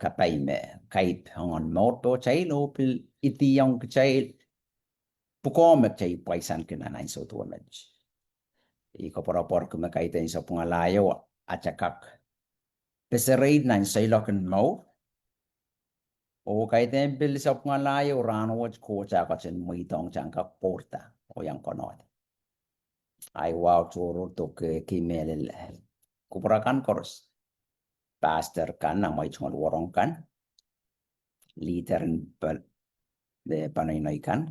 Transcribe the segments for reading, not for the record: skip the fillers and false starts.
kapay me kaip hangon moto chay lopil itiyang chay pukomet chay paisan kinanay so tuwamedj. Iko por kumakaiten sa pungalayo at sakak. Pesereid na sa ilokin mo. O kaiten bil sa pungalayo rano waj ko chaka chen muitong changka porta o yang konot. Ay wow churo to ke kimelil. Kupurakan koros. Pastor kan na may chungol warong kan. Liter de panay kan.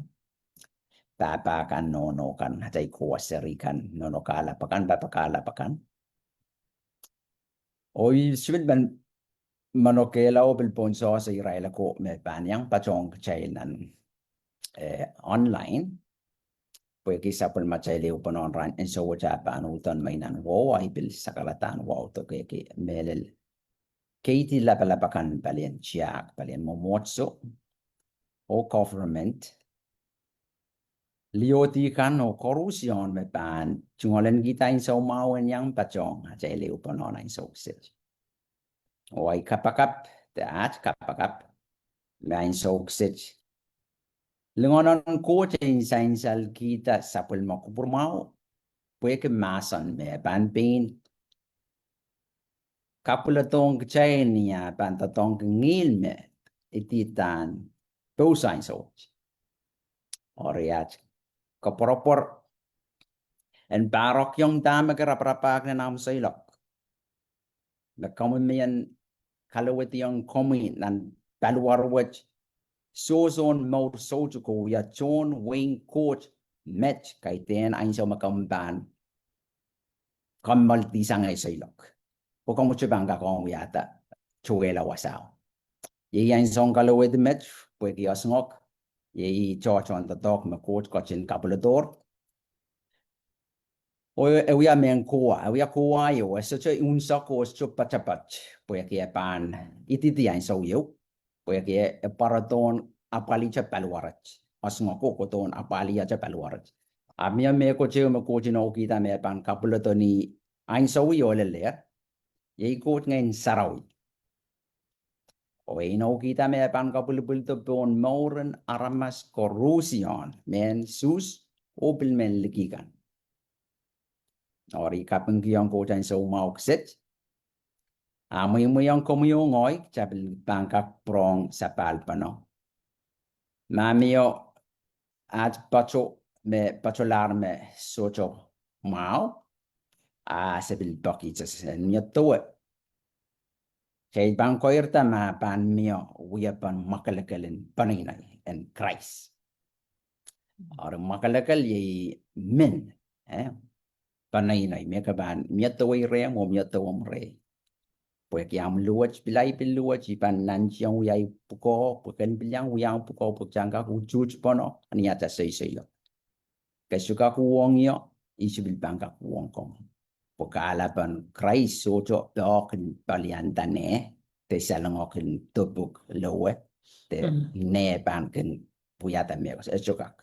Papa kan nono kan hatay kuwaseri kan nono kalapakan papakalapakan. Oy sibit ban manokela o bilponso sa Israel ko me panyang pachong chailan online. Pwede kisa pul machaili upon online and so wacha panutan may nan wow ay bil sakalatan wow to ke melel. Katie lapalapakan palien chiak palien momotso o government lioti kan o korusyon me pan chungolen kita in so mawen yang pachong chaili upon online so sit. O ay kapakap at kapakap main so sit. Lengonon ko chain sainsal kita sapul mo kupurmao pwede masan me pan pain kapulatong chain niya pantatong ngil me ititan to sign so oriat kaporopor en barok yung dama karaprapak na nam sa ilok na common miyan kalawit yung komi nan balwarwat Sozon mau soju ko ya John Wayne coach match kay ten ain sa makamban kamal tisang ay sa ilok. Pukang mo bangga ko yata chuela wasao. Ye ain song kalawit match pwede asngok. Ye George on the dog ma coach kachin kapulador. O ewiya men kuwa, ewiya kuwa yo sa cha unsa ko sa pachapat pwede pan ititi ain so yo. Pwede paraton apali cha palwarat asngoko ko ton apali cha palwarat amia me ko che me ko chino kita me pan kapulato ni ain sawi olele ye ko ngain sarawi o ino kita me pan kapulupul to bon moren aramas corrosion men sus opel men likikan ori kapeng kiong ko chan so mau set amoy mo yang komuyo ngoy chabil bangkak prong sapal pano Mamio at pacholar me socho mau sebil baki jasen mio towe. Kay bangko irta ma pan mio wia pan makalakalen paninay and Christ. Or makalakal ye min paninay mia kaban mio towe re mo mio towe re. Pwede yang luwaj bilay biluwaj ipan nanjang uyay puko puken bilang uyang puko pukjangka kujuj pono aniata sey-seyo. Kasuka kuwong yo isibil bangka kuwong kong. Pukalapan Christ sojo dokin paliantane te salangokin tubuk lowe te ne bankin puyata mekos esokak.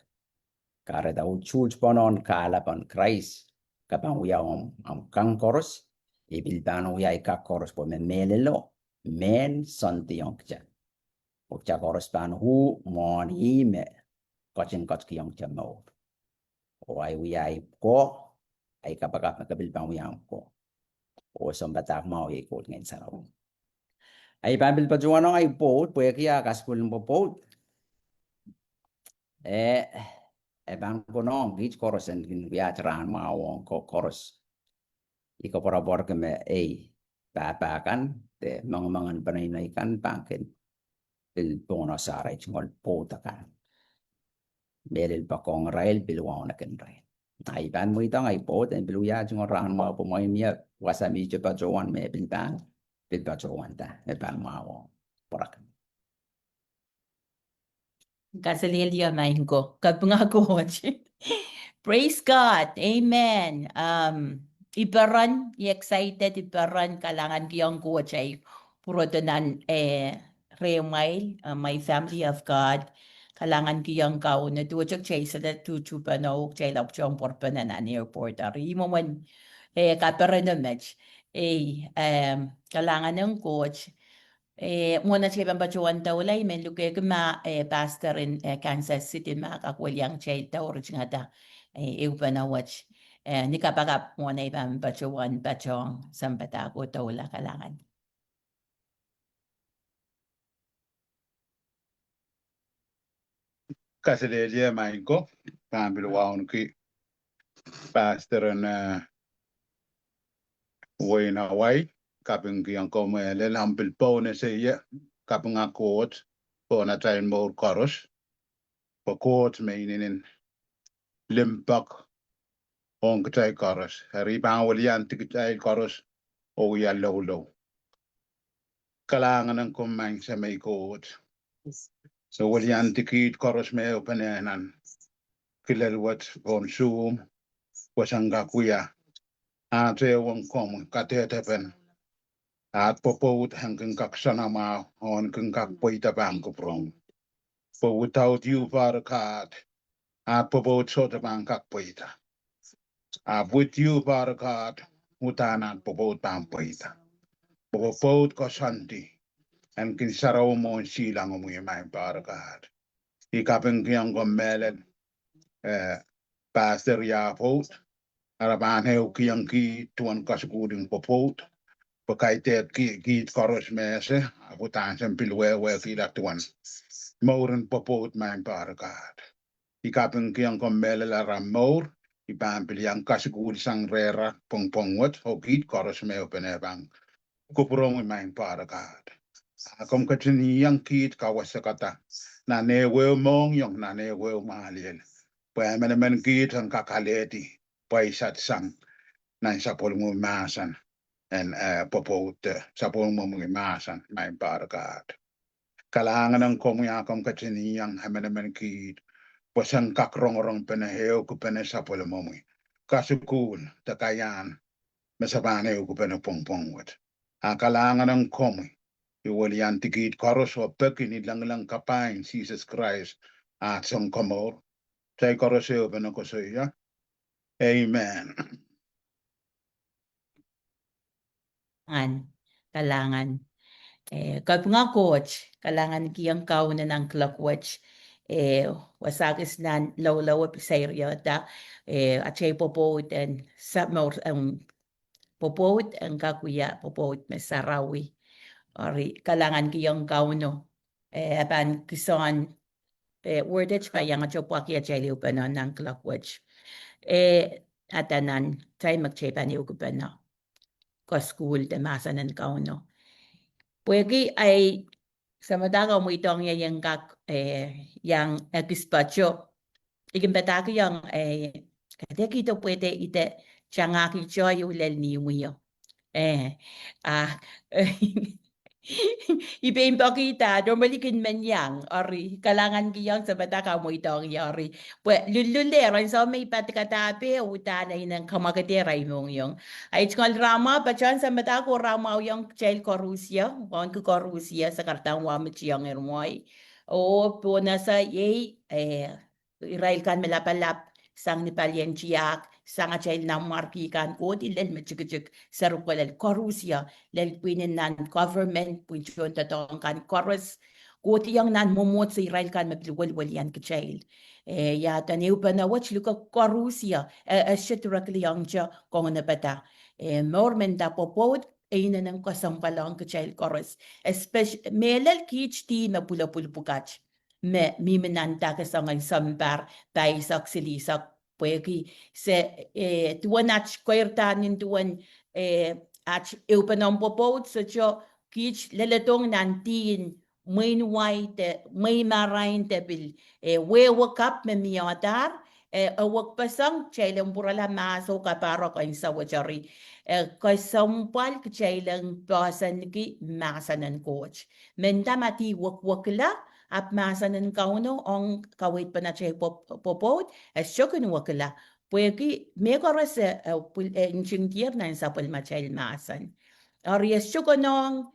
Kare da ujuj ponon kalapan Christ kapang uyang am kangkoros ibilbano ya ika koros po men melelo men santiong kja ukja koros pan hu mon ime kochin kiyong jamo o ay uyay ko ay kapagap na kabilbang uyang ko o sambatak mau ay ko ngayon sa raw ay pambil pa juwan ay po pwede kaya kaskul mo po bang ko nong gich koros and ginwiatran mawong ko koros iko para borke me papakan te mangan panay kan pangken bil bono saray chungol pota kan belil pakong rail bilwa na ken rail ay ban mo itang ay pot en biluya chungol ran mo po mo mia wasami je pa jowan me bil pa jowan ta me ban mawo porak Kasalilia main ko kapnga ko praise God, amen. Ibaran, excited ibaran kalangan kiyang ko chay puro tanan remail my family of God kalangan kiyang kao na tuwag chay sa tutu pa no chay lap chong porpanan an airport ari mo man kapara na match kalangan ng coach Muna siya bang bachuan taulay, men luke ma pastor in Kansas City ma kakwelyang chay taurich nga da. Iupa na watch. Ni kapagap muna ibang bachuan bachong sampata ko taula kalangan. Kasi de je main ko pambil waun ki pastor na way na way kaping yang ko me le lampil po ne se ye kaping akot po na train mo koros po kot me inin limpak on ktai koros ri bang walian tiktai koros o ya low kalangan ng kumain sa may kot so walian tikit koros me openan kilelwat on zoom wasanga kuya ate wong kom katete pen at popot hanggang kaksana ma on kung kakpoita bang ko prong po without you para kat at popot so ta bang kakpoita with you para kat utanan popot bang poita popot ko santi and kin saraw mo silang umay para kat ikapeng kiyang gomelen pastor ya pot araban heu kiyang ki tuan kasguding popot pagkaitet ki koros mese abutan sem pilwe ki tuan moren popot main parakat ikapeng kiyang komele la ramor ipampil yang kasgud sang rera pongpongwat o ki koros me penebang kuprong main parakat akom katini yang kit kawasakata na newe mong yung na newe malil pa men kit ang kakaleti paisat sang nan sa polmo masan en popot sa polmo masan main parakat kalangan ng komuyakam katini yang men kit pasan kakrong penaheo ku penesa polmo kasukul takayan masabane ku penopongpongwat kalangan ng komu iwalian tikit koros o pekin lang kapain Jesus Christ at sang komor tay koroseo penokosoya amen Kalangan. Kag nga coach, kalangan kiyang kaunan ng clockwatch. Wasagis na law episaryo da. At siya popot and sa popot ang kakuya popot mesarawi. Ori kalangan kiyang kauno. Apan kison wordage pa yang at siya kaya siya liupanon ng clockwatch. Atanan tayo magchepa ni ukupano. Ko school de masanan kauno. Pwede ay sa madagaw mo itong yung yang epispacho. Ikimpataki yung kada kito pwede ite changaki choy ulel ni muyo. Ipain pakita, normally kin man yang, ori, kalangan kiyang sa bataka mo itong yari. Pwede, lululero, so may patikatapi, utanay ng kamagateray mong yung. Ay, tsukal rama, pachan sa batako rama yung child korusya, kung korusya sa kartang wamit siyang ermoy. O, po nasa yay, Israel kan malapalap, sang Nepalyan chiyak, sang a child na markikan ko, dilal matchigachig sa rukwalal korusya, lal pinin nan government, punchon tatong kan korus, kuti yang nan momot sa Israel kan mapiluwal yan ka child. Yata niyo pa na watch luka korusya, asiturakli yang siya kung napata. Mormen da popot, ay na ng kasampalang ka child korus. Especially, melal kich ti na pula-pulpukach. Mimenanta ka sa ngay sampar tayo sa ksilisak pwede se tuwanach kwertanin tuwan at eupanom popot so cho kich leletong nantin may white may marain tebil wewakap me miyatar awak pasang chailang burala maso kaparo ko sa wachari kasampal chailang pasan ki masanan coach mentamati wakwakla at masanan kauno ang kawit pa na siya popot as syokun wakala pwede may koras inching tier na sa palmachal masan or yes syukonong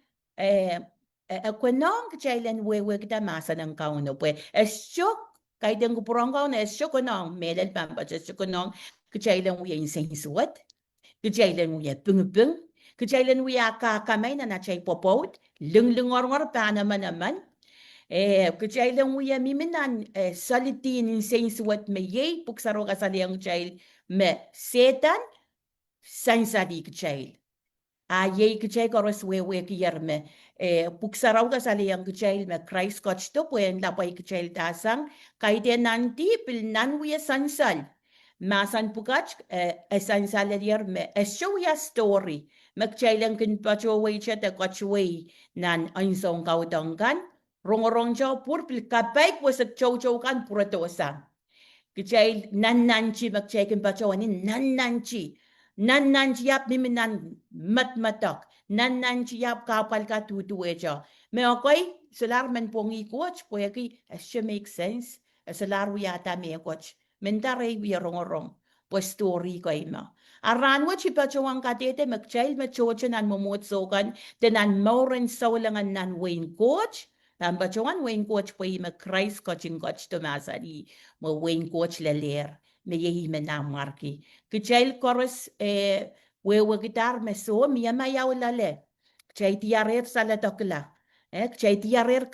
kwenong kachailan wewe kita masanan kauno pwede as syok kahit ang kupurang kauno as syukonong melal pampa as syukonong kachailan uya insengsuat kachailan uya pungpung kachailan uya kakamay na siya popot Lung pa naman. Kecil lang uya miminan salitin in sense what me ye puksaro kasaliang child me setan sansadi kecil. Ye kecil koros wewe kiyarme puksaraw kasaliang kecil me Christ coach to puen lapay kecil tasang kaite nanti pil nanwiya sansal. Masan pukach sansal me show ya story. Magchailang kin pachoway siya te coachway nan ainsong kautongkan. Rong chow purpil kapay po sa chow kan puratosa. Kichay nananchi magchekin pa chow anin nananchi. Nananchi yap miminan matmatak. Nananchi yap kapal ka tutuwe chow. Me okay, salar men pongi coach po yaki asya make sense. Salar yata me coach. Mentare wi rong. Po story ko ima. Aran wa chi pa chow ang katete magchay machochen an momotsokan tenan mauren saulangan nan Wayne coach. Tambachuan Wayne coach po ima Christ coaching coach Tomasari mo Wayne coach laler me yehi me namarki. Kecil koros wewe gitar me so miya mayaw lale. Kecil tiarer salatokla. Kecil tiarer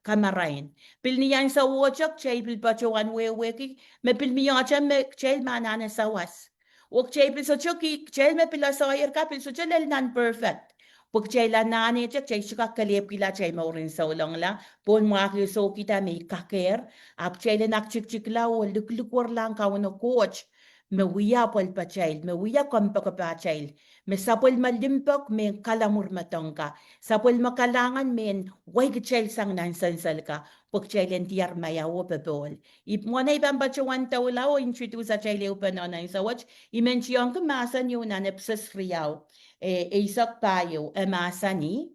kamarain. Pilniyan sa wojak kecil pilbachuan wewe ki me pilmiyacha me kecil manana sawas. O kecil pilsochoki kecil me pilasayer ka pilsochel nan perfect. Pag chay la nani chay suka kalip kila chay maurin sa ulang la pon mga kiso kita may kaker ap chay la nakchik la o luklukwar lang kawan coach me wiya pol pa chay me wiya kompa pa chay me sapol malimpak me kalamur matongka sapol makalangan men way chay sang nansansal ka pag chay len tiar mayawo pebol ip mo na ibang bachuan tawla o introduce sa chay leo pa na sa watch imension ka masan yun na nepsas riyaw isak payo emasani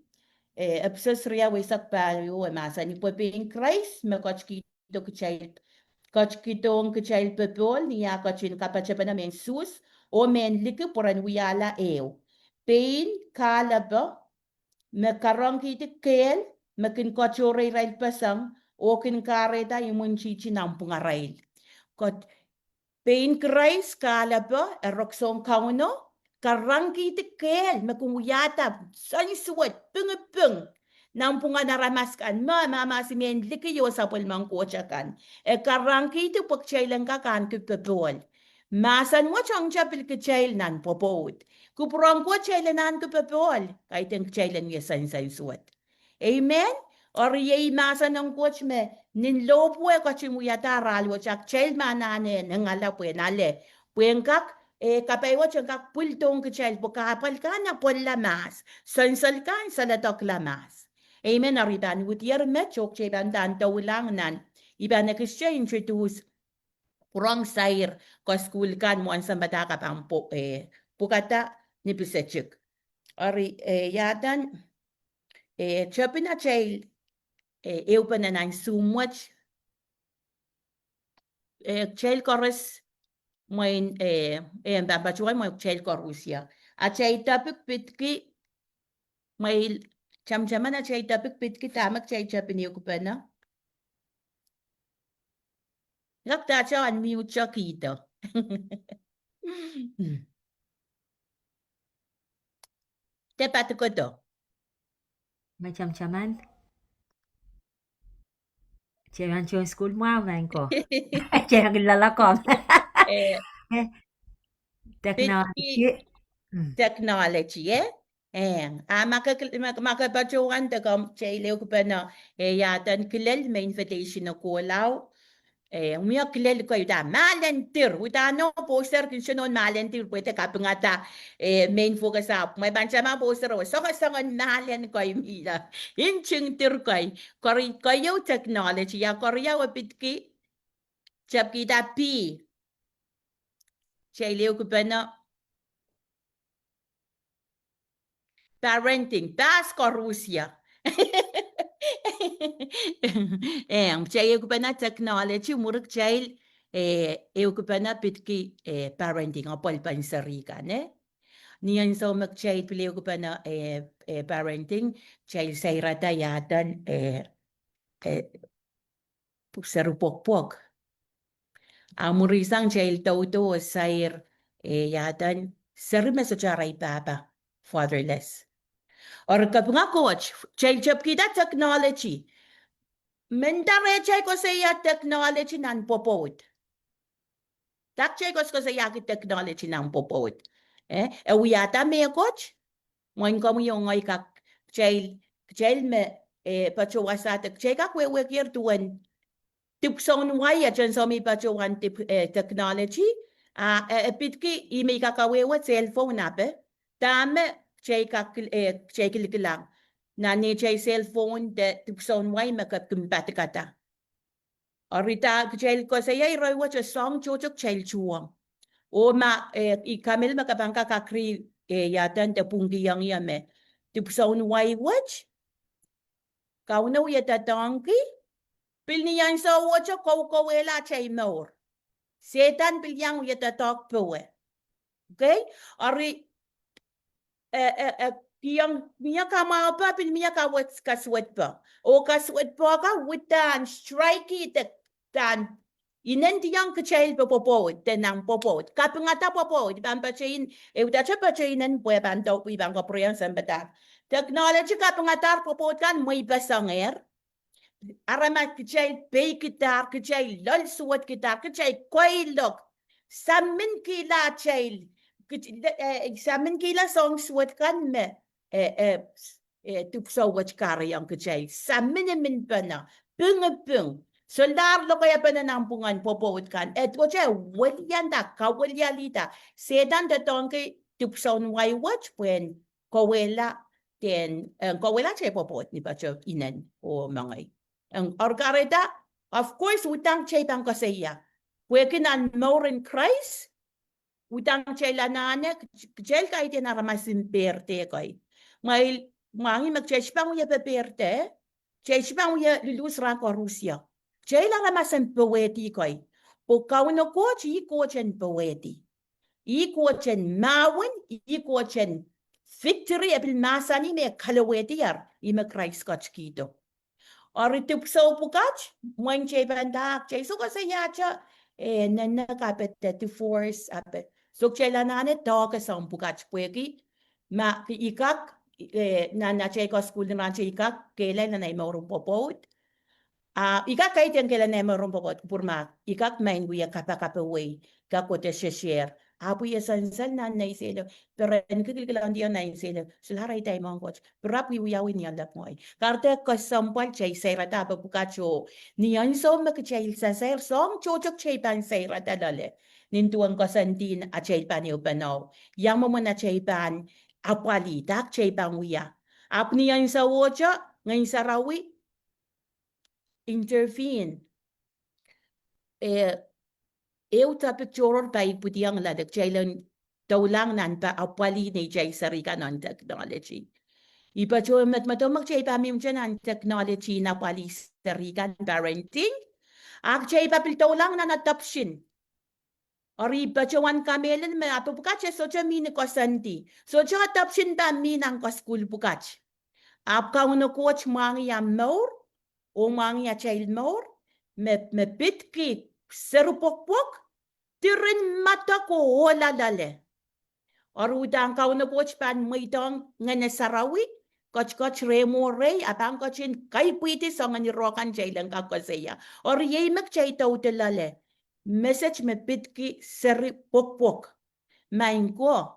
epsos ria isak payo emasani po ping Christ me coach kito ang kecil pepol niya coachin kapachapan namin sus o men like poran wiyala pain kalaba me karang kiti kel me kin coachore rail pasang o kin kareta yung chichi nampung arail pain Christ kalaba eroksong kauno karangki tekel makunguyata sansuat pengepeng nampunga naramaskan mama si men likiyo sa pulmang kochakan karangki te pagchailan ka kan kupepol masan mo chang chapil kechail nan popot kuprang ko chailanan kupepol kahit ang chailan ya sansuat amen or ye masan ng coach me nin lopwe ko chimuyata ralwo chak chail manane ngala pwe nale pwenkak kapaywa siyang kakpultong kecil kapal ka na pon lamas, sansal ka sa latok lamas. Amen, ariban, wutier mechok cheban dan taulang nan, iban na kisya introduce, kurang sair, ko school kan mo ang sambata ka pang pukata ni pisechik. Ari, yadan, chapin na chail, pa na nang sumwach, chail kores, moin babachuan mo chel korusia a chay tapik pitki may chamchaman a chay tapik pitki tamak chay chapini kupana lakta cha an mute cha kita te patuko to Macam caman. Jangan join school mau main ko. Jangan lalakon. Technology makapachuan te kam chay leo kupana yatan kilel may invitation na kulaw umiyak kilel ko ita malentir utano poster kinsunon malentir pwede kapangata main focus up may bansa ma poster o so kasangan malen ko imila inching tir ko kayo technology ya korya wapitki chap kita pi chay leo kupana parenting tas ko Rusia chay ko pa na technology murag child ko pa na pitki parenting apol pansarika ne niyan so mag-child pili ko pa na parenting child say rata yatan sarupokpok amurisang child to sayr yatan sarima sa charay papa fatherless Or kapag coach, chay kita technology. Mentare chay ko sa technology nan popot. Tak chay ko sa technology nan popot. Uyata me coach. Moin como yung ngay kak chay me pachuwasatek chay kak we kir tuwan. Tipson waya dyan sa may pachuwan technology. Pitki imi kakawewat cellphone nape. Tame chay kiliklang. Nani chay cellphone de tipson waya makakumpatikata. Orita chay ko saya iroy wat song chochok chay chuwang. O ikamil makabangka kakri yatan te punggi yang yame. Tipson waya watch. Kau na uyata tangki. Pilniyan sa wacha kawela chay more. Setan pilyang uyata talk poe. Okay? Ari yang miya kama pa pilmiya kawat kaswat pa. O kaswat pa ka witan strike it tan inen tiyang kachay pa popo tenang popo. Kapangata popo ban pachain utacha pachainan pwe banto wi bang kopriyan sambata. Technology kapangata popo kan may basanger. Aramat kachay pay kitar kachay lol suwat kitar kachay koilok. Samin kila chay samin kila song suwat kan me tupso wat kari ang kachay samin min pa na pung soldar lo kaya pa na nampungan popot kan ko chay walyan da kawalyalita sedan da tongke tupso nway watch pen kawela kawela chay popot ni pa chay inan o mangay ang orkareta of course utang chay pang kasaya wekin an more in Christ utang chay lanane chay kay tinaramasin perte kay may mangi mag-chay pang uya peperte chay pang uya lulus ran ko Rusya chay laramasin poeti kay po kauno ko chi ko chen poeti ko chen mawin ko chen victory apil masani me kalaweti yar ima Christ kach kito or itupso pukach moin chay bandak chay so kasi yacha nanakapet to force apet so chay lanane to kasang pukach pweki ma ikak na chay ko school naman chay ikak kailan na maurong popot ikak kahit yung kailan na maurong popot purma ikak main guya kapakapaway kakote share apo ya sansal na sila pero nagkikilang diyan na sila sularay tayo mga coach pero apo yawin niya lap mo ay karte kasampal chay sayrata papukacho niyan so makachay sa sayr song chochok chay pan sayrata lale nintuang kasantin at chay pan yung panaw yang mo na chay pan apwalitak chay pan uya ap niyan sa wocha ngayon sa rawi intervene ta picture pa iputiang ladak jailan taulang nan pa apwali ni jay sarika non technology. Ipa jo matmatomag jay pa mim dyan technology na pali sarika parenting. Ak jay pa piltaulang na natapshin. Or ipa jo wan kamelan may apupukach so jo mini kosanti. So jo atapshin pa minang ko school pukach. Ap ka uno coach mangi ya more o mangi ya child more me pitki serupokpok. Tirin mata ko wala lale. Orudang kau na coach pan maitong nga nasarawi. Coach remo ray atang coachin kay pwede sa nga nirokan jay lang kakasaya. Or yay magchay tao lale. Message me pitki seri pokpok. Main ko.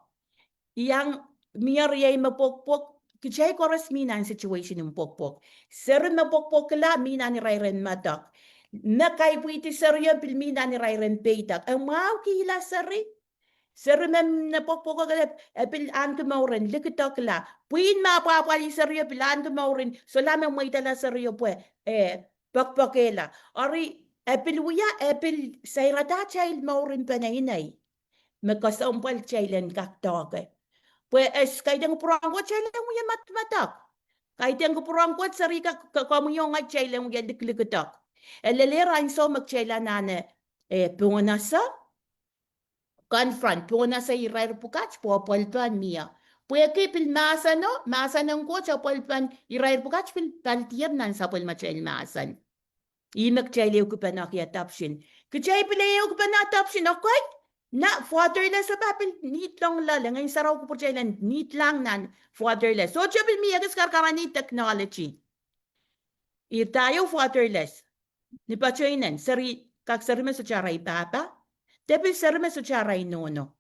Yang miyar yay mapokpok. Kichay koras minan situation yung pokpok. Seri mapokpok la minan ni rayren matak. Nakay pwede seryo pilmina ni Rayren Paytak. Ang mau kila sari. Sari mem na pokpoko kalap. Pilaan ko maurin. Likitok la. Puin mapapali seryo pilaan ko maurin. So lamang may tala seryo pwe. Pokpokela. Ori piluya pil sayrata child maurin panainay. Magkasampal chailan kaktoke. Pwe kaitang purangko chailan mo yan matmatak. Kaitang purangko sarika kakamuyong at chailan mo yan likitok. Elelera so magchela nane punasa confront punasa irar pukach po polpan mia pueke pil masa ng coach polpan irar pukach pil paltier nan sa pol machel masan i magchele ko pa nakiatapshin kachay pila ko pa natapshin okay Na fatherless sa papel need lang lala ngayon saraw ko po chailan need lang nan fatherless. So chabil miyagas karkarani technology. Tayo fatherless. Ni pa chainan sari kak sarime sa charay papa. Debil sarime sa charay nono.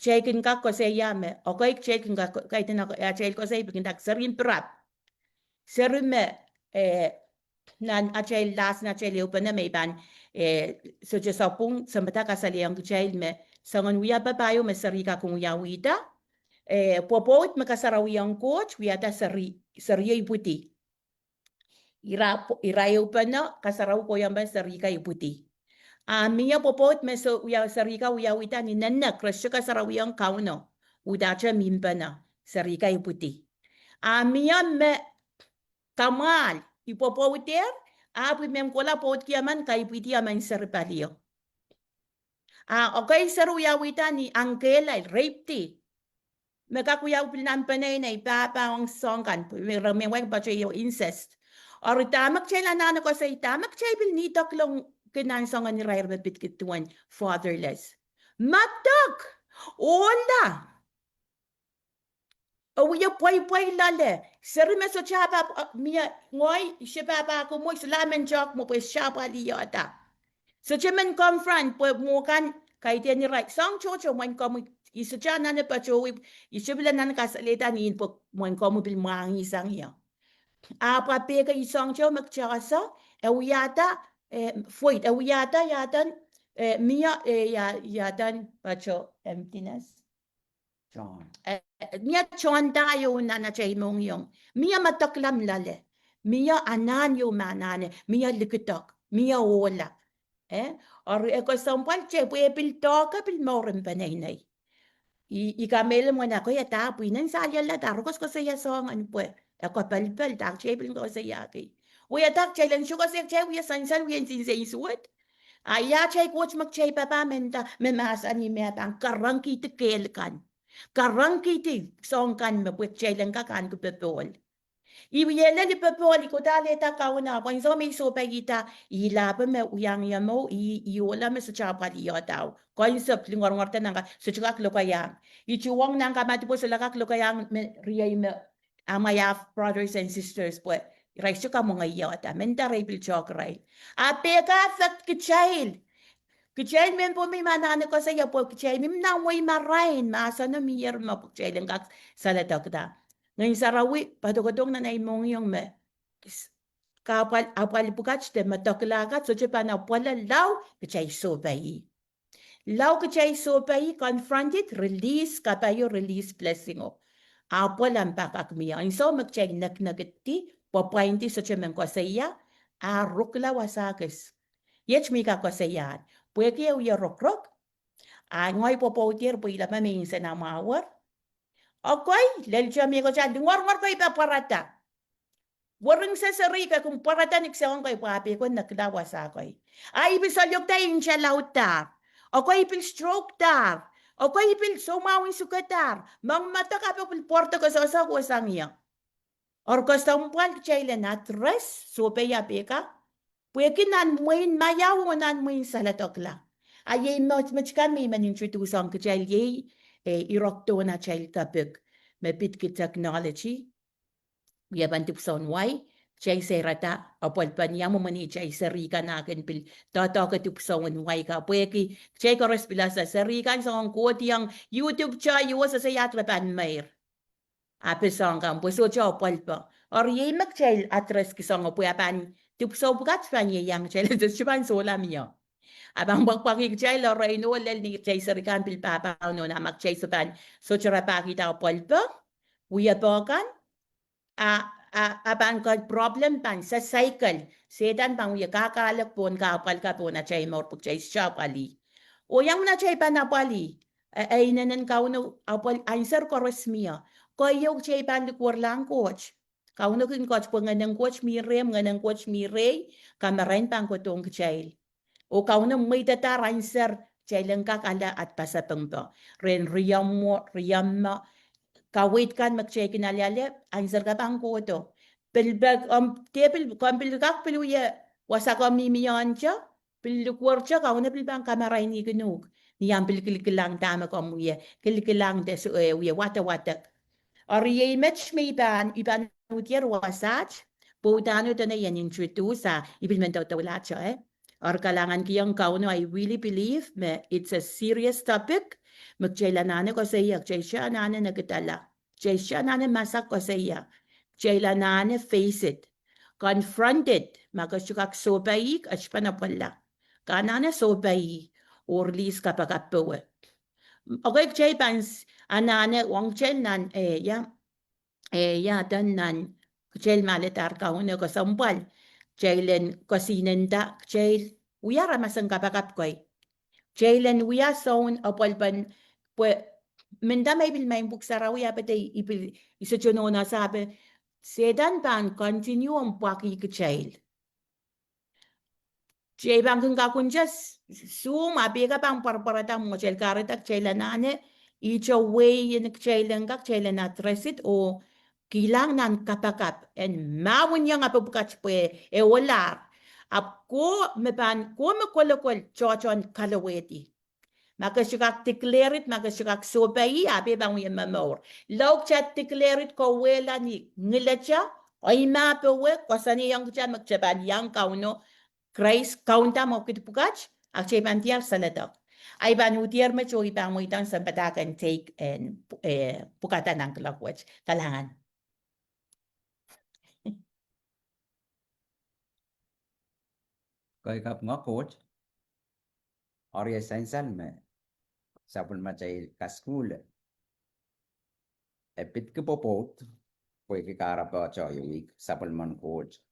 Chaikin ka ko sa yame. Okay chaikin ka kahit na chail ko sa ibigin tak sarin prap. Sarime nan achail las na chail upan na may ban so just apung samata kasaliang chail me sangon wiya papayo me sarika kung yawita popot makasarawiang coach wiya ta sariya iputi irayo pa na kasaraw ko yan ba sarika iputi miya popot me so wiya sarika wiya wita ni nanna krasyo kasarawiang kauno udacha mimpa na sarika iputi miya me kamal ipopoter api mem kola pot kiaman kay piti aman serpalio. Okay saruya wita ni angkela rape ti. Mekakuya upinan panay na ipapa ang songkan. May wag pa siya incest. Or tamak siya lanano ko sa itamak siya bil nitok long kinansongan ni Rair bit kituan fatherless. Matok! Ola! Uya poy lale. Seri meso chapa mia ngoy shepapa ko mo islamen chok mo pues chapa liyata. So chemen confront po mo kan kay ni right song chocho man ko mo isa na pa cho isibla nan kasalita ni po man ko mo bil mangi sang ya. Apa pe ka isong cho magchasa uyata foit uyata yatan mia yatan pacho emptiness. John. Mia chon tayo na chay mong yung. Mia mataklam lale. Mia anan yung manane. Mia likutok. Mia wala. Or eko sampal chay puye pil toka pil morin panay. Ikamela mo na ko yata puinan salya la tarukos ko sa yasong ano po. Eko palpal tak chay pil ko sa yaki. Uya tak chay lang siya kasi chay uya sansan uya sinsay suwat. Aya chay coach mag chay papa menta memasa ni metang karang kita kelkan. Karang kiti songkan me pwet chailan ka kan ku pepol. Iwiyela di pepol ko dale ta kauna pa so may so pagita ilapa me uyang yamo iwala me sa chapa di yataw. Concept lingor ngorta nang so chukak lokayang. Ichuwang nang kamati po sa lakak lokayang riyay me amaya brothers and sisters po. Raisyo ka mga yata. Menta rabil chok ray. Apeka sak kichail. Kecil men po may manana ko sa yapo kecil mim na way marain masa na miyer ma po kecil ang salatak da. Ngayon sa rawi patokotong na naimong yung me kapal apal pukat te matoklakat so chepa na pala law kecil so bayi. Law kecil so bayi confronted release kapayo release blessing o. Apal ang pakak miya. So magkecil naknagiti papainti so chemen ko sa iya rukla wasakis. Yech mika ko sa yan. Pueke uya rokrok. Ngoy po tier po ila maminsan na mawar. Okay, lelcha mi ko siya. War ko ipaparata. Waring sa sarika kung parata niksawang ko ipapi ko nakdawa sa ko. Ibisalyog tayo siya lautar. Okay, ipil stroke tar. Okay, ipil sumawin sukatar. Mang mata ka pa porto ko sa ko sang iya. Or ko sa umpuan kachayla na tres. So peya peka. Pueke nan muin mayaw mo nan muin salatok la. Ayay machkan may manintroduce ang kachayl yay irokto na chayl tapik. Mapitkit technology. Yaban tipson why. Chay serata. Apal pa niya mo mani chay sarika na akin pil. Tato ka tipson why ka. Pueke chay koros pila sa sarika. Sa ang kuwati ang YouTube chay yuwa sa sayatra pan mayr. Apisang kang puso chay apal pa. Or yay magchayl atres kisang puyapan. Tipso bukat pa niya yang chay sa sipan sola miyo. Abang bagpagig chay lo ray no lel ni chay sarikan pil papa no na mag chay sopan so chara pa kita polpo. Uya bokan. Abang ka problem pan sa cycle. Sedan pang uya kakalak pon kapal ka po na chay mor pag chay shop ali. O yang na chay pa na pali. Ay nanan ka no apal answer ko resmiya. Koyo chay pan likwar lang coach. Kauno kin coach po nga ng coach mirem nga ng coach mirey kamerain pang ko tong kchail. O kauno may tataran sir chailang kakala at pasapang to. Ren riyam kawait kan magchay kinalyale answer ka pang ko to. Pilbag tepil kampilgak piluya wasakam ni miyan cha pilukwar cha kauno pilbang kamerain ni ginug. Niyampil kilikilang tama ko muye. Kilikilang des uye wata. Ari match me iban utier wasach. Budano to na yan introduce implemento to lacho Or kalangan kiyang kauno, I really believe it's a serious topic. Magchailanane ko sa iya, chailanane nagdala. Chailanane masak ko sa iya. Chailanane face it. Confront it. Magkasyukak sobaik at panapala. Kanana sobayi. Orlis kapagapawe. Okay, chay pans anane wang chen nan ya dan nan chel maletar kauno ko sambal. Jailen kosinenda jail uyara masang kapakap koy. Jailen uya son apalpan pues menda may bil may buksara uya pate ipil isa chono na sabi sedan ban continue ang paki ke jail. Jail bang kung kakunjas suma biga bang parparata mo jail karatak jailanane each way in jailan kak jailan atresit o kilang nan kapakap en mawin yang apabukach pwe wala apko mepan ko makolokol chochon kalaweti makashikak declare it makashikak sobai abe bang yen mamor lok chat declare it ko wela ni ngilacha ay mapewe kwasani yang chat magchaban yang kauno Christ kaunta mo kitpukach akcheban tiar saladak ay ban utier me choy bang mo itang sampatakan take and pukatan ng lakwach kalangan. Koi kap nga coach. Arya sainsan me. Sapul macay ka school. Epit ke popot. Koi ke karapa choy week. Sapul man coach.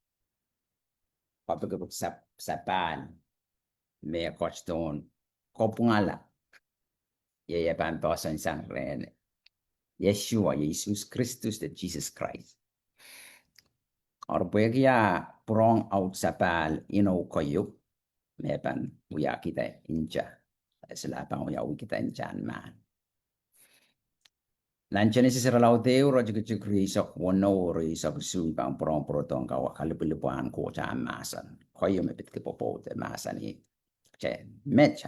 Papagabuk sapan. Me coach don. Kopungala. Yaya pan pa sainsan ren. Yeshua, Jesus Christus, the Jesus Christ. Or ya prong out sapal kayo. Mepan uya kita inja. Selapang uya kita injan man. Lanchane si siralauteo rajik risok wono risok sui bang prong protong kawa kalipilipuan ko cha masan. Kayo mepit ke popote masan i. Che match.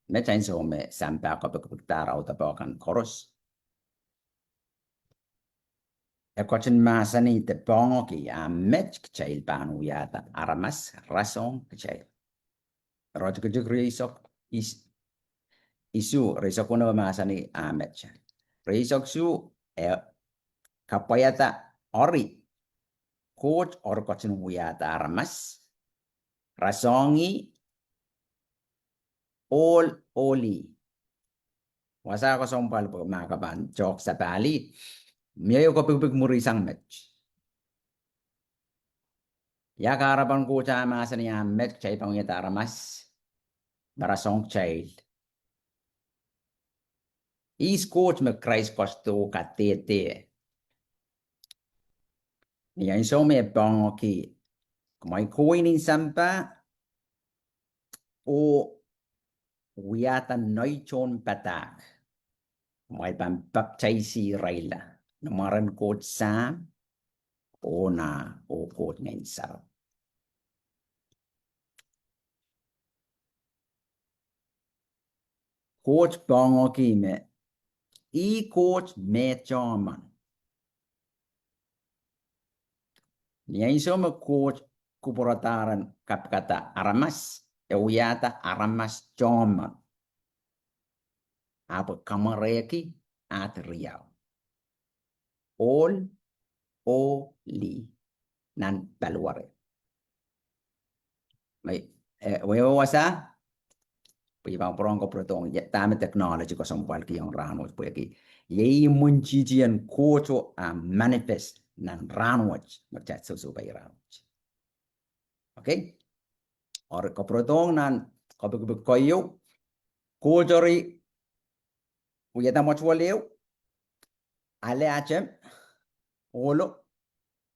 Match inso me sampa ka pagkutara o tapakan koros. Ekochin masani te pongo ki match kchail panu yata aramas rason kchail. Rojik risok isu risok kuno masani match. Risok su kapayata ori coach or kochin yata aramas rasongi all oli. Wasa ko sompal po makaban jok sa bali. Miyayo ko pagpag murisang match. Ya karapan ko sa masa niya match chay pang yata ramas. Barasong child. Is coach me Christ kosto katete. Niya iso me pang ki. Kumay kuinin sampa. O wiyata noichon patak. Kumay pang papchay si Raila. Namaran coach Sam o coach ngayon sarap. Coach bango kime coach me chaman. Niya iso me coach kuporataran kapkata aramas uyata aramas chaman. Apa kamareki at riyaw. All oli nan balware. May wasa pibang prong ko protong tama technology ko sampal ki yung rano po ki yei munjijian kocho manifest nan ranwach magchat so bay ranwach. Okay? Or ko protong nan koyo kojori uyata mochwaleo ale achem olo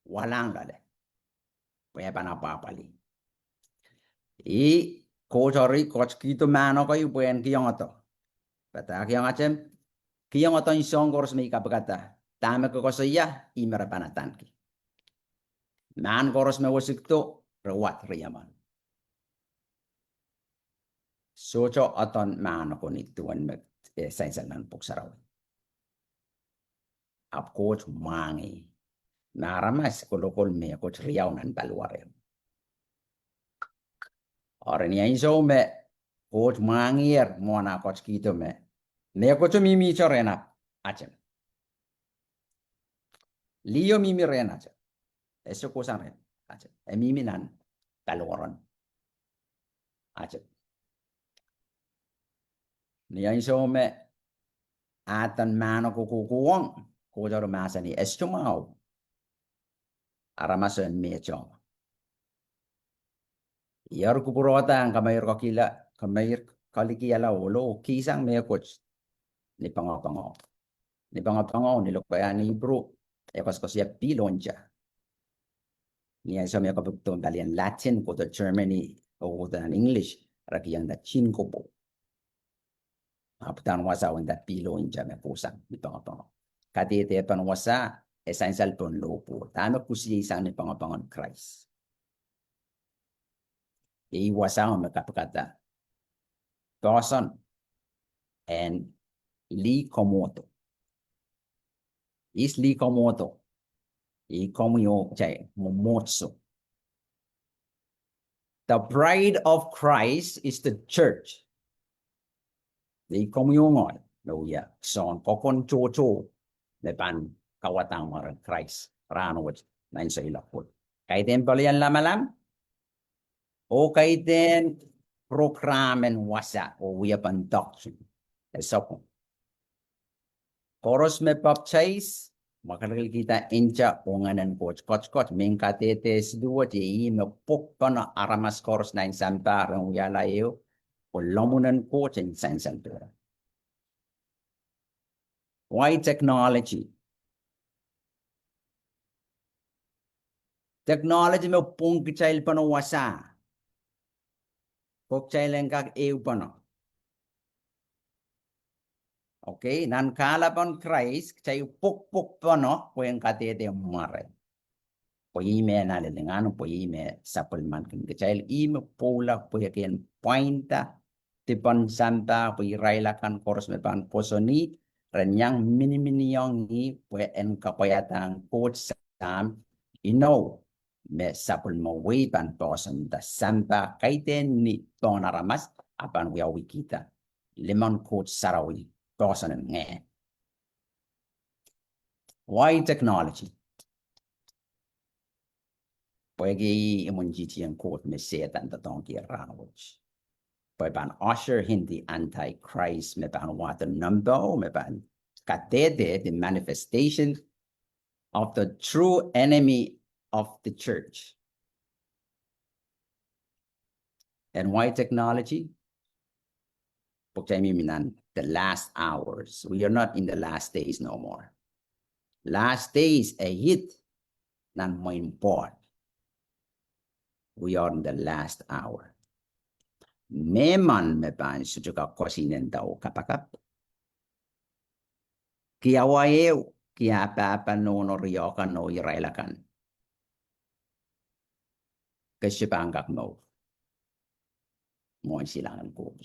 walang dale. Pwede pa na papali. Coach kito mano kayo puyen kiyong ato. Bata kiyong achem kiyong ato yung songkors may kapagata. Tama ko sa iya imera panatan ki. Man koros me wasik to rawat riyaman. Socho aton mano ko ni tuan me sainsalan puksaraw. Ap coach mangi. Naramas kolokol me coach riaw nan balware. Ora ni aiso me coach mangier mona coach kito me. Ne coach mimi chorena achem. Leo mimi rena achem. Eso kosan ren achem. E mimi nan balwaran achem. Ni aiso me atan mano ko kukuwang ko jaro masani estumao. Aramasan me chom. Yar kupurota ang kamayr kakila kamayr kalikiyala ulo kisang me coach ni pangapango. Ni pangapango ni lokaya ni bro ekos ko siya pilonja. Ni ay sa mga kapagtong dalian Latin ko to Germany o to English rakiyan da chinko po. Aputan wasa wanda pilonja me pusang ni pangapango. Katite panwasa essential pon lopo. Tama ko siya isang ni pangapangon Christ. Iwasan mo kapakata. Dawson and Lee Komodo. Is Lee Komodo. Ikomiyo chay momotso. The bride of Christ is the church. Ikomiyo ngon. No ya. Son kokon chocho. Lepan kawatang marang Christ. Ranwit. Nain sa ilapot. Kaiten palian lamalam. O kaiten programen wasa o wiyapan doctrine. Esopon. Koros me baptize. Makalagil kita incha unganan coach. Ming katetes duwa ti me pokpana aramas koros na insampa ang uyalayo. O lomunan coach in sansampa. Why technology? Technology me pong kichail pa no wasa. Pokchailan kag ew pa no. Okay, nan kalapan Christ, chay puk pa no, po yung katete mare. Po ime na lilingano, po ime supplement kin kachay ime pola po yakin pointa, tipan santa, po iraila kan koros me pan posoni, renyang mini yung ni po en kapayatang coach sam, me supplement way pan poson da santa kaiten ni tonaramas, apan wikita, limon coach sarawi. Why technology? Pwede imunjiti ang quote me setan tatong kiranwich. Pwede ban usher hindi anti-Christ me ban watan number me ban katede the manifestation of the true enemy of the church. And why technology? The last hours. We are not in the last days no more. Last days a hit nan mo import. We are in the last hour. Meman me pan sujuka kosinen tao kapakap. Kia waew kia papa no riokan no irailakan. Kasipangak mo. Mo silangan ko.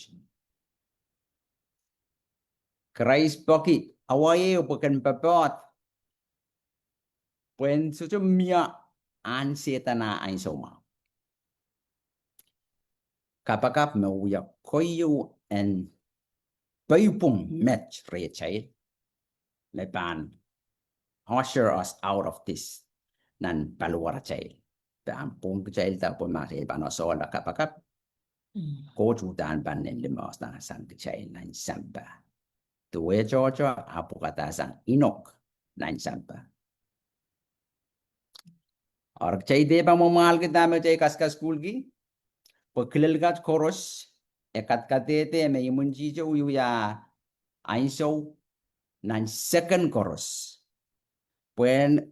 Christ poki away bukan papot. When such mia an setana ay soma. Kapakap me uya koyo and bayupong match rechay. Lepan usher us out of this nan paluara chay. Pang pong chay ta po masi panosola kapakap. Ko chutan panen limos na sang chay nan samba. Tuwe Georgia apukatasan inok nan sampa. Or chay de pa mamal kita me chay kaskas school gi. Pagkilal kat koros ekat katete me imunji jo ya ainso nan second chorus. When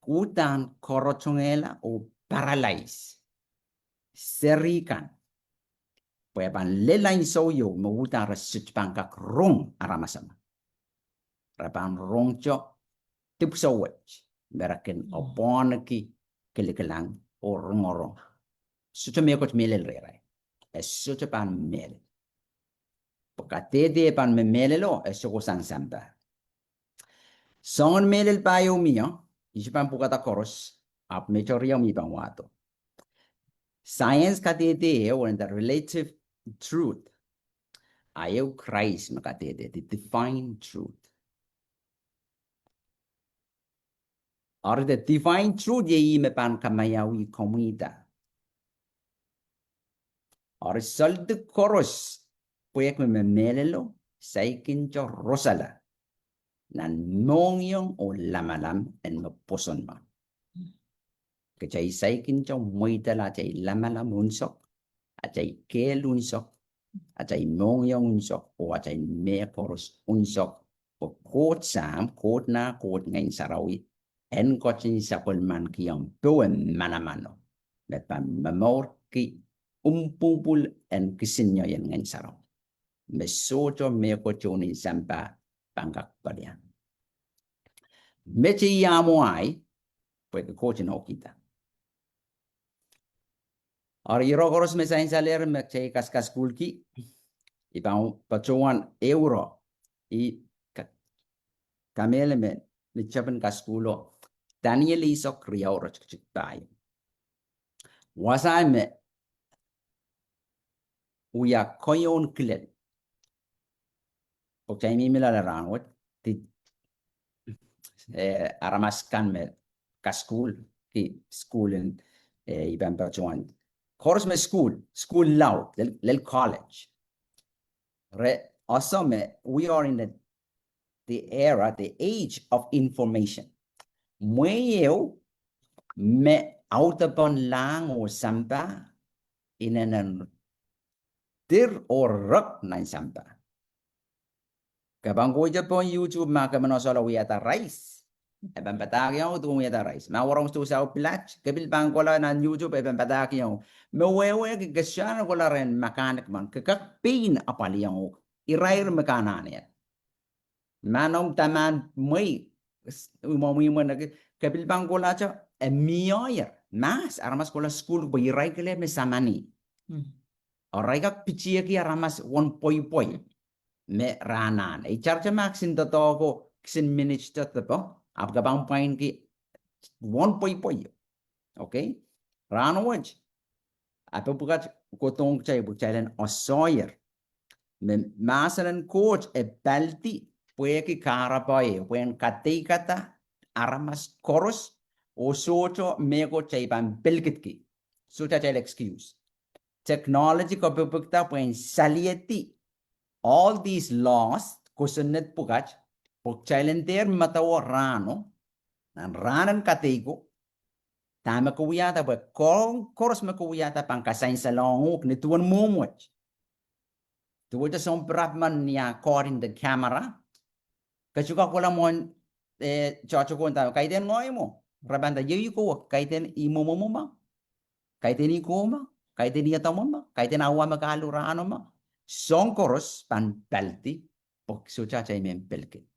utan korochongela o paralyze. Serikan. Pwepan lelain soyo mawutan rasut pangkak rong aramasama. Rapan rong chok tipsawach. Berakin opon ki kilikalang o rongorong. Sucha mekot melel reray. Sucha pan mel. Pagkatete pan me melelo soko sang samba. Songon melel payo miyo, isipan pukata koros, ap mechoria mi pang wato. Science katete when the relative truth. Ayaw Christ makatete, the divine truth. Or the divine truth ye me pan kamayawi komita. Or sol de koros, puek me melelo, saikin cho rosala. Nan mongyong o lamalam en maposon ma. Kacay saikin cho moitala chay lamalam unsok, acay kel unsok, acay mongyong unsok, o acay me koros unsok, o kot sam, kot na, kot ngayon sarawi, en kochin sapol man kiyang buwen manamano. Mepa mamor ki umpupul en kisinyo yan ngayon saraw. Mesoto me kochonin sampa pangkak padian. Mechi yamo ay, pwede kochin o kita. Or irogoros me sa insaler me chay kaskas kulki, ipang pachuan euro, i kamele me chapan kaskulo, Daniel isok riauro chik tayo. Wasay me uya koyon kilet. Pag chay mimila larangot, ti aramaskan me kaskul, ki school in ibang pachuan. Course me school loud, lel college. Also we are in the era, the age of information. Mueyo me autopon lang o sampa inanan dir o rak na sampa. Kabang ko po YouTube makamanosola wiyata rice. Ebang pataki ako tuong wiyata rice. Mawarong sto sa uplatch. Kabil bang ko lang ng YouTube ebang pataki ako. Mawewe kigasyan ko lang rin mechanic man. Kakakpin apali ako. Irair mekanan yan. Manom taman may umawiman na kabil bang ko lang siya. Miyoyer. Mas aramas ko lang school ko iray kile me samani. Oray kak pichiya ki aramas 1 me ranan. Charge maxin to ko kisin minutes to po. Abgabang pain ki 1 Okay? Rano waj. Apo bukat kotong chay bukchailen osoyer. Me masalan coach balti puye ki karapoy when katikata aramas koros o socho mego chay pan belkit ki. Sucha chay excuse. Technology ko bukta puyen salieti. All these laws kusunet pukat pukchailen der matawa rano nan ranan katigo tama ko wiyata ba koros me ko wiyata pang kasain sa langok ni tuwan mumwach tuwa ta som brahman niya in the camera kachuka ko lang mo chocho ko ta kaiten ngoy mo rabanda yeyu ko kaiten imo mo ma kaiten iko ma kaiten iya tamo ma kaiten awa makalurano ma son koros pan pelti pok sucha chay men pelke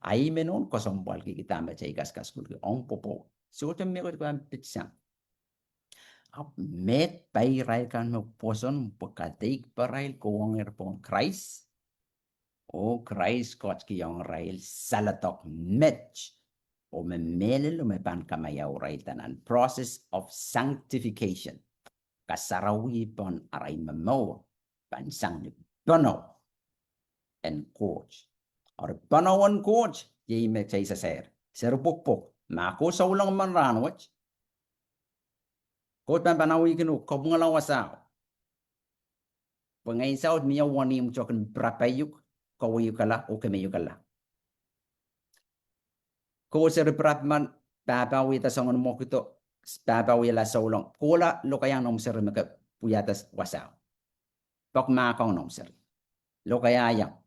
ahí menon kosong bal ki kita baca ikas kaskul ki ong popo so tem me ko am pitsa ap met pai rai kan mo poson pokatik parail ko ong erpon Christ o Christ kot ki ong rail salatok match o me melel o me pan kamayaw rai tanan process of sanctification kasarawi pon aray mamo pan sang bono and coach or panawan coach ye me chay sa ser pokpok mako sa ulang man ranwach coach pan panawi kinu kopngalaw asaw pangay saud miya wani mo chokan brapayuk kawayu kala o kemayu kala ko ser brapman babawi ta songon mo kito babawi la sa ulang kola lokayang nom ser maka puyatas wasaw pok makong nom ser lokayayang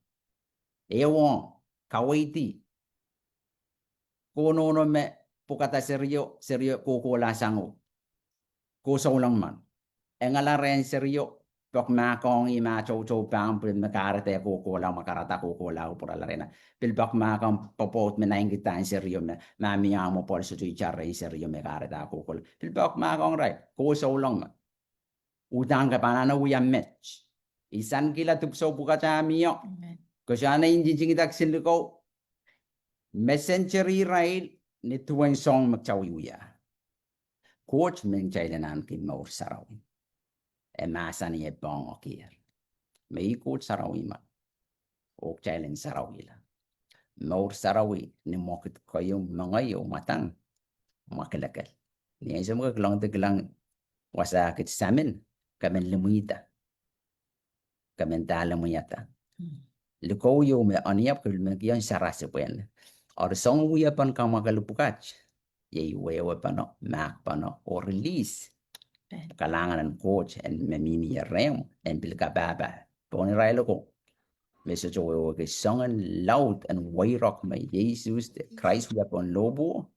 Ewan, kawaiti. Kuno no me pukata seryo kukula sango. Kusa ulang man. Engala ren seryo pok makong ima chow pang prin makarate kukula makarata kukula upura la rena. Pil pok makong popot me na ingita seryo me mami amo por so tu charre seryo me karata kukula. Pil pok makong rai kusa ulang man. Udang ka panana uya match. Isan kila tupso buka chamio. Amen. Kusyana injing itak siliko. Messenger Israel ni tuwan song magchawiya. Coach meng jailanan ki maur sarawi. E masan ye bong okir. May coach sarawi ma. Ok jailan sarawi la. Maur sarawi ni mokit koyong mangayo matang. Makilakal. Ni ay sa mga kalang taglang wasakit sa amin. Kamen lumita. Kamen talamuyata. Luko yo me aniap kul me kiyan sarase pen. Or song we upon kamagalupukach. Ye wewe pano, mak pano, or release. Amen. Kalangan and coach and memimi rem and bilka baba. Pony railoko. Meso jo wewe song and loud and way rock my Jesus the Christ we upon lobo.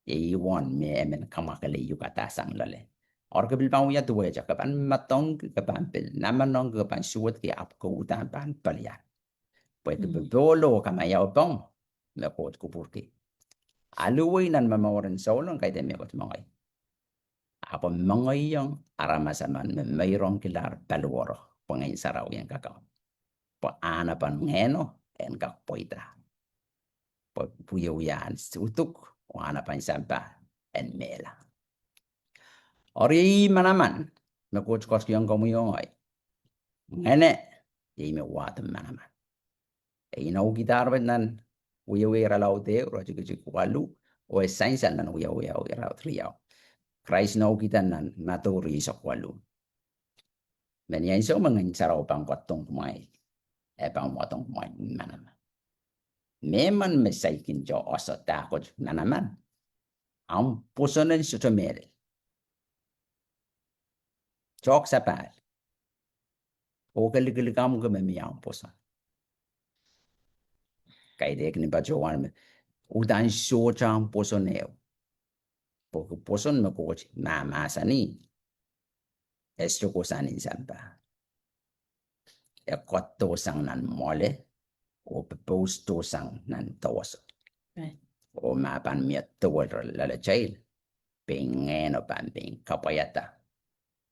Ye won me emen kamakale yukata sang lale. Or kabil pang ya tuwe ja kapan matong kapan pil namanong kapan suwat ki ap ko utan pan palya. Pwede bebolo kamayaw pong lakot kupurki. Aluwi nan mamawaran solong kay demi kot mangay. Apo mangay yung aramasaman mayroong kilar paluwaro pangay saraw yung kakao. Po anapan ngeno en kakpoita. Po puyaw yan utuk o anapan sampa en mela. Ori manaman nakot kot yung komuyong ay. Ngene di me watam manaman. Inaw gitar nan uyawira laute roji kici kwalu o esensa nan uyawira triao Christ no kita nan maturi sa kwalu menya iso mangin sarau pang kwatong kumai pang watong kumai manama meman mesaikin jo oso takot nanaman ang pusonen sutomere chok sapal o kalikilikam kumemiyang puson kay dek ni bajowan udan so chang posoneo porque poson me coach mama sani esto ko sanin sampa e kotto sang nan mole o posto sang nan tos Right. o mapan mi to la jail pengen o pan ping kapayata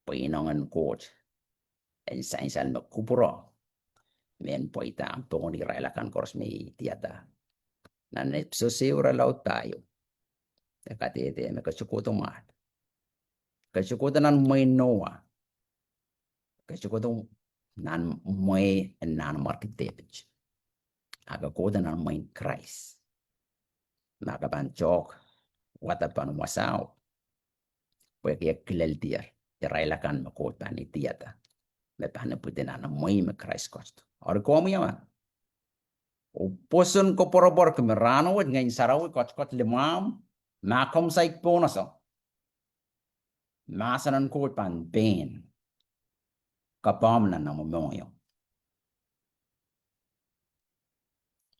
pinongan coach en sainsan me kupuro men poita poni relakan kors mi tiata nan epso seura laut tayo katete me kachukoto mat kachukoto nan may noa kachukoto nan may nan marketepich aga koda nan may Christ nakaban jok watapan wasao pwede kilel tier tirailakan makot pani tiata me pana putin nan may me Christ kosto or komi yaman o poson ko porobor kemerano wet ngayon saraw kot limam makom saik ponaso masanan kot pan ben kapam na namomoyo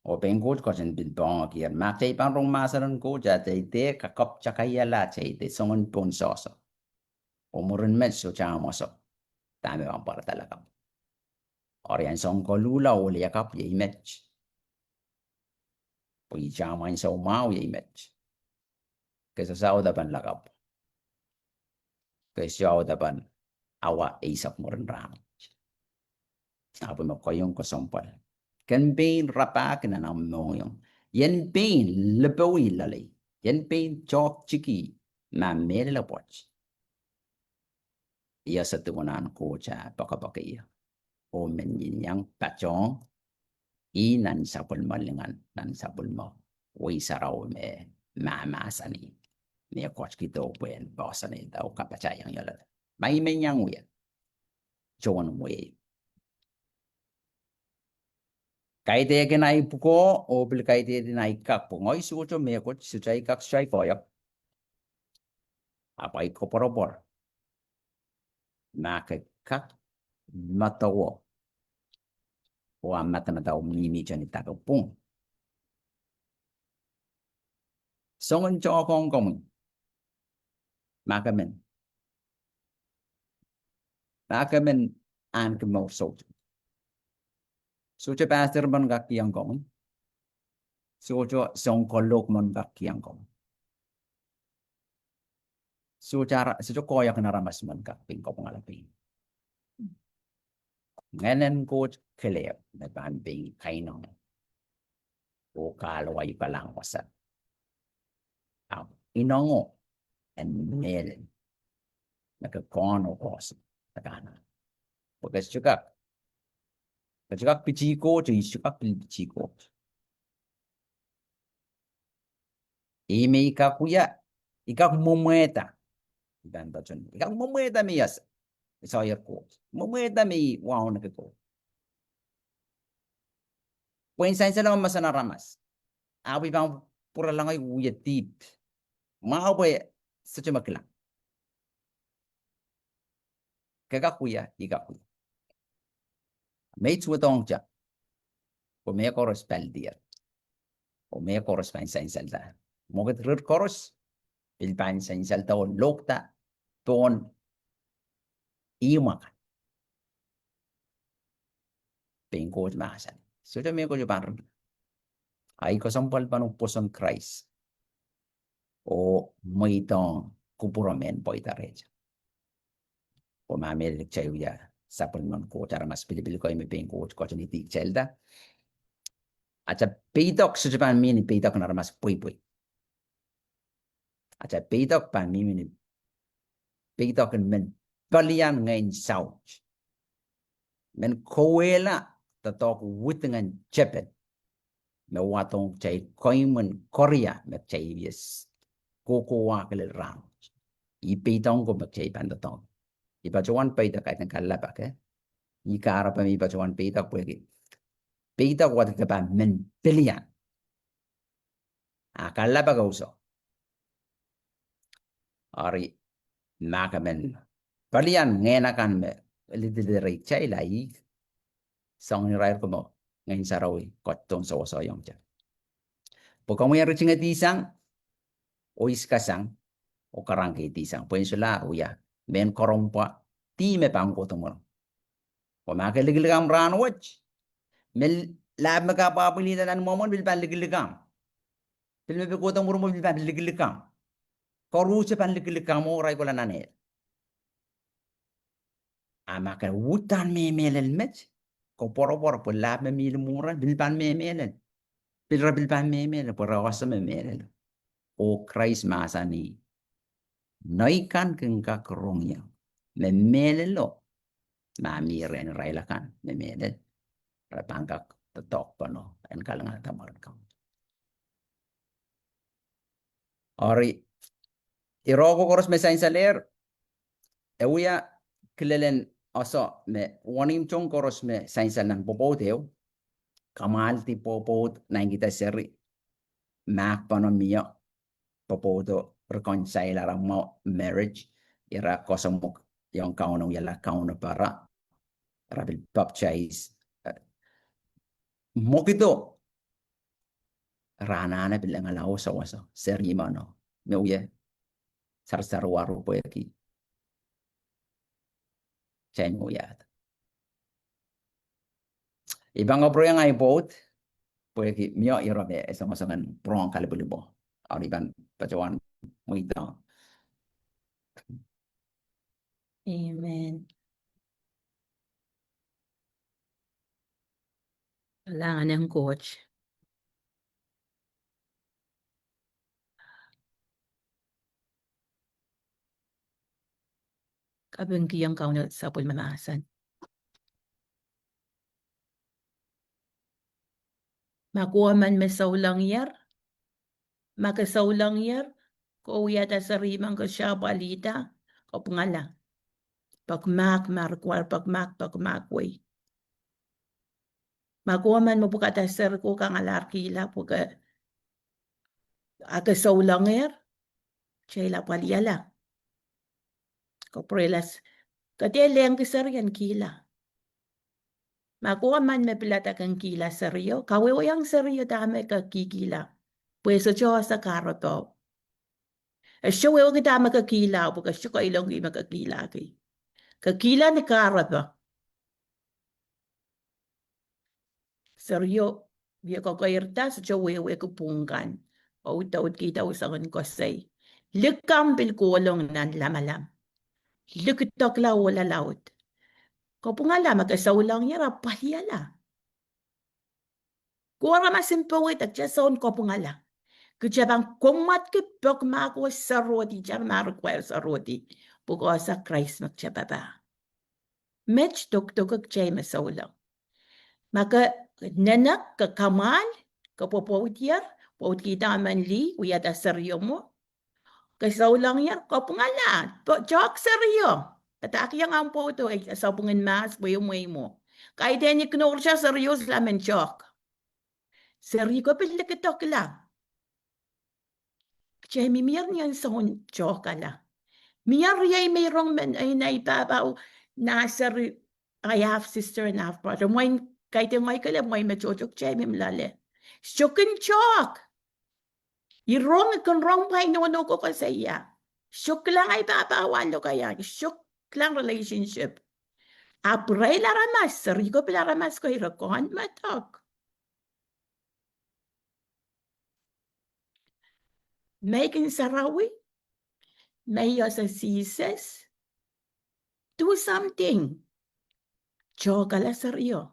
o ben kot kosen bin bong kier makay pan rong masanan ko jate te kakop chakaya la te songon pon soso o murin meso chamoso tame bang para talaga orian song ko lula o liakap ye image po ichama in sa umao ye image kesa sao dapan lakap kesa dapan awa isap mo rin ramo. Apo mo koyong kosompal. Kan pain rapak na namoyong. Yan pain lebawi lalay. Yan pain chok chiki na mere la poch. Iya sa tuwanan ko cha baka iya. O men yang pachong inan sapul malingan nan sapul mo. Uy saraw me mamasani. Niya koch kito puen bosani daw kapachayang yala. May menyang uyan. John way. Kaite ke nai puko o bil kaite di nai kak pungoi suco me ko sucai kak sai koyo. Apa iko porobor. Na ke kak matawo. O amata na tao mimi jani tako pung. Songon cho kong kong. Makamen. Makamen an ke mo soto. Suco pastor man gak yang kong. Suco song kolok man gak yang kong. Suco koyak na ramas man gak ping ko pangalapin. Ngayon coach clear na bambing kainong o kalaway pa lang wasa. Inongo and melen nagkakono ko sa takana. Pagkasukak pichiko to isukak pichiko. Ime ikakuya ikak mumueta. Dan bacon ikak mumueta miyas. Isayar ko. Mumueta mi wow nagko. Puwen sa lang masana ramas. Awi bang pura lang ay uyatip. Maawe sa chumakla. Kagakuya ikakuya. May tuwatong siya. O may koros paldir. O may koros pa sa insalda. Mogat rir koros. Pilpan sa insalda o lokta. Ton. Iumak. Pengko mahasan. So siya may ko parang. Ay ko sampal pa ng puson Christ. O may itong kupuramen po itareja. O mamel chayo ya. Sapon man ko cara mas pilipili ko ay may pengko ko siya ni Chelda. At sa peitok sa Japan mini peitok na ramas puy-puy. At sa peitok pa mini peitok men balian ngayon sauch. Men kowela tatok witingan chepet. Me watong chay koiman Korea me chay yes. Kukuha kalil rang. Ipitong ko me chay pandatong. Ipachuan peitok kahit ng kalabak eh. Ikara pa mi ipachuan peitok pwede. Peitok wat ka pa men bilian. Akala ba kauso? Ari makamen palian ngenakan me lididiri chay lai song ni rair ko mo ngayon sa rawi kotong sa wasoyong chay. Pagka mo yung ruching isang o iskasang o karangkay tisang pwede sila uya men korompa ti me pangkotong mo. Pumakaligligam ranwatch mel lab magkapapilitan ng momon bilpan ligligam. Pilme kotong mo mo bilpan ligligam. Koruse pan ligligam mo ray ko lang nanel. Maka wutan me melel met. Ko poro-poro po lab me mil mura bilpan me melel. Pilra bilpan me melel po rawasa me melel. O Christ masa ni noikan keng kakrong yang. Me melel lo. Mamiren railakan me melel. Rapangkak tetok pano en kalangan tamaran kam. Ori irogo koros me sain saler. Ewia kilelen oso me wanim chong koros me sain salan popoteo. Kamal ti popot na kita seri. Mak pano mio popoto reconcile arang mo marriage. Ira kosomok yung kaunong yala kauna para. Rabil baptize. Mokito. Rana na bilang alaw sa waso. Seri mano. Me uye. Sarsaruaro po yaki. Chay mo yata. Ibang obro yung iPod, pwede mio irobe isang-isangan prong kalibulibo. O iban pacawan mo ito. Amen. Kailangan ng coach. Kabangkiyang kaunat sa pulmanasan. Makuha man masaulang yar. Makasaulang yar. Kung yata sa rimang ka siya balita. O pangala. Pagmak, markwar, pagmak, way. Makuha man mo buka tasar ko kang alarkila. Puka akasaulang yar. Siya paliala. Kaprelas. Katieleng kisarian kila. Makuha man me pilata kang kila seryo. Kawe yang seryo dame ka kikila. Pues sa Diyos sa karoto. Siya wewe kita makakila. Pagka siya ka ilang makakila. Kakila ni karoto. Seryo. Biya ko kayerta sa siya wewe kupungkan. O utaw kita usangan ko say. Likam bilkulong nan lamalam. Likitok la wala laut. Ko pungala magkasaulang yara pahiyala. Kuara masimpawit at jason ko pungala. Kujabang kumat ke pok mako sarodi jar marquer sarodi. Buko sa Christ magchababa. Mitch tuk James saulang. Maka nanak ke kamal ke popodiar pot kita manli uya da seryo mo. Kasaulang yar ko pungala. Jok seryo. Kataki yang ampo to ay sa pungin mas buyo mo. Kaya din ignore siya serious laman jok. Seryo ko pilikitok lang. Jamie, mir niyan sa jok ala. Miyar yay mayroong ay naibabaw na I have sister and half brother. Moin kahit yung may kala moin majojok Jamie mlale. Syokin chok. Irong kung wrong pa inono ko sa iya. Syok lang ay babawan lo kaya. Syok lang relationship. Apray laramas. Sariko pilaramas ko irakon matok. Making sarawi. May sa sises. Do something. Jogala seryo.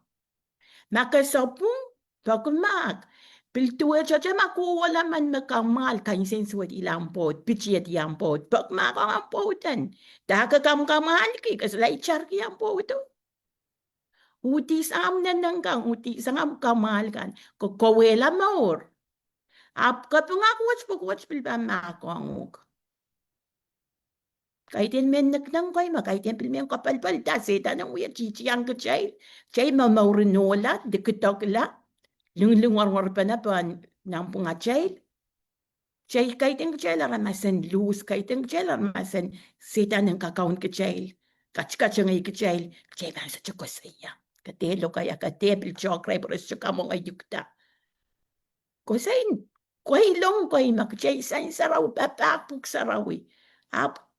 Makasapung, pagkumak. Piltuwa siya makuwala man makamal kain sensuat ilang pot, pichiat yang pot, pagmak ang potan. Daka kamal ki, kasalay char ki ang poto. Utis am na nanggang, utis ang kamal kan, kukawela maor. Ap kapungak watch pilbamako ang uk. Kaitin men nagdang koy makaitin pilmen kapalpal daseta ng uya chichi ang kachay. Chay mamaurinula, dikitokla. Lung-lungwar-war pa na pa ng pungachay. Chay kaitin kachay laramasan luz, kaitin kachay laramasan seta ng kakaon kachay. Kach-kach ang kachay. Kachay ba sa chukosaya. Katelo kaya katepil chokray pero sa kamong ayukta. Kusain, koy long koy makachay sain saraw, papapuk sarawi.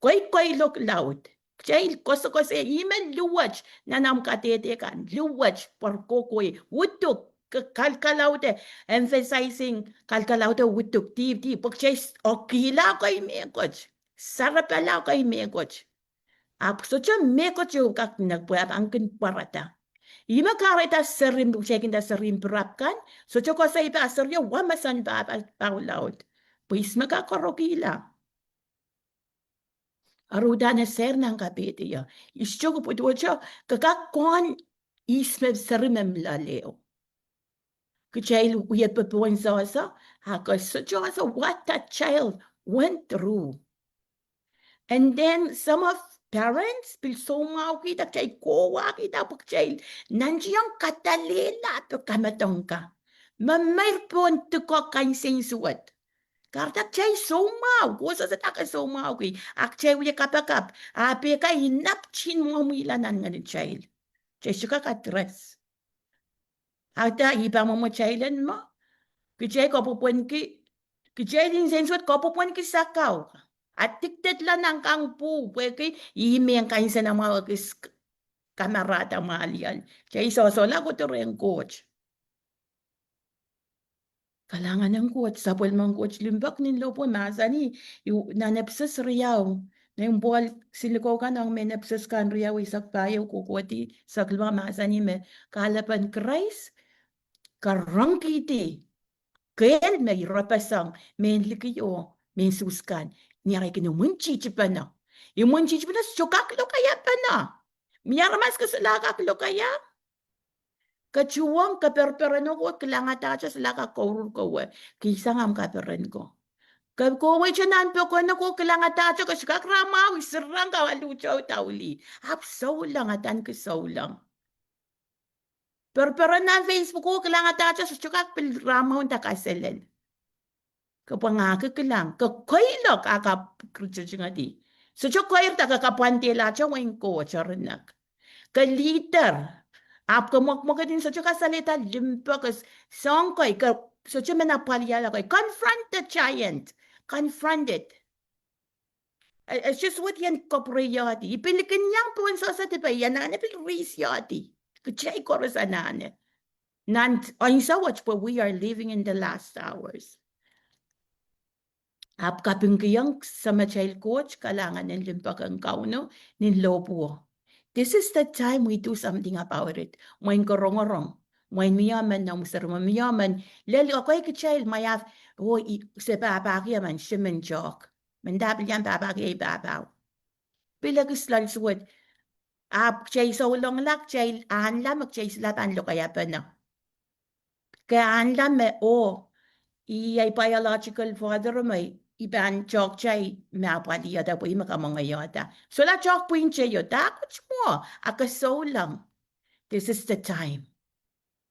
Koy look loud. Kachay koso iman luwaj na nam katetekan. Luwaj por kokoy. Wutuk. Kalkalaute, emphasizing kalkalaute wutuk ti pagchay okila koy mekoch. Sarapala koy mekoch. So siya mekoch yung kak nagpuap angkin parata. Ima karita serim checking da serim perapkan. So siya ko sa iba seryo wamasan ba paulaut. Pues makakorokila. Aruda na ser ng kapiti ya. Isyo ko po siya kakakon ismeb serimem laleo. Kachay uyat papuan sa what that child went through. And then some of parents pilsoma kita kachay kowa kita pagchay nandiyan katalela to kamatong ka. Mamayr po to ko kain sensuat. Karta chay somaw, kusa sa taka somaw ki. Akchay uya kapakap, ape ka hinapchin mo milanan nga ni child. Chay suka ka tres. Ada iba mo chailan mo. Kichay ko pupuan ki. Kichay din sensuat ko pupuan ki sakaw. At tiktet lang ang kang po. Pwede imi ang kain sa ng mga kamarata malian. Chay sosola ko to rin coach. Kalangan ng coach. Sapol mang coach limbak nilo po. Masa ni. Nanepsas riyaw. Na yung buwal siliko ka nang may nepsas kan riyaw. Isak payaw kukuti. Saklwa masa ni me. Kalapan Christ. Karangkiti. Kel may rapasang men likiyo men suskan niya kay munchichi pa na. Yung munchichi pa na sukaklo kaya pa na. Miyarmas ka sa lakaklo kaya. Kachuwang kaperperano ko kilangata siya sa lakakorur ko we. Kisa ngam kaperen ko. Kakowe siya nanpo ko na ko kilangata siya kasi kakramaw isirang kawaluchaw tauli. Apsaw lang atan kasaw lang. Pero na Facebook ko, kailangan tayo sa tsukak pilrama hunta kaselel. Kapangaka ka lang, kakoylok akakrutsa siya nga di. So tsukoyr ta kakapantila siya wang ko, charinak. Kaliter, ap kamokmok din sa tsuka salita, limpokas, songkoy, so siya manapalyala koy, confront the giant, confront it. It's just what yan kopriyati. Ipilikin niyang puwan sa tiba, yan na napilrisyati. Kachay ko rin sa nane. Ang sa watch po, we are living in the last hours. Ap kaping kiyang sa child coach, kalangan ng limpag ang kauno, nin lopo. This is the time we do something about it. Moin korong-orong. Moin miyaman na musarma miyaman. Leli ako'y kachayl mayaf. O se babaki man shimin jok. Mandabil yan babaki ay babaw. Bilagus lal suwad. Chay so long lak chay anla mag chay sila tanlo kaya pa na. Kaya anla me ay biological father may iban jok chay mapali yata po makamang yata. So la jok po yung chay yata. Kuch mo. So lang. This is the time.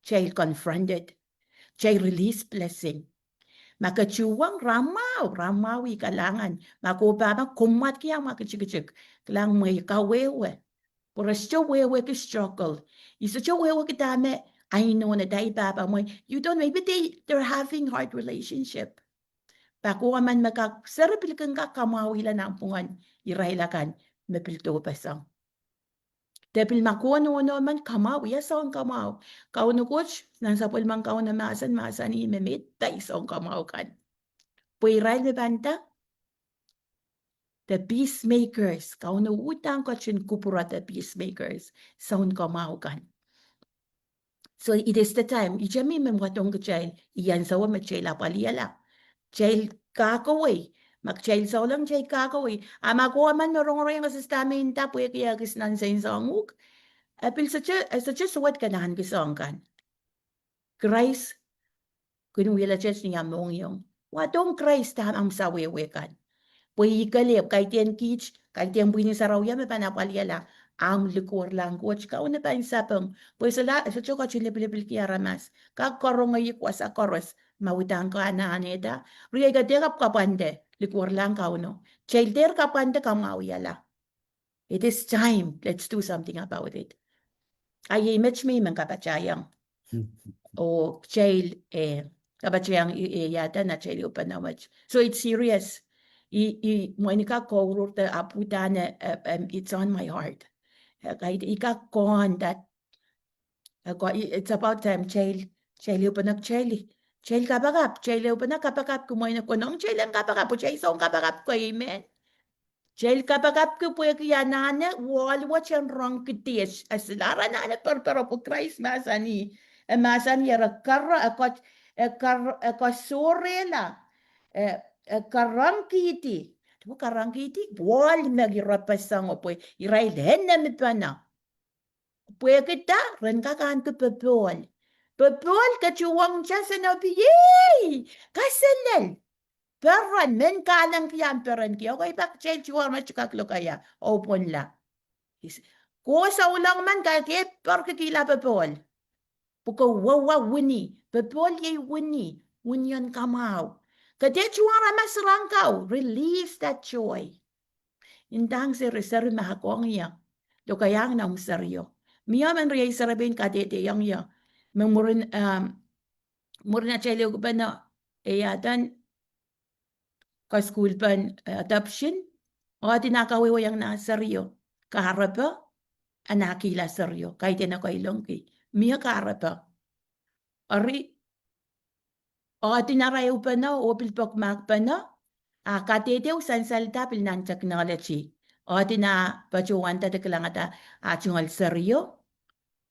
Chay confronted. Chay release blessing. Makachuwang ramawi kalangan. Makubaba kumat kaya makachik-chik. Kalang may kawewe. Por siya wewe ka struggle. Isa siya wewe ka dami. I know na dahil baba mo. You don't, maybe they're having hard relationship. Bako man sarapil kang kakamawi lang ang pungan. Irailakan. Mapilto pasang. Depil makuha no man kamawi. Asang kamaw. Kau no coach. Nang sa pulmang kau na masan ni memit. Isang kamaw kan. Puiray na banta. The peacemakers. Kau no utang ko chin kupura the peacemakers. Sound kamaw kan. So it is the time. Ijami memwatong ka jail. Iyan sawa mag-jail apaliyala. Jail kakaway. Mag-jail saw lang jail kakaway. Amakuha man marong-rong yung asistamin tapo yung kaya kisnan sa insanguk. Apil sa suwat ka nahan kisang kan. Christ. Kunwila church niya mong yung. Watong Christ tam ang sawewe kan. Puy ikalip. Kahit yan kich. Kahit yan buwini sa raw yan. Mapanapaliyala. Ang likur lang coach ka una pa yung sapang pues sa choka chilipilipil kaya ramas kakorong ay kwa sa koros mawitang ka na aneda riya ga derap ka pande likur lang ka uno childer ka pande ka mawiyala. It is time, let's do something about it. Ay image me man kapachayang o chail kapachayang yata na chail upan na much so it's serious monika ko rute aputane it's on my heart. Kahit ikakon that it's about time chail upanak chail kapakap chail upanak kapakap kumoy na kunong chail ang kapakap chail song kapakap ko amen chail kapakap ko po yanana wall watch and wrong kitis aslara na pero po Christ masani yara karra akot sorela karangkiti karangkiti wall magirapasang po irail hen na mitwana. Pwede kita ren kakan ke pepol kecuang jasa nabi yey kasenel peran men kalang kian peran kia okay bak cel cuar macam lo kaya open la ko sa ulang man kaya per kila pepol puko wawa wini pepol yey winian kamau kade cuara masrangkau release that joy indang se reserve mahakong iya lo kaya nang seryo Mia man riyay sarabin kadete yang ya memurin na chelo ko ba na yatan ka school pan adoption o tinakawiwa yang na seryo kaharapa anakila seryo kahit na ko ilongki Mia kaharapa ari o tinarayo pa na o pilpok mak pa na kadete usan salta pil ng technology o tina pacuan ta deklangata achungal seryo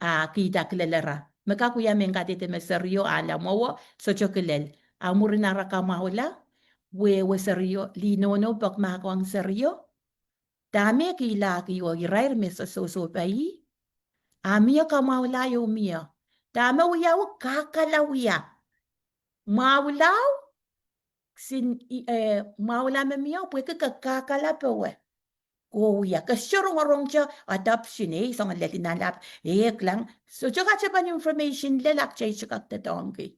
kita kilalara. Makakuya men katite me seryo ala mo so chokelel. Amurinara ka mahula. We seryo linono bak makawang seryo. Dami kila kiyo irair me sa soso pai. Amia ka mahula yo mia. Dama uyaw kakalawiya. Maulaw maula me mia pwede ka kakalapawe. Ya, kasyurong-arong siya, adoption isang lalinalap, lang. So, tsaka siya pa information, lalak siya kaktatongki.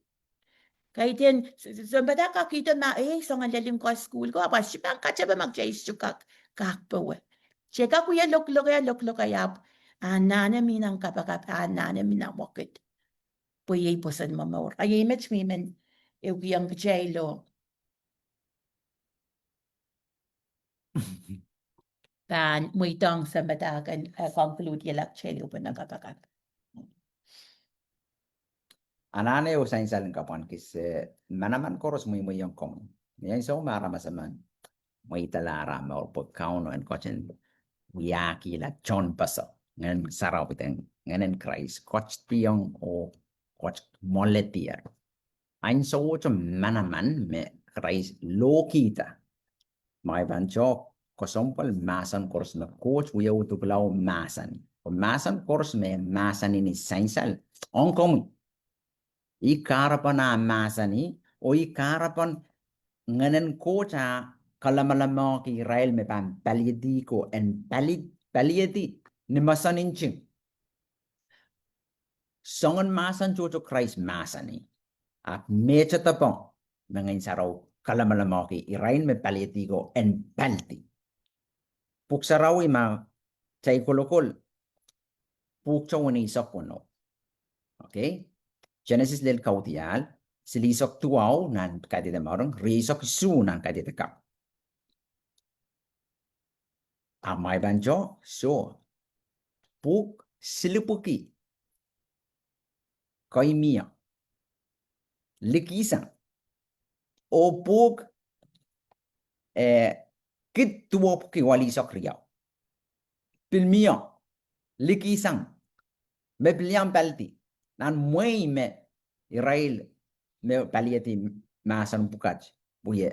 Kahit yan, so bata kakita na, isang lalim ko school ko, apa siya pa siya ba mag-siya kakpawe. Siya ka kuya, lok-lok kaya, nana minang kapakap, nana minang wakit. Puyay po sa mamawar. Ay, image me, man, yung kachaylo. Dan muitang sa madagan conclude yalak chelo pa nagkakakat. Anane o sa insalin kapan kis manaman koros muy yung kong. Yan so maramasaman. May talara mo po kauno and kochin wiyaki la chon paso. Ngayon sarap itang ngayon Christ. Coach tiyong o coach moletier. Ein so manaman me Christ lo kita. Mga bancho kosompal masan kors na coach uya utuklaw masan. O masan kors me masan ini sainsal. Ongkom. Ikarapan na masan o ikarapan ngayon coach kalamalamang ki Israel me pan palyedi ko and palyedi ni masanin ching. Songon masan chucho Christ masani. At mecha tapong nangayon saraw kalamalamang ki Israel me palyedi ko and palti. Puksaraw ima chay kolokol. Pukcha wani isok kuno. Okay? Genesis del kautial. Silisok tuaw nan kadita marong. Risok su nan kadita kap. Amay banjo, so, puk silipuki, koimia, likisan, o puk kit tuwop ki wali sokriyaw. Pilmia, likisan, me piliang palti, nan muay me Israel me paliati masan pukaj, buye,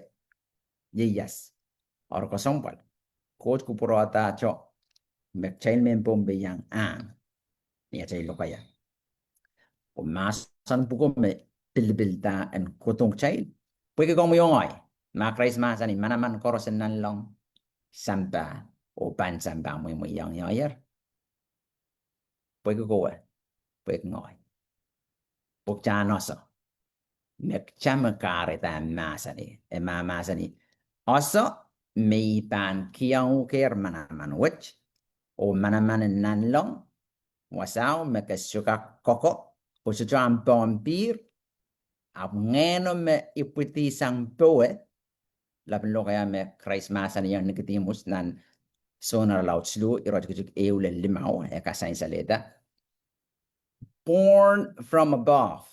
yeyas, or kosompal, coach kupurata cho. Chain membom beyang niya chay lokaya o masan buko me bilbilta and kutong chain pwede kong muyongoy ma Christ masan ni manaman korosen nan long samba o pan samba mo yang yayer pwede ko pwede ngoy pukchanoso mek chama kare ta masan ni e ma masan ni oso me pan kiyang ker manaman wech o manaman nan long wasao makasuka koko usucho ang pompir ap ngeno me iputi sang poe laban lo kaya me Christmas yang Nicodemus nan sonar lautslu irot eule limau kasain saleta born from above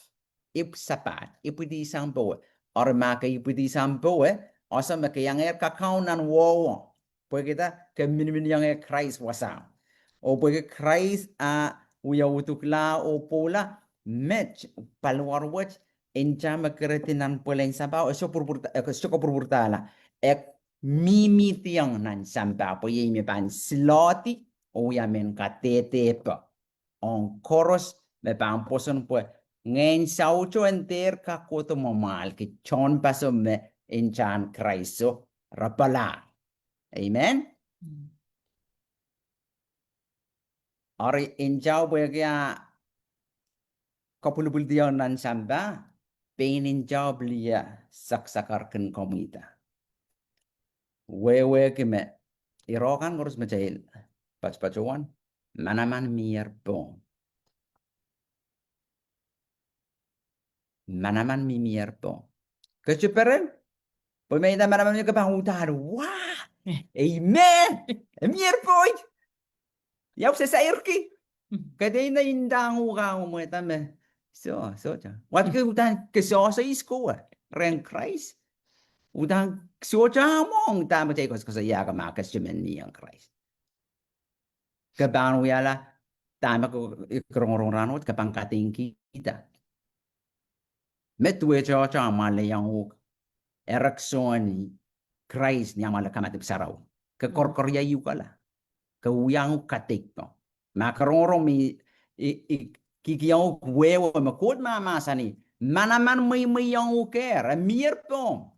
ip sapat iputi sang poe or maka iputi sang poe asa makayang kakao nan wo pwe kita ke min yang Christ wasao o pwe Christ uya utukla o pola match palwar watch encha makretinan polen samba o so purpurtala ek mimi tiang nan samba po yemi pan sloti o ya men katete pa on koros me pan poson po ngayon saucho enter ka koto mamal ki chon paso me enchan Christ rapala amen. Ori injaw baya kapulubul diyaw nan samba, peninjaw blia saksakarkan komita. Wewe kime, irokan ngurus macail, pacuan, manaman mier bong. Manaman mi mier bong. Kecuperen, pemeda manaman yung kapangutan, wah, amen, mier boy. Yaw sa sairki. Kadai na indang uka mo tame. So cha. Wat ke utan ke so sa isko ren Christ. Utan so cha mong tama tay ko sa ya ka makas jemen ni ang Christ. Kaban uyala tama ko ikrong ranot kapang kating kita. Metwe cha cha male yang uk. Eraksoni Christ ni amala kamatip saraw. Ke korkorya yukala. Ke uyang katik no. Makarong mi kikiyang wewe makod mamasani manaman may yang uker mir pong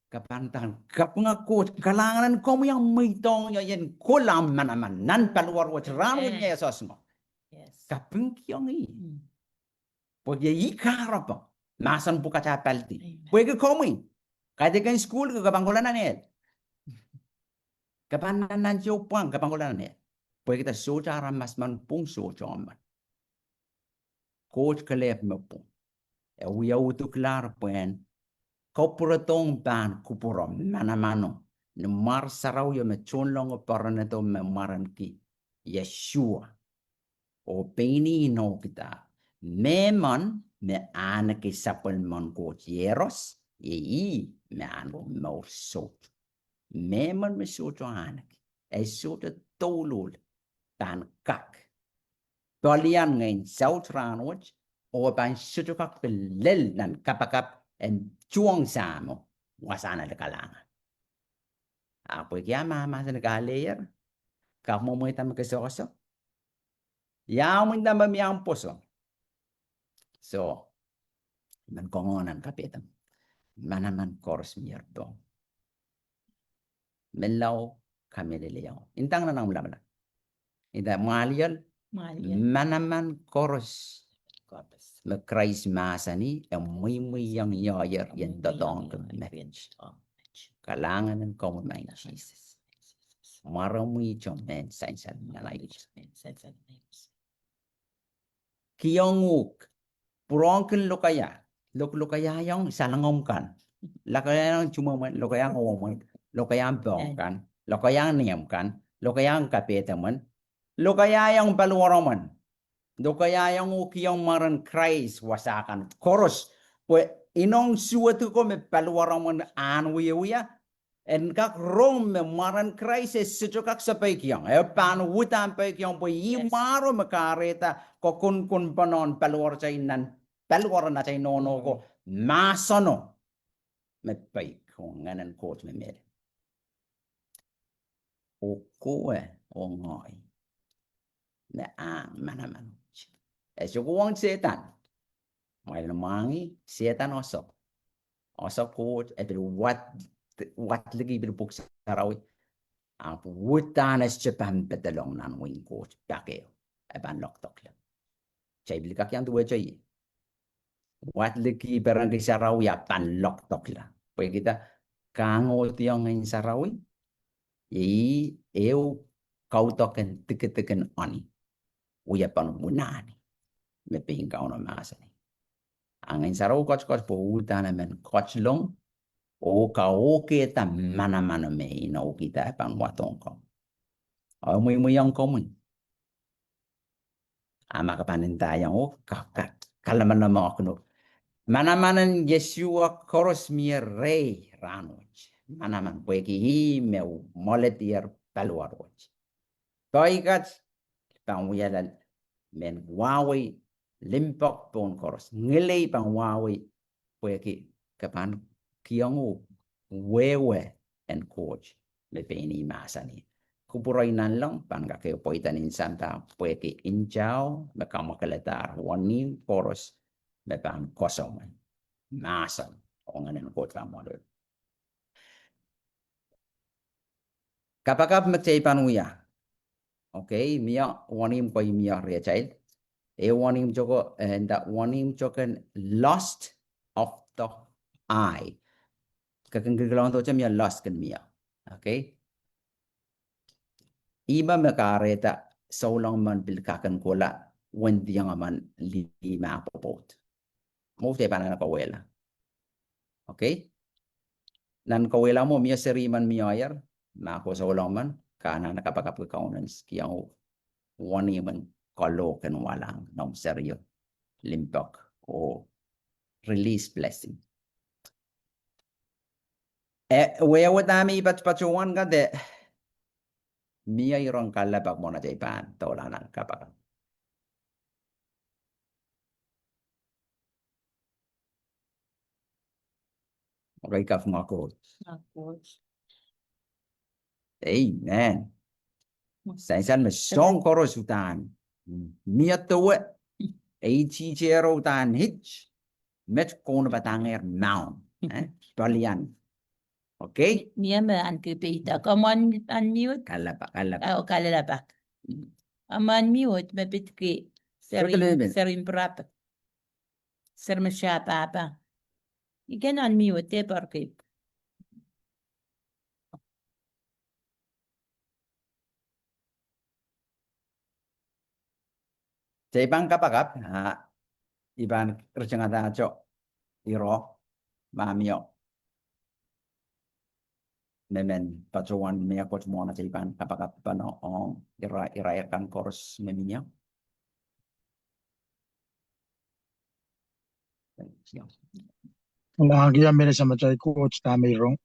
kapantan kapnga coach kalangan ko yang may tong yan kolam manaman nan palwar wat rano niya sos mo Yes. kapeng kiyang pag yi karapa masan buka chapalti pwede komi kaya kan school ka kapangkulan na kapan nan jopang kapangkulan na pwede kita socara mas man pung socara coach kalep mo po uya utuklar puen kopuratong ban kupurom manamano no mar saraw yo me chonlong paraneto me maran ki Yeshua o peni no kita memon me anake sapel mon coach yeros me ano mo so memon me so anake e so tolul tan kak. Balian ngayon South Ranwich o ban sutukak pilil nan kapakap en chuang samo wasana de kalanga. Apo kaya mama sa nagalayer. Kamu mo itam kesoso. Ya mo itam miyang poso. So, man kongonan kapitam. Manaman kors miyerto. Melaw kami liliyaw. Intang na nang mula. Ida malial Malia. manaman kors. Makrais masani ang muy yang yayer yan dodong kemech. Kalangan ng common Jesus. Marami men sensan na life. Kiyonguk purongken lokaya. Lokaya yang salangom kan. Lokaya yang cuma lokaya ngomong. Lokaya bong kan. Lokaya niam kan. Lokaya kapetaman. Lokaya yang paluaraman. Lokaya yang ukiyong maran Christ wasakan. Koros. Pues inong suatu ko me paluaraman anwiya. En kak rom me maran Christ sito kak sa paikyang. Pan wutan paikyang po maro makareta ko kun panon paluar chay nan. Paluar na chay nono ko. Masano. Me paik kung nganan coach me mere. O koe o ngoy. Me manaman. So kung setan. May namangi setan osok. Osok coach what lagi berbuk sarawi. Ang wutan es cepam betelong nan wing coach. Pakeo. Eban loktok lang. Chay bilikak yang dua chay. What lagi barangay sarawi pan loktok lang. Pwede kita kangot yung ngayon sarawi. Kau token tiket-tiket ani. Uya pan munani. Me pingkau na masa ni. Ang ngayon sarawi coach po wutan naman coach long. O kaoke ta mana me ina o kita pan watong ko. O muy yang komun. Ama kapanin tayang o kalaman na mga kuno. Manamanan Yeshua koros mi rey ranoch. Manaman pweki hi me moletier paluaroch. Toigat pan uyalal men wawi limpok pon koros. Ngilay pan wawi pweki kapan kiyongu wewe and coach le peni masani kupuray nan lang pan kayo poitan in santa pwede injaw makamakaladar wanin poros me pan kosoman masan o nganen coach mo do kapag magchay panuya okay mia wanim ko mia ria child wanim joko and that wanim joken lost of the eye kakenggelang to mia lost kan mia okay iba makareta saulang man bilkakan kola when yang man lima popot mo te pana kawela okay nan kawela mo mia seriman mia ayer na ko saulang man kana nakapakap kaunan kiyang wani man kalo kan walang nom seryo limpok o release blessing wewe dami pachuan ka de Mia irong kalabak mo na Japan tola ng kapag. Okay ka mga coach. Amen. Saisan masong korosutan. Mia tuwe. Chero tan hitch. Met kono batanger now. Balian. Okay? Mia me ankipita. Come on, unmute. Kalabak. Oh, kalalabak. Unmute, mabitki. Serin prap. Ser masya papa. You can unmute, porque. Sa ibang kapagap, ibang kerjaan ajo iro mamio. Memen pacuan mea coach mo na sa ibang kapagap pano on ira kors meminyo. Lagi yang mere sama cai coach tami rong.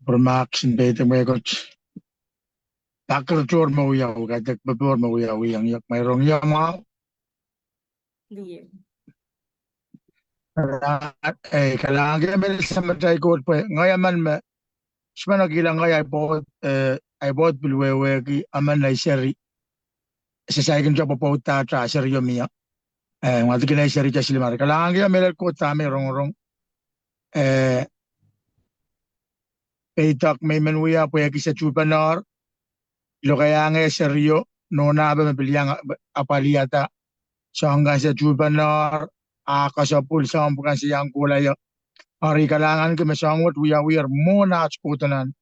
Bermaksud bete me coach. bakal tur mau yaw kajak babor mau yaw yang yak mayroong yaw mau Liam. kailangan kita may sa matay ko po ngayon man ma semana gilang ngay ay bot bilwewe ki aman na seri sa sakin job po ta seri yo miya ngati kinay seri ja silimar kailangan kita may ko ta may rong peitak may manuya po yaki sa chupanar lo kaya nga seryo no na ba mabiliang apaliata so hanggang sa chupanar kasapul sa bukan siyang kulay ari kailangan ko masangot we are muna at kutanan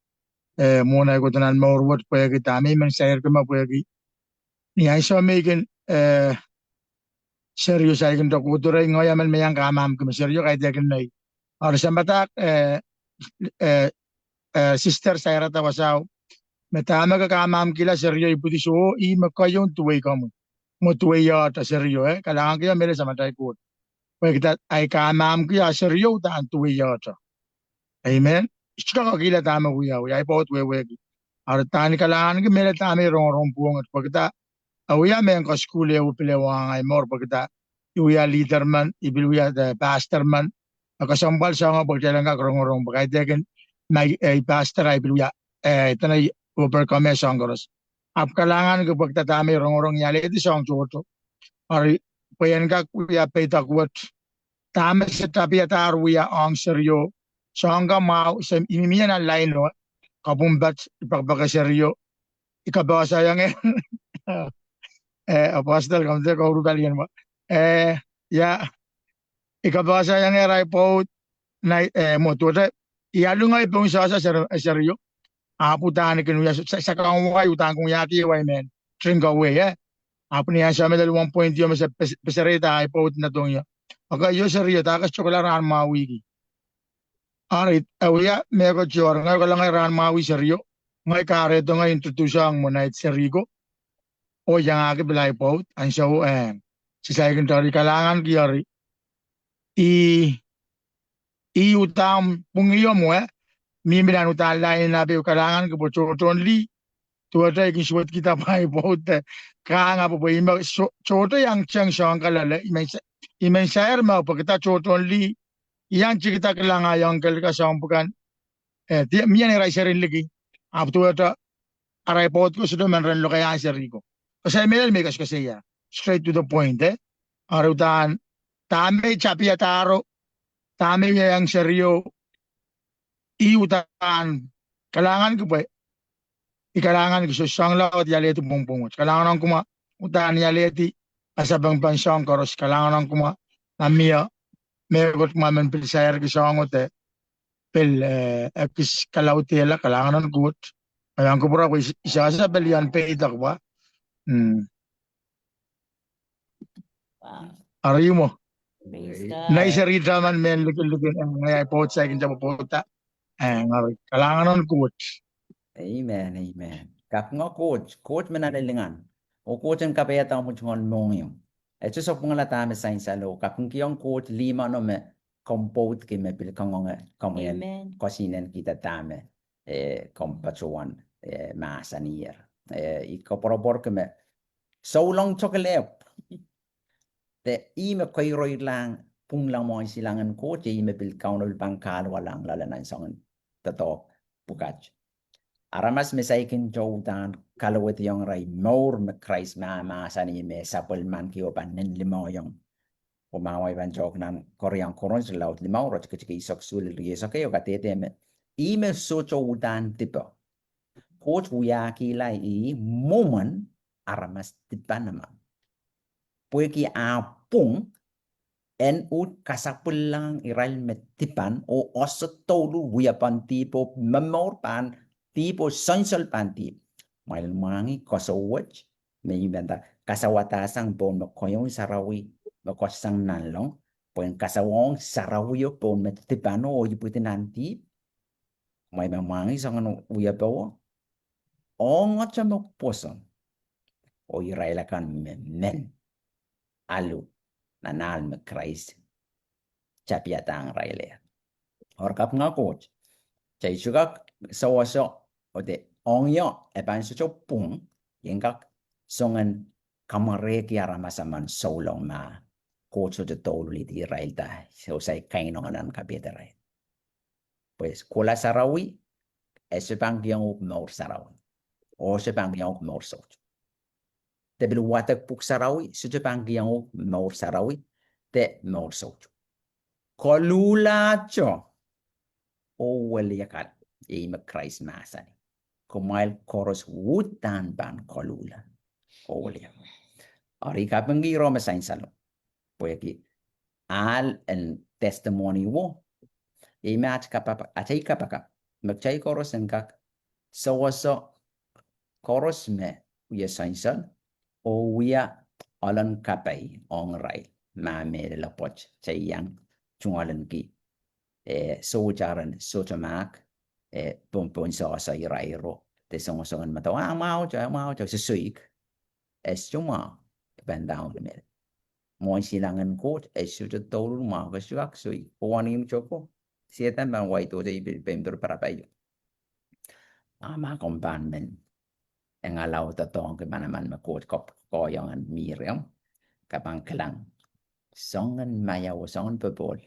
muna kutanan morwat po yaki tami man sayar ko mapuagi ni ay so megan seryo sa ikin dokuturay ngayaman mayang kamam ko seryo kahit yakin na ari sa batak sister sayara tawasaw metama ka kamam kila seryo iputi so I makayon tuway kamu mo tuway yata seryo kailangan kaya mele sa matay ko pag kita ay kamam kaya seryo taan tuway yata amen iska ka kila tama kuya ay po tuway ar tani kailangan ka mele tama rong puong at pag kita awiya men ka skule upilewang ay mor pag kita iwiya leader man ibiluya pastor man nakasambal sa nga pagdalang ka rong bagay dekin may pastor ay ibiluya ito na overcome sanggaros. Ap kailangan ko pagtatami rong yali iti sang choto. Ari payan ka kuya petakwat. Tama sa tapi at arwiya ang seryo. Sangga mau sa imimiyan ang lain no. Kabumbat ipagbaga seryo. Ikabawa sayang apostle kamte ko rubalian mo. Ya ikabawa sayang raipo na mo tuwa. Iyalo nga ipong sa seryo. Putahan ni kinuya sa kangway utang kong yati way men string away apo niya sa medal 1 point yo sa pesareta ay pot na tong yo aga yo seryo takas chokola ran mawi arit awya mego jor nga ko lang ran mawi seryo ngay kare to nga introduction mo na seryo o yang ake bilay pot an so si sayang tori kalangan kiyari I utang pungiyo mo mimilan utan lain na kailangan ko po choton li tuwata ikin suwat kita pa ipot kanga po ima choto yang chang siyang kalala imen sayar mo po kita choton li yang kita kailangan yang kalika siyang bukan miyan iray sarin lagi tuwata aray pot ko sudo man rin lo kaya sari ko kasi may kas kasi ya straight to the point arutan tame chapi ataro tame yang seryo iutan kailangan ko ba kailangan ko sa siyang laot yaleti pungpungot kailangan ko utan yaleti asabang pansang karos kailangan ko namia megot mamen pil sayar ko sa ngote pil ekis kalautela kailangan ko ayan ko pura ko isa sa belian peitak ba Wow. ari mo Praise God. naisarita man men lukin ngay po sa akin sa pupunta kailangan ko Amen, amen. Kap nga coach manalilingan. O coach ang kapayata mo chungon mong yung. Ito sa pangalatame sa insalo, kapung kiyong coach lima no me comport ki me pil kangonga kamuyan Amen. kosinan kita tame kompatsuan masanier. Ikaporobor ki me so long chocolate. Te ime koiroy lang pung lang mo silangan coach ime pil kaunol bangkal walang lalanan sangan tato pukach. Aramas mesaikin jautan kalawat yung ray more makrais sani me sapul man kiyo pan nin limaw yung umaway ban jok nan koreang koron sa laut limaw ro chika isok sul riyeso kayo katete me ime so jautan tipo coach uya kilay moment aramas tipa naman pueki apung en ut kasapul lang iral metipan o oso tolu uya pan tipo memor pan tipo sonsol panti mail mangi kosowach may benta kasawatasang bon koyong sarawi makosang nanlong pon kasawong sarawiyo pon metipano o iputi nanti may mangi sangan uya bawo ong atsamok poson o irailakan men alu nanal me Christ chapiatang raile or kap nga coach chay sugak sawaso o de ongyo eban so pung yengak songan kamare kiara masaman solong ma kocho de toluli di railta so sai kainonan kabeterai pues kola sarawi esebang yang maur sarawi o sebang yang maur soch te bil watak puk sarawi sebang yang maur sarawi te maur soch kolula cho o weliakat e makrais masani kumail koros wutan ban kolula o welia ari kapengi roma sain salo poeki al en testimony wo e match kapapa achai kapaka magchai koros engak so koros me uya sain sal o uya alan kapai ong rai ma me la poch chai yang chungalen ki so jaran so chamak pompon sa rai ro te songan matawa mau cha suik es chuma ben down me mo silangan ko es su tolu ma ga suak sui poanim choco siatan ban wai to dei pember para payo ama kompan men en alau ta tong ke manaman ma ko kop ko yang an miriam kapang kelang songan maya o songan pebol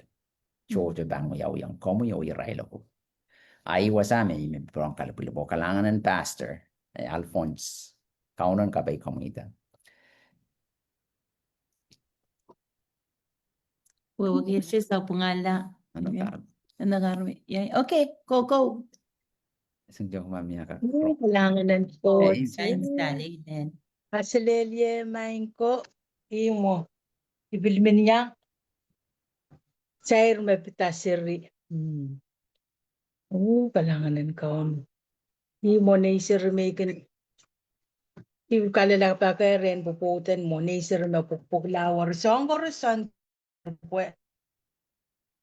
cho de bang yau yang komo yo irai lo ai wasame me prong kala pilo kalangan en pastor Alphonse kaunan kapai komunita Wawagirsi sa pungala. ano ta Nagarami. Okay, go. isang jong mamia ka Kailangan ng Oh, coach. science study then. Kasilelye main ko. Imo. Ibilmin niya. Chair mapitasiri. Kailangan ng kaon. Imo na isir may kan. Ibu kalala pa kay ren puputan mo. Na isir mapupuklawar. Song korosan.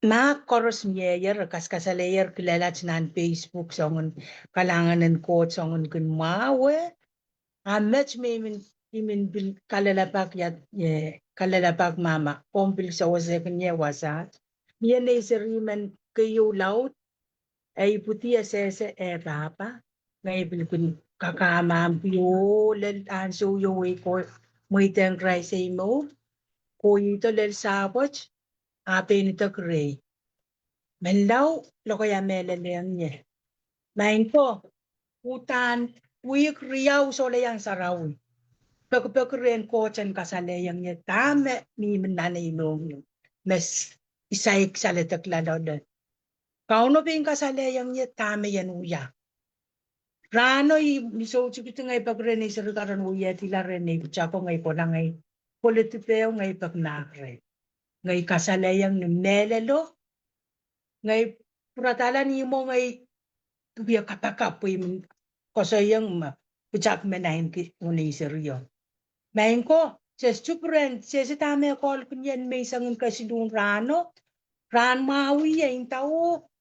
Ma koros meyer kaskasalayer kilala nan Facebook songon kalangan ng coach songon kun mawe. Match me imin bil kalalapak yat kalalapak mama pombil sa wasa kanya wasa. Yan ay siriman kayo laut ay puti asese papa. Ngay bil kun kakamampiyo lel anso yo ko muitang cry say mo. Kuy ito lel sabot. Ape nito gray. Melaw lo kaya melaleng niya. Main ko. Utan wik riyaw so layang saraw. Pagpagren ko chan kasalayang niya tame ni mananay nung mes isaik salitak lalaw doon. Kauno ping kasalayang niya tame yan uya. Rano miso chukito ngay pagren ni sarikaran uya tila ren ni chako ngay po na ngay politipeo ngay pagnakre. Ngay kasalayang ni melelo ngay puratalan ni mo ngay tubiya kapakapoy kasayang pijak menahin ki unay seryo. Main ko, ses chupren, ses tame kol kunyan may sangin kasi doon rano. Ran mawi yung tao.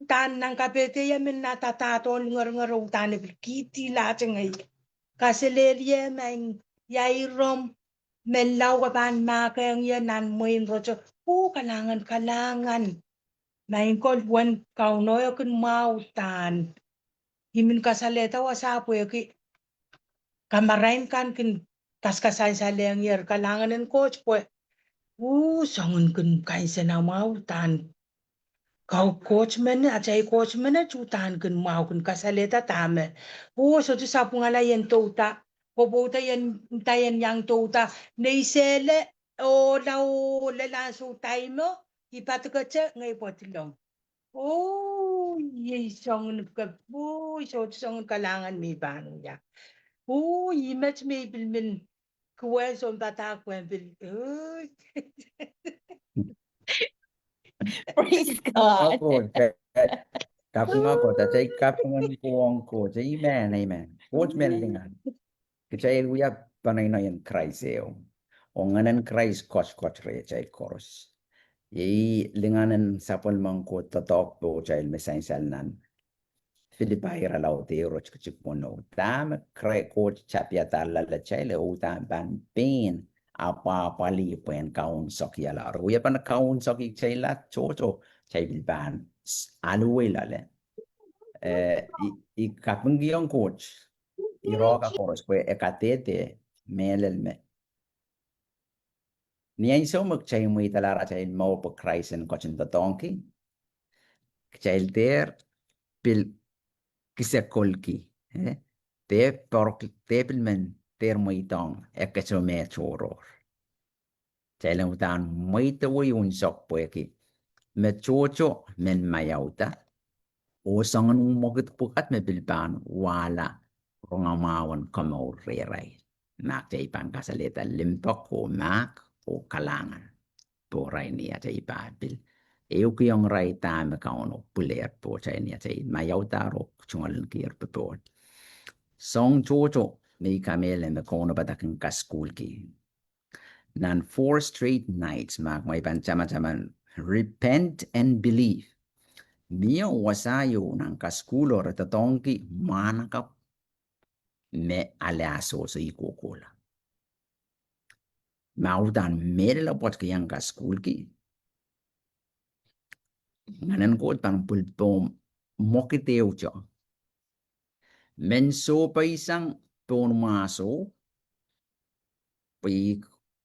Tan ng kapete yamin natataton ngar-ngarong tanib kiti lahat ngay. Kasi lelye may yairom melaw kapan makayang yan nan mo yung rocho. Kalangan. Main ko, buwan kaunoy kun mautan. Himin kasaleta wasapo ki kamarain kan kin kaskasay sa lengyer kalangan ng coach po. Sangun kun kain sa na mautan. Kau coach man at ay coach man na chutan kun mau kun kasaleta tame. So tu sa pungala yan tota. Pobuta yan tayan yang tota. Naisele o law lalaso tayo mo. Ipatugatsa ngay po tilong. Sangun ka po. So sangun kalangan may bano ya. Image may bilmin. Kuwen son bata kwen bil. Praise God. ako kapung ako tatay kapungan ko ko jay amen coach men lingan kacay uya panay na yan kraiseo o nganan krais coach re chay koros yay linganan sapol mang ko tatok po chay mesansal nan Filipai ralau te roch kachikuno tam kray coach chapya tala la chay le utan ban pain apa pali pen kaun soki ala ruya pan kaun soki chay la chocho chay bilban aluwe la le I kapungiong coach. I roka course kwe katete melel me. Niyan so magchay mo italara chay mo po kraisen kochin tatonki. Chay der pil kisekolki. Te pork tepil men ter mo itong ekacho me choror. Chay lang utan mo ito yung sok po eki. Me chocho men mayauta. O sangan umogit pukat me bilban wala rongamawan kamo reray. Nak chay pangkasalita limpok o mak o kalangan. Poray niya chay pabil. Euk yung ray tama kauno puler po chay niya chay mayauta ro chungalan kir pepon. Song chocho may kamele me kono bataking kaskul ki. Nan 4 straight nights mak may panchama-chaman repent and believe. Mio wasayo ng kaskulo retatongki manakap me alaso sa ikukula. Maudan medela pot kayang kaskulki. Nganan ko pang pulpom mokiteo cho. Menso pa isang maso pi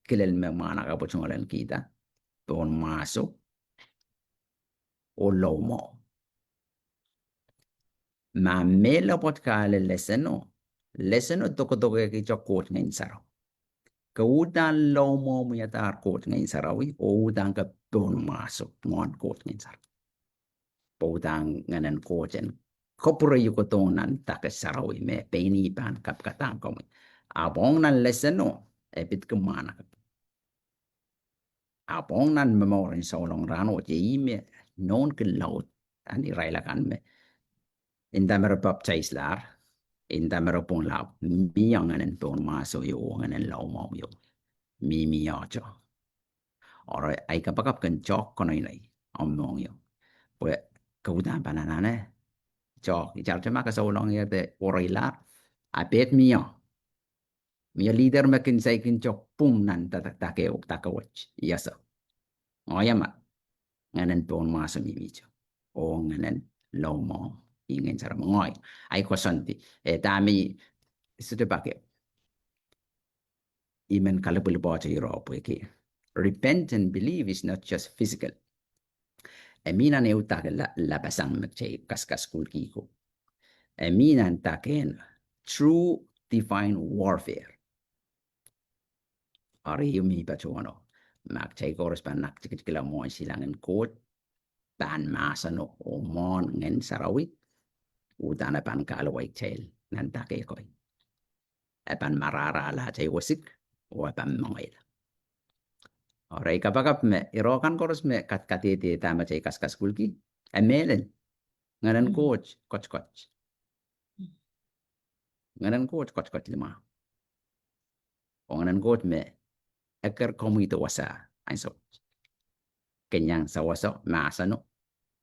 kilal me manakap po chungalan kita. Maso o lomo. Ma mela pot kale leseno. Leseno toko ki chokot ngayon saraw. Kaudan lomo mo yatar kot ngayon sarawi o udan ka maso ngon kot ngayon saraw. Paudang nganan koten. Kopura yuko tonan takas sarawi me penipan kapkatang kami. Abong nan leseno epit kumana. Abong nan memorin sa ulong rano me non kilaut ani railakan me. Inda mero baptize lar. Inda mero pong lab. Miyang nganan maso yo nganan lomo yo. Mi acho. Ora ay kapakap kan chok kono inay. Omong yo. Pues kaudan pananane. Chok. Ichar chama ka sa ulong yate orailar. Apet mio. Mio leader makin say kin chok pum nan tatakake o takawach. Yasa. Ngoyama. Nganan maso mimicho. O nganan lomo. Ingin cara mengoy. Ay kosanti. Dami sudah pakai. Iman kalau boleh baca Eropa iki. Repent and believe is not just physical. Eminan e utak la pasang magchay kaskas kulki ko. Eminan taken true divine warfare. Ari yumi bacuano. Magchay koros pa naktikila mo silangan kot. Pan masano o mon ngen sarawit. Udana pan kalaway chel nantake koy. Epan marara la chay wasik o epan mongil. Oray kapag me irokan koros me katiti tama chay kaskas kulki. Emelen nganan coach. Nganan coach lima. O nganan coach me eker komito wasa ainso. Kenyang sa waso masano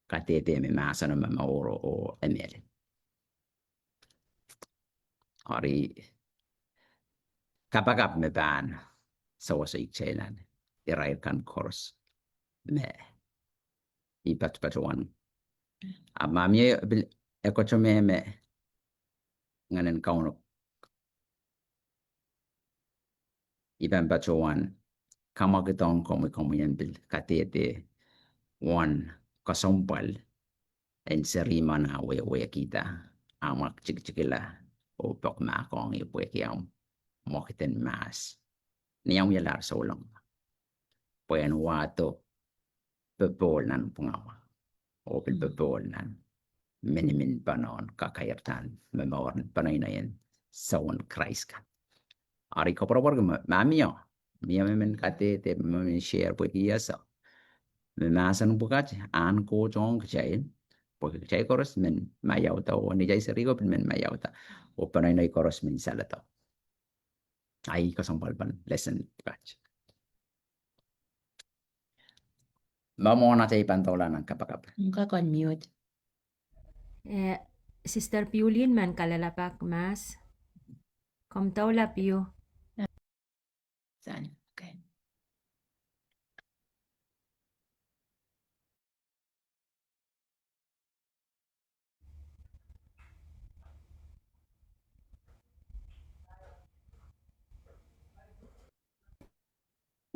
katiti me masano mauro o emelen. Ori kapag me ban sa waso ikchelan irairkan koros me ipat-patuan. Amamye ekochome me nganen kauno iban patuan kamagitong komi bil katete wan kasompal en serima na we kita amak chikila o pok ma kong ipuwe kiyam mokiten mas niyam yalar solong puen wato bebol nan pungawa o bebol nan minimin panon kakayartan memoran panoy na yan sawan Christ ka. Ari ko proper mamiyo miya men katete men share po kiyasa memasan bukat an ko jong kain porque chay koros men mayauta o ni jay serigo men mayauta o panoy na koros men salata ay kasampal pan lesson bukat mamo na chay pantola ng kapakap Muka kon mute. Sister Piulin man kalalapak mas. Komtaw la Piu. San. Okay.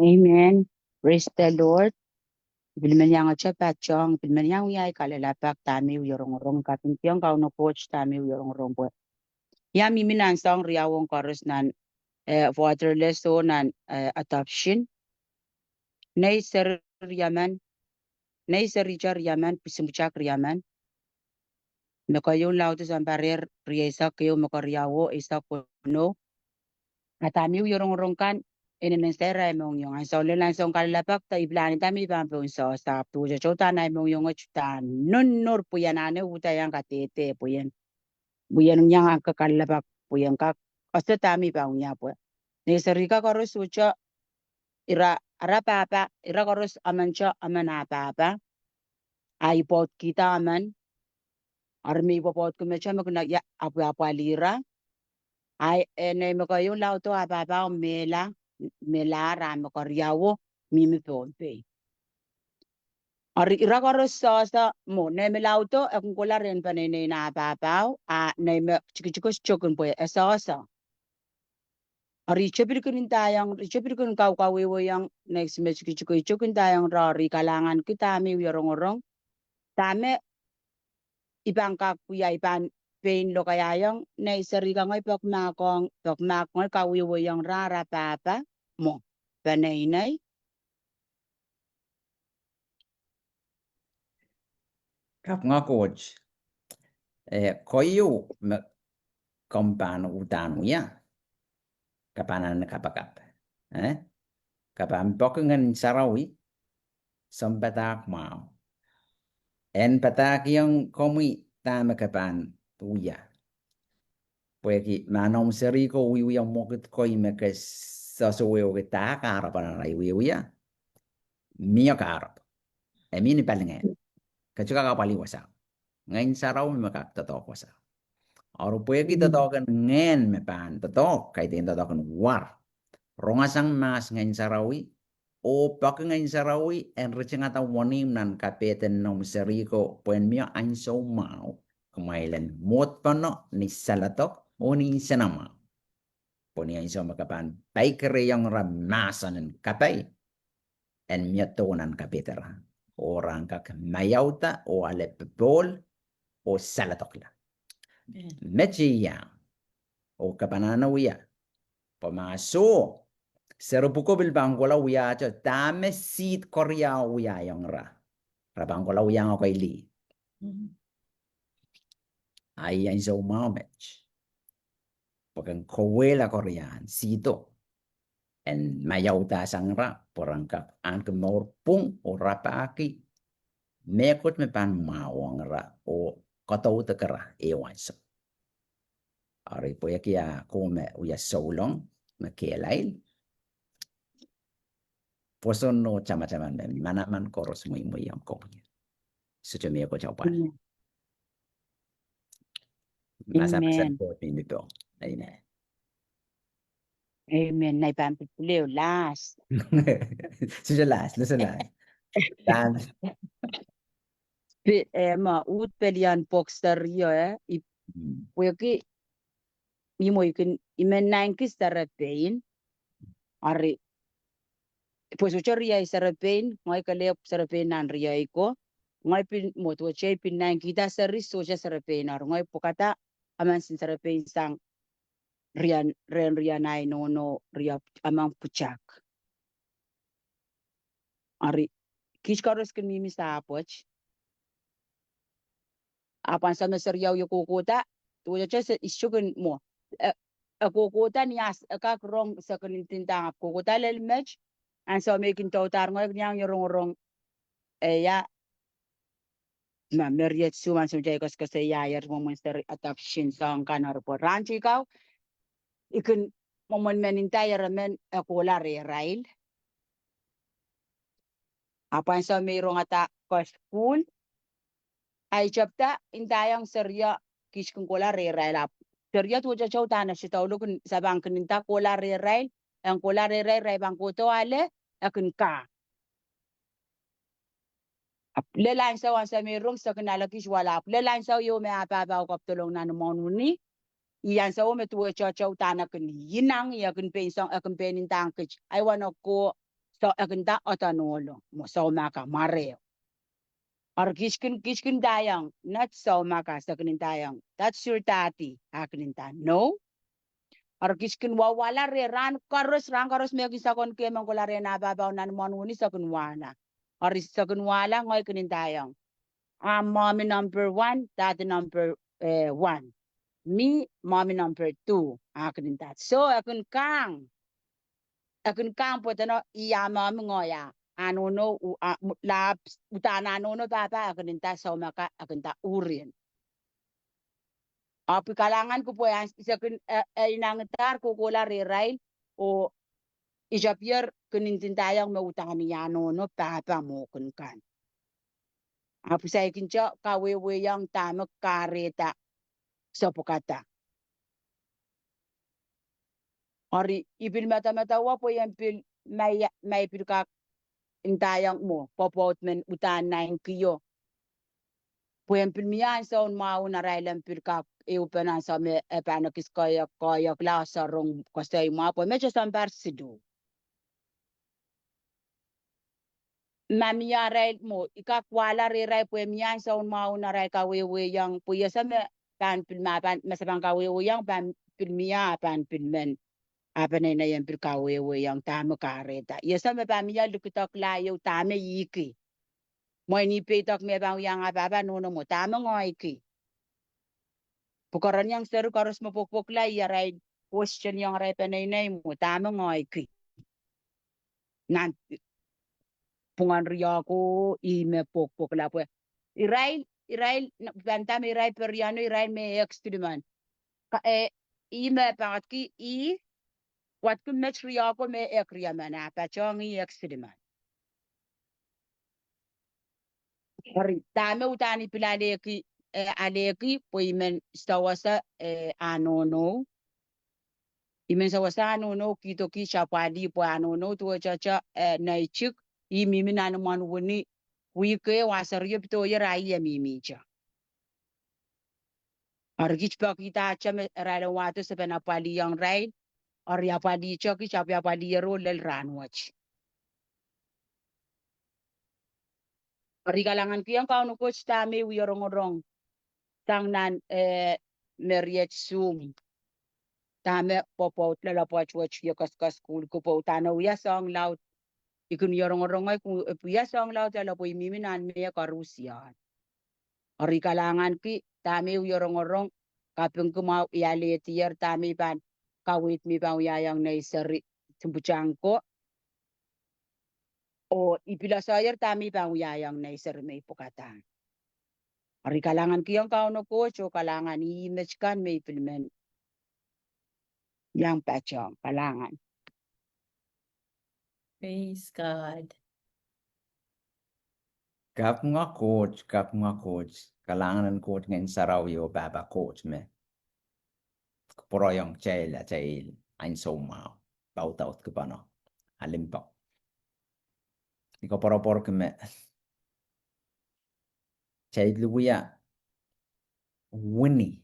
Amen. Praise the Lord. Bilman cha pachong, bilman yang uyay kalalapak tami uyorong kapintiang kau no coach tami uyorong po. Ya miminan song riawong chorus nan waterless so nan adoption. Nay ser yaman, nay ser rijar yaman, pisimchak yaman. Makayon lauto sa barir riesa kayo makariawo isa kuno. Atami uyorong kan inenestera mong yung ang solo lang song kalalapak ta iblani tami pampun sa tu jota na mong yung chutan nunur puyanane utayang katete puyan buyan yang ang kakalabak puyan ka asa tami pa unya po ne sarika koros ucha ira papa ira koros amancha amana papa ay pot kita aman armi pot kumecha magna ya apa lira ay ne makayo lauto papa mela ram koryawo mimi pompe ari ira koros sa mo ne melauto akong kula ren panene na papaw ne me chikikos chokun po sa ari chepir kun kau yang next me chikikos chokun tayang rari kalangan kita mi yorong tame ibangka kuya iban pain lo kayayang ne seri ka ngoy pokmak ngoy kawiwo yang rara papa mo panay Kap nga coach. Koyo me kompan utanu ya. Kapanan kapakap. Kapan pokengan sarawi sambatak mau. En patak yang komi tama kapan tuya. Porque manom seri ko wiwi yang mokit koi mekas sasowe o kita karap na wiwi ya. Mia karap. Mini palingan. Kacuka kapali wasa. Ngayon saraw makak tatok wasa. Oro puya kita token ngen mepan tatok kay tin token war. Rongasang mas ngayon sarawi o pak ngayon sarawi en recengata wanim nan kapeten nom seriko puen mia anso mau kumailan mot pano ni salatok o ni sanama. Poni anso makapan baikere yang ramasan kapay en mia tonan kapetera. Orang kak mayauta o alepepol o salatokla. Mechi yang o kapanana wiya. Pamaso serupuko bilbangkola wiya cho dame seat korea wiya yang ra. Rabangkola wiya ko ili. Ay ang so mamech. Pagkan kowela korean sito. En mayauta sang ra porangkak ang kemorpung o rapaki. Mekot me pan mawang ra o kataw tekera ewan so. Ari po yakia kome uya solong makielail. Poson no chama-chaman manaman koros muy ang konya. Sucho me ko chawpan. Masa-masa po pinito. Amen. Amen. Nay pampipiliw last. Sucho last. Dan Ut pelian boxer Pueki imo ikin imen kis tarapain. Ari pues ucharia isarapain ngoy kalep sarapain nan ria iko. Ngoy pin moto chay pin kita saris soja sarapain ar ngoy pokata aman sin sarapain sang ren ria nai no ria amang puchak. Ari kiskaros kin mimi sa apoch. Apan sa meseriaw yo kukuta tuwa cha ishugun mo kukuta nias kakrong sa kanintindang kukuta lel match and so making totar ngoy nyang yorong ya ma meriet suman so jay kas ya yer mo monster adoption song kanar po ranchi kaw ikun momon men entire men akula rail apan sa mayroong ata ko school ay chapta intayang serya kishkung kola rail up serya tu chau tana si tawlo kun sabang kuninta kola rail ang kola rail bang koto ale akun ka lelan sa wan sa mayroong sa kanala kishwala lelan sa yo me apabaw kaptulong na monuni iyan sa me tu chau tana kun yinang ya kun pensong akun penintang kich ay wanako so akinta otanolo mo so maka mareo or kishkin dayang not so maka sa dayang that's your tati akininta no or kishkin wawala re ran karos me kisakon ke mangkola re na babaw nan monuni sa kunwana or sa kunwala ngoy kinintayang mommy number 1 daddy number 1 me mommy number 2 akininta so akun kang po tano iya mami ngoya anono la utana anono baba akininta so maka akinta urin api kalangan ko po yan isakin inangitar ko kula re o ijapier kunintintayang mautani anono baba mo kunkan api sa ikincha kaweweyang tamak kareta sa pukata Ori ipil mata-matawa po yan pil may pil ka intayang mo popot men utan na kiyo po yan pil miyan sa un mau na railan pil ka eupenan sa me panakis kaya klasa rong kastay mo po medyo sambar sidu mamiya rail mo ikakwala rai po miyan sa un mau na rai kawewe yang po yasa me pan pil mapan masabang kawewe yang pan pil miya pan pil men apa na yan pil kawewe yang tama kareta yasa me pamiya lukitok layo tama yiki mo ni petok me bang yang apa nuno mo tama ngoiki pukaran yang seru karos mo pokpok la ya rai question yang rai panay mo tama ngoiki nan pungan riya ko me pokpok la po irai bantame irai periano irai me extreman ka me pangat ki wat ku match riya ko me ekriya mana pa chongi extreman Hari tame utani pilaleki aleki po imen stawasa anono imen sawasa anono kito ki chapadi po anono to chacha naichik i mimi nanu man woni wike wasaryo pito yara iya mimicha argich pa kita chame rala wato sa penapali yang raid or ya padi choki chapya padi yero lel ranwach Rigalangan kiyang kauno coach tame wiyorong tangnan meriet sum tame popot la poch watch yo kas school ko po tanaw ya song laut ikun yorong ay ku ya song laut la po imiminan me karusian Rigalangan ki tame wiyorong kapeng kuma yale tier tame pan kawit mi pa uyayang na isari tumbuchangko o ipila sayer tame pa uyayang na isari may pukatan Ari kalangan kiyang kauno coach o kalangan i-image kan may pilmen. Yang pachong, kalangan. Praise God. Kap nga coach. Kalangan ng coach ngayon saraw yo baba coach me. Poroyong chail ein somao. Bautaut ke pano. Alimpak. Iko poropor ke me. Chail luya. Winnie.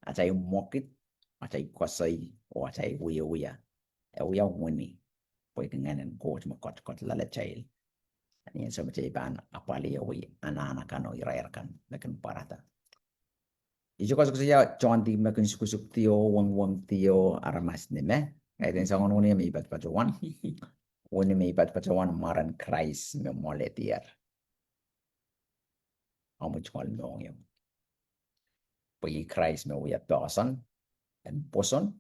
Acay mokit. Acay kosay. O acay uya. Uya winnie. Pwede ngayon coach mo kot lala chail. Yan sa macam iban apali yawi anak-anak kano irayarkan nakan parata. Ijo ko siya chonti makin sukusuk tio wang tio aramas ni me. Kaya din sa kono niya may ibat pacuan. Wani may ibat pacuan maran Christ me moletier. Amuch mal nong yung. Pagi Christ me uya person and poson.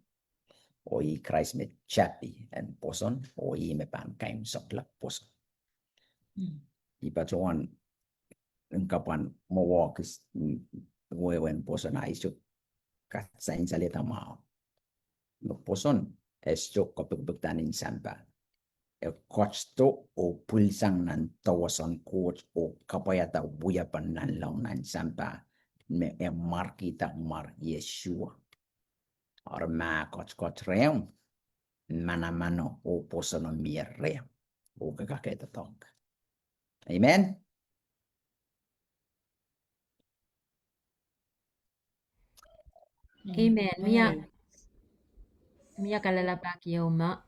O i Christ me chapi and poson. O i me pan kaim soklak poson. Ipacuan ungkapan mawakis wewen poson na isyo katsain salita mao. No poson esyo kapagpagtanin sampa. E kosto o pulsang nan tawasan coach o kapayata buyapan nan law nan sampa me e markita mar Yeshua. Or ma koch reum manamano o poson o mir reum. O kakaketa tong. Amen. Amen. Mia kalalapaki ma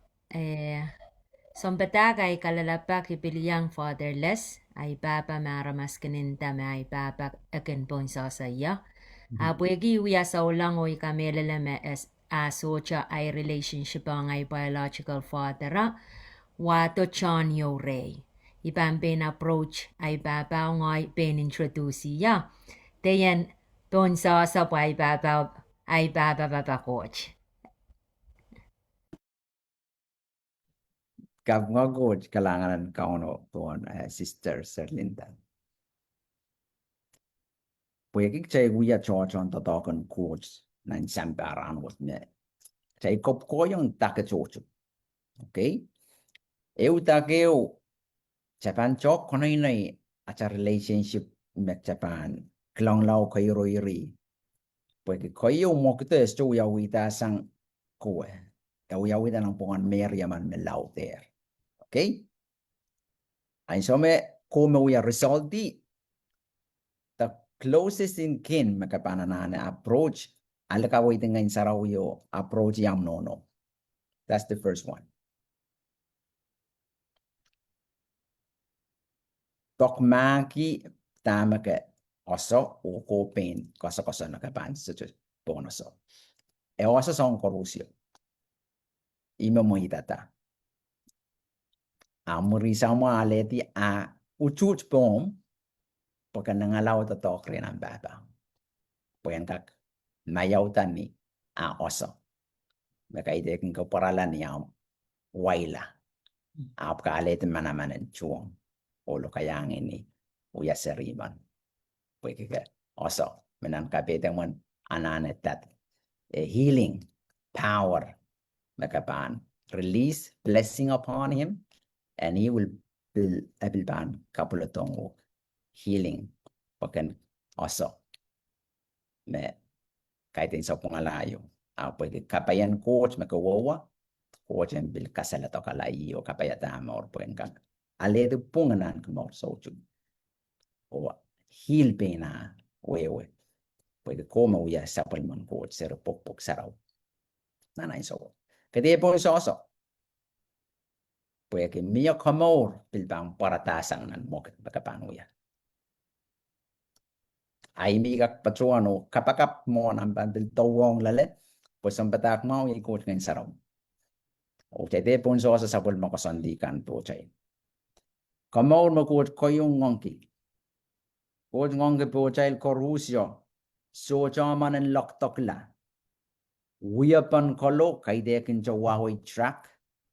Sombatak ay kalalapak ipiliyang fatherless, ay papa maramas kaninta may papa akin pong sasaya. Pwegi uya sa ulang o ikamelalame as asocha ay relationship ang ay biological father wato chan yo rey. Ipan pen approach ay papa ngay pen introduce ya. Tayan pong sasa po ay papa coach. Kap nga coach, kailangan kauno tuon Sister Serlinda. Pwede chay guya chon tatakan coach na insambaran was me. Chay kop ko yung takechocho. Okay? Takeo Japan chok kono inay acha relationship met Japan. Klang lao kayo iri. Pwede kayo mo kita esto yawita sang koe. Yawita ng pungan Meriaman melau there. Okay? Ay so me kome uya resulti. The closest in kin makapanana approach. Alakaway ngayon sarawiyo approach yam nono. That's the first one. Tokmaki tama ka oso o kopin kosa nakapan sa bonoso. E oso son korusyo. Ima mo hitata. Amuri sa mo aleti a uchuch pom pagka nangalaw to rin ang baba. Puyan kak mayaw tani a oso. Makaide kong kaparalan niya waila. Ap ka aleti manamanan chuong. Olo kayang ini uya seriman. Pwede ka oso. Menan kapitang man ananetat. Healing power. Makapan. Release blessing upon him. And he will build abilban kapulotong healing. Pagkan oso. Me kahit sa pangalayo. Pwede kapayan coach makawawa. Coach and bil kasalato kalayo kapayatama or pwede ka. Aledo punganan kumor soju. O heal pena wewe. Pwede koma uya supplement coach sero pokpok saraw. Nanay so. Kaya po sa oso. Pwede miyo kamor bilbang paratasang nan mokit bakapanuya. Ay migak patruano kapakap mo ng bandil tawong lale. Pues ang batak mo ikot ngayon saraw. O kaya po sa oso sa pulma ko sandikan po chay. Kamor makot ko yung ngongki. Kod ngongki po chay korusyo. So chaman ang loktok la. Uyapan kolo kay dekin sa wahoy track.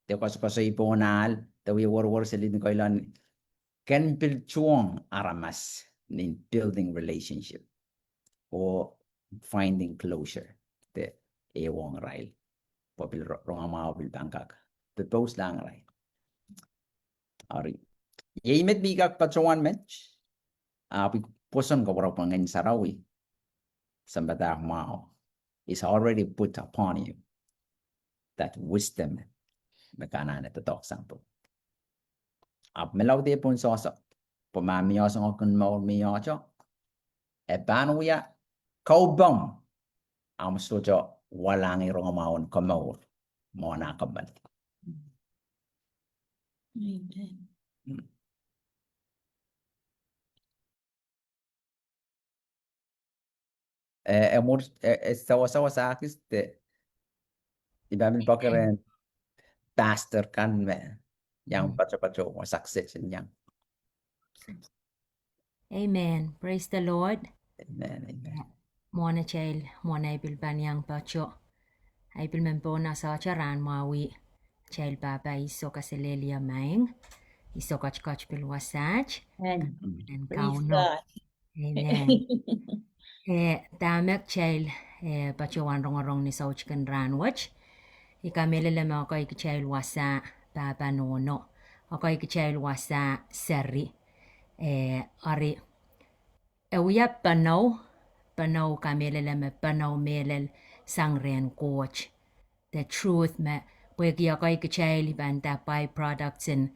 Tewas ko sa iponal, tawi war sa lidin ko ilan, can build chuang aramas in building relationship or finding closure. Te ewang rail. Popil rongamawil bangkak. Propose lang rail. Ari. Yaimet bigak pachuan match. Puson ko parang pangin sarawi. Sambadak mao is already put upon you. That wisdom. Makanan ito talk sample. Melaw di pun sosa. Pumamiyo sa ngokon mo miyo cho. E paano ya? Kaubang. Ang sujo walang irong maon kamor. Mo na kabal. Amen. Amor, sawa-sawa sa akin, ibamil pa ka rin, pastor kan me, yang pacho-pacho, success yang. Amen. Praise the Lord. Amen, amen. Mona child, mona ibilban yang pacho. Ay bilmen po na sa charan mawi. Child papa iso kaselelia maing. Iso kach pilwasach. And And praise kauno. God. Amen. Damek child, pacho wan rong ni sauch kan ranwach. Ikamelele mo ako ikichild wasa papa nono. Ako ikichild wasa seri. Ari. Uya panaw kamelele me panaw melel sangren coach. The truth me pwede ako ikichild banta byproducts in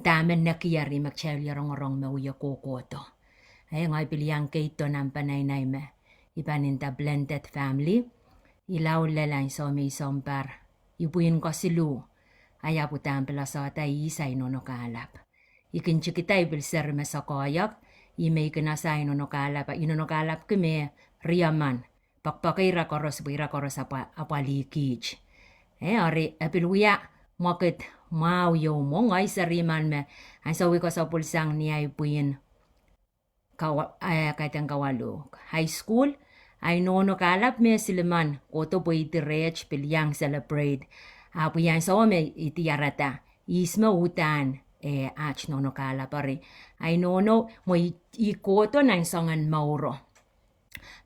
damen nakiyari magchild yarong me uya kokoto. Ay ngay piliyang kaito ng panay me. Ipaninta blended family. Ilaw lalain so may sompar. Ibuin ko silu. ayaputaan pala sa tayo isay no kalap. Ikin chikitay bil serme sa koyak, imay kinasay no kalap, inonokalap kami riyaman, pakpakira koros apalikij. Ari apilwiya, makit mau yo mo ngay sa riman me, ang sawi ko sa pulsang niya ipuin kaitang kawalo. High school, ay nono kalap me siliman, koto po itirech pilyang celebrate. Apo yan sa ome itiyarata, isma utan, ach nono kalap ari. Ay nono mo ikoto ng sangan mauro.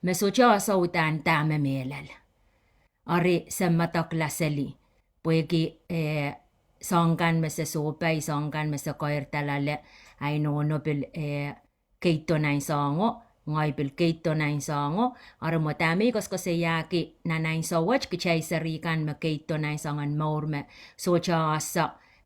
Mesotya sa utan tama melal. Ari sa mataklasali, puwegi sangkan me sa sopay, sangkan me sa koir talale, ay nono pil keito na sango, ngay pil keito na sango, ari mo tami kos yaki na sawach, kichay sarikan me keito na sangan maur me, so sa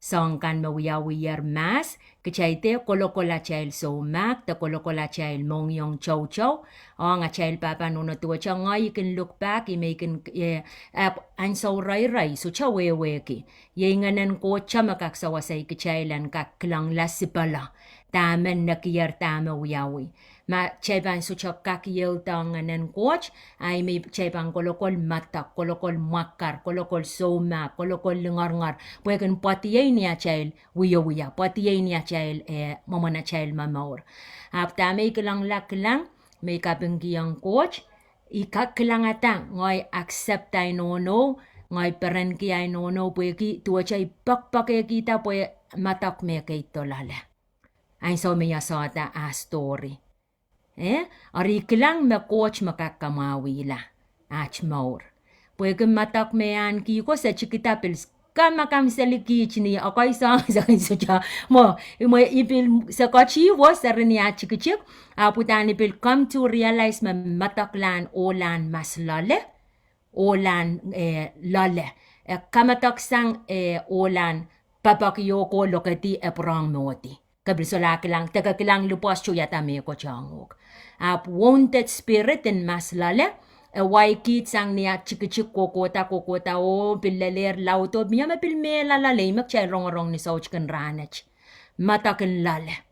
sangkan me wiyar mas, kichay te kolokola chail so mak, te kolokola chail mong yung chow chow, nga chail papa nuno tuwa cha nga you can look back, you make an so ray so cha weki, yenganan ko cha makaksawasay kichailan kaklang lasipala, tamen nakiyar tama wiyawi. Ma cheban so cha kakiyel tanganan coach, ay may cheban kolokol matak, kolokol makar, kolokol soma, kolokol lengar-ngar, pweken patiyay niya chail, wiya, patiyay niya chail, mamana chail mamaur. Tamay kilang laklang, may kabinggiyang coach, ikaklang ata, ngay accept ay nono, ngay peren ki ay nono, pweki tuwa chay pakpake kita, pwe matak me kay tolala. Ay so may asata a story. Ari kilang me coach makakamawi la, ach maur. Pweke matak me an ki ko sa chikita pils, kamakam sa likich ni ako'y sa siya mo ipil sa kochi was sa rin niya chikichik aputan ipil come to realize mataklan olan mas lale olan lale kamatak sang olan papakiyoko lokati eprang moti kabrisola kilang taga kilang lupas chuyata me ko changok wounded spirit in mas lale waikit sang niya chikichik kokota o pilaler lauto miya mapilme lalale makchay rong ni sauch kan ranach matakin lale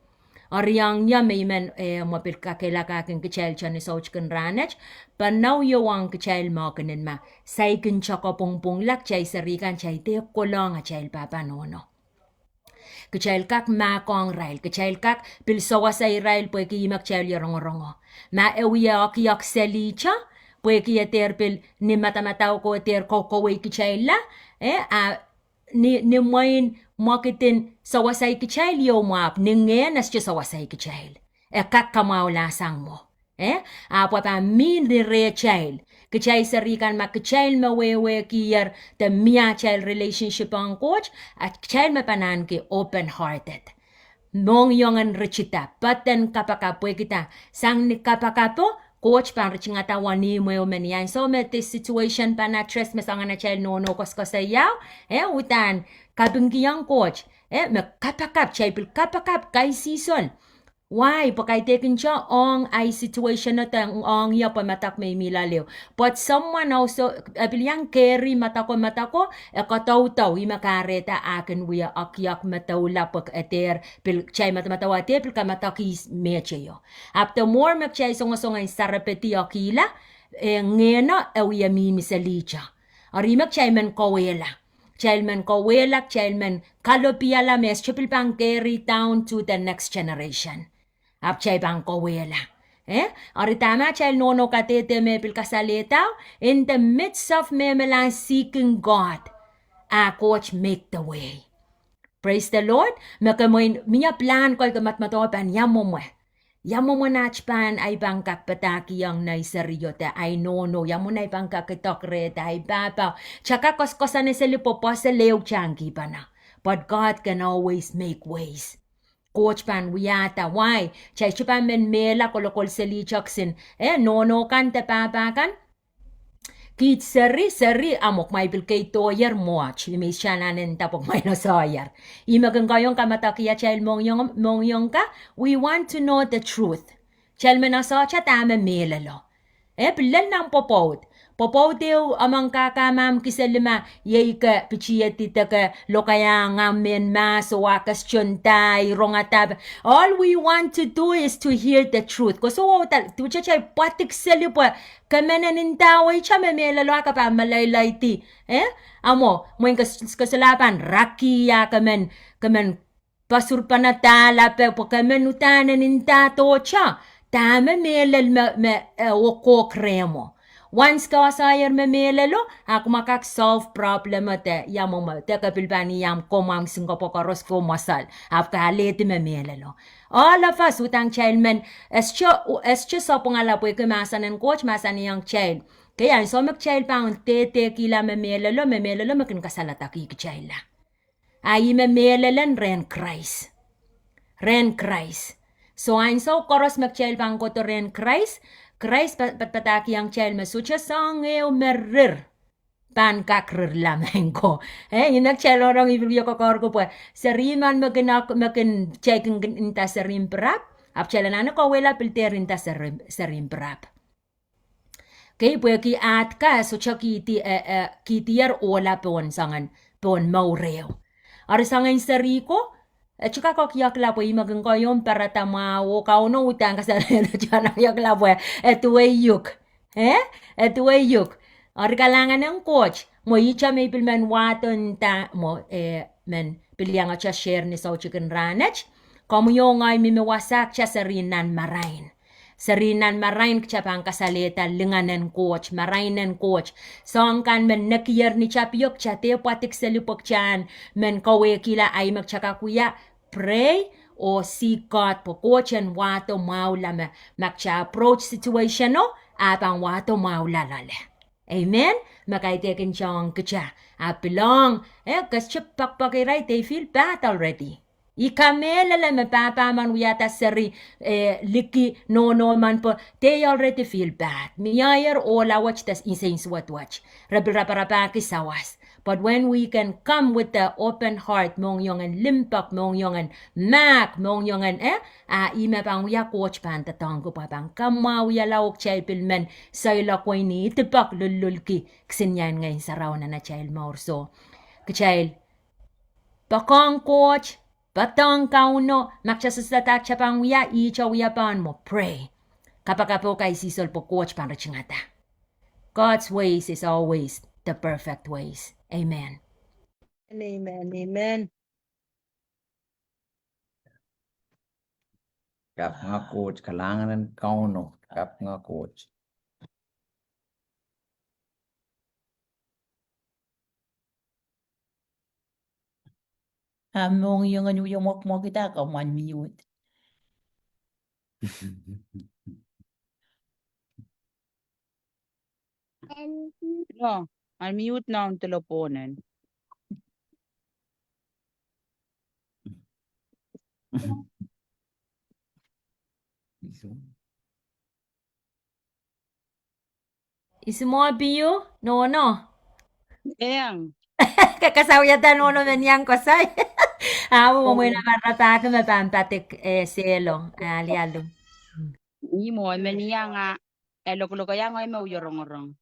Ariang niya may man mapil kakila kakin kachel chan ni sauch kan ranach panaw yawang kachel mo kanin ma saikin chako pungpung lak chay sarikan chay te kolong a chay papa nono kachel kak makong rail kachel kak pilsawa sa rail pwe ki makchel yarong ma ewiya akiyak selicha pweki terpil ni matamatao ko ter kokoway kichayla ni moin makitin sawasay kichayl yo map ni ngenas siya sawasay kichayl kakamaw lasang mo apapa min ni re chayl kichay sarikan makichay mawewe kiyar the miya child relationship ang coach at child mapanan ki open hearted mong yongan rechita paten kapakapwe kita sang ni kapakapo coach pan reaching atawan ni mo yan so met this situation pa na stress masangan na child no kos sayaw utan kabinggiyang coach kapakap child kapakap kay season why pakay taken siya ang ay situation na tang ang ya pamatak may milaliw but someone also bilyang carry matako kataw imakareta akin wiya akyak matawla pag eter pil chay matamatawa pil kamatakis mecheyo after more makchay songasongay sarapeti akila ngena awiya mimisalicha arimak chay man kawela Childman kawelak, childman kalopiala mes chupil pang carry down to the next generation. Apchay bang kawela. Aritama child nono katete me pil kasaletaw in the midst of memelang seeking God. Coach make the way. Praise the Lord. Makamoy miya plan ko kamatmatopan yamo mo. Yamo mo nachpan ay bang kakpataki ang naisariyote ay nono. Yamo na ibang kakitokreta ay baba. Tsaka koskosan ni silipo po sa lew changi pa na. But God can always make ways. Coach pan wiyata, why? Chay chupan men mela kolokol seli chaksin. Nono kan te papa kan? Kit seri amok may bilkay toyer moach. May siya nanin tapok may nasoyer. Imagang kayong kamatakiya chayl mongyong ka. We want to know the truth. Chayl menasocha tama melalo. Pilal ng popot. Popoteu amang kakamam kiselima yeika pichietitaka lokayanga men maso wakas chuntai rongatab. All we want to do is to hear the truth. Koso tal tuchachay patik selipa kamenanintaway chame melalaka pa malaylayti. Amo muen kasalapan rakiya kamen pasurpanatala pe pokamenutanen intato cha tama melal me woko kremo once ka sayar me melalo ako makak solve problem te yamo ma te kapilbani yam komam singapokaros ko masal afka halete me melalo all of us utang child men escho sa pangala po kemasanen coach masan yang child kaya so mak child pang tete kila me melalo makin kasalata ki child la ay me melalan ren Christ. So ein so koros magchild pang ko to ren Christ patpataki ang child masucha sang merir pan kakrir lameng ko. Yung nagchild orang ibigyo ko korko po. Sariman makin checking inta sarim prap. Apchild na ko wala pilter inta sarim prap. Kaya po ki at ka so cha kitiar ola pon sangan pon maureo. Arisangan sariko, chuka ko kiyakla po imagang ko yung para tamawo kauno utang kasarena dyan yakla po etuwe yuk. Etuwe yuk. Ari kalangan ng coach, mo icha may pilman waton ta mo men pilyang at share ni sa chicken ranach. Kamu yung ay mimiwasak siya sa rinan marain. Sarinan marain kcha pang kasaleta linganen coach marainen coach song kan men nakiyar ni chapyok chate patik selupok chan men kawe kila ay magchaka kuya pray o seek God po coach and wato maula magcha approach situation no apang wato maula lale amen makaitekin chong kcha apilong kaschap pakpakiray they feel bad already Ikamela la papa man uyata seri liki no man po they already feel bad. Miyayer ola watch tas insains what watch. Raparapa kisawas. But when we can come with the open heart mong yongan limpak mong yongan mak mong yongan ima pang uya coach pan tatang ko pa pang kama uya lawok child pilmen sa ila ko ni tipak lululki ksinyan ngayon sa raw na child maurso. Child pakang coach Batang kauno, magsasatak siya pang uya, icha uya pan mo, pray. Kapag po kay sisol po coach pang rachingata. God's ways is always the perfect ways. Amen. Amen. Kap nga coach, kalangan ng kauno. Kap nga coach. Mong yung mo kita ka 1 minute. No, unmute na ang teleponan. Ismobiyo? No. Yang. Kakasawiyatan no men yang kosay. Amo mo na marata ka mapampatik selo. Alialo. Imo men yang loko yang ay mau yorong-yorong.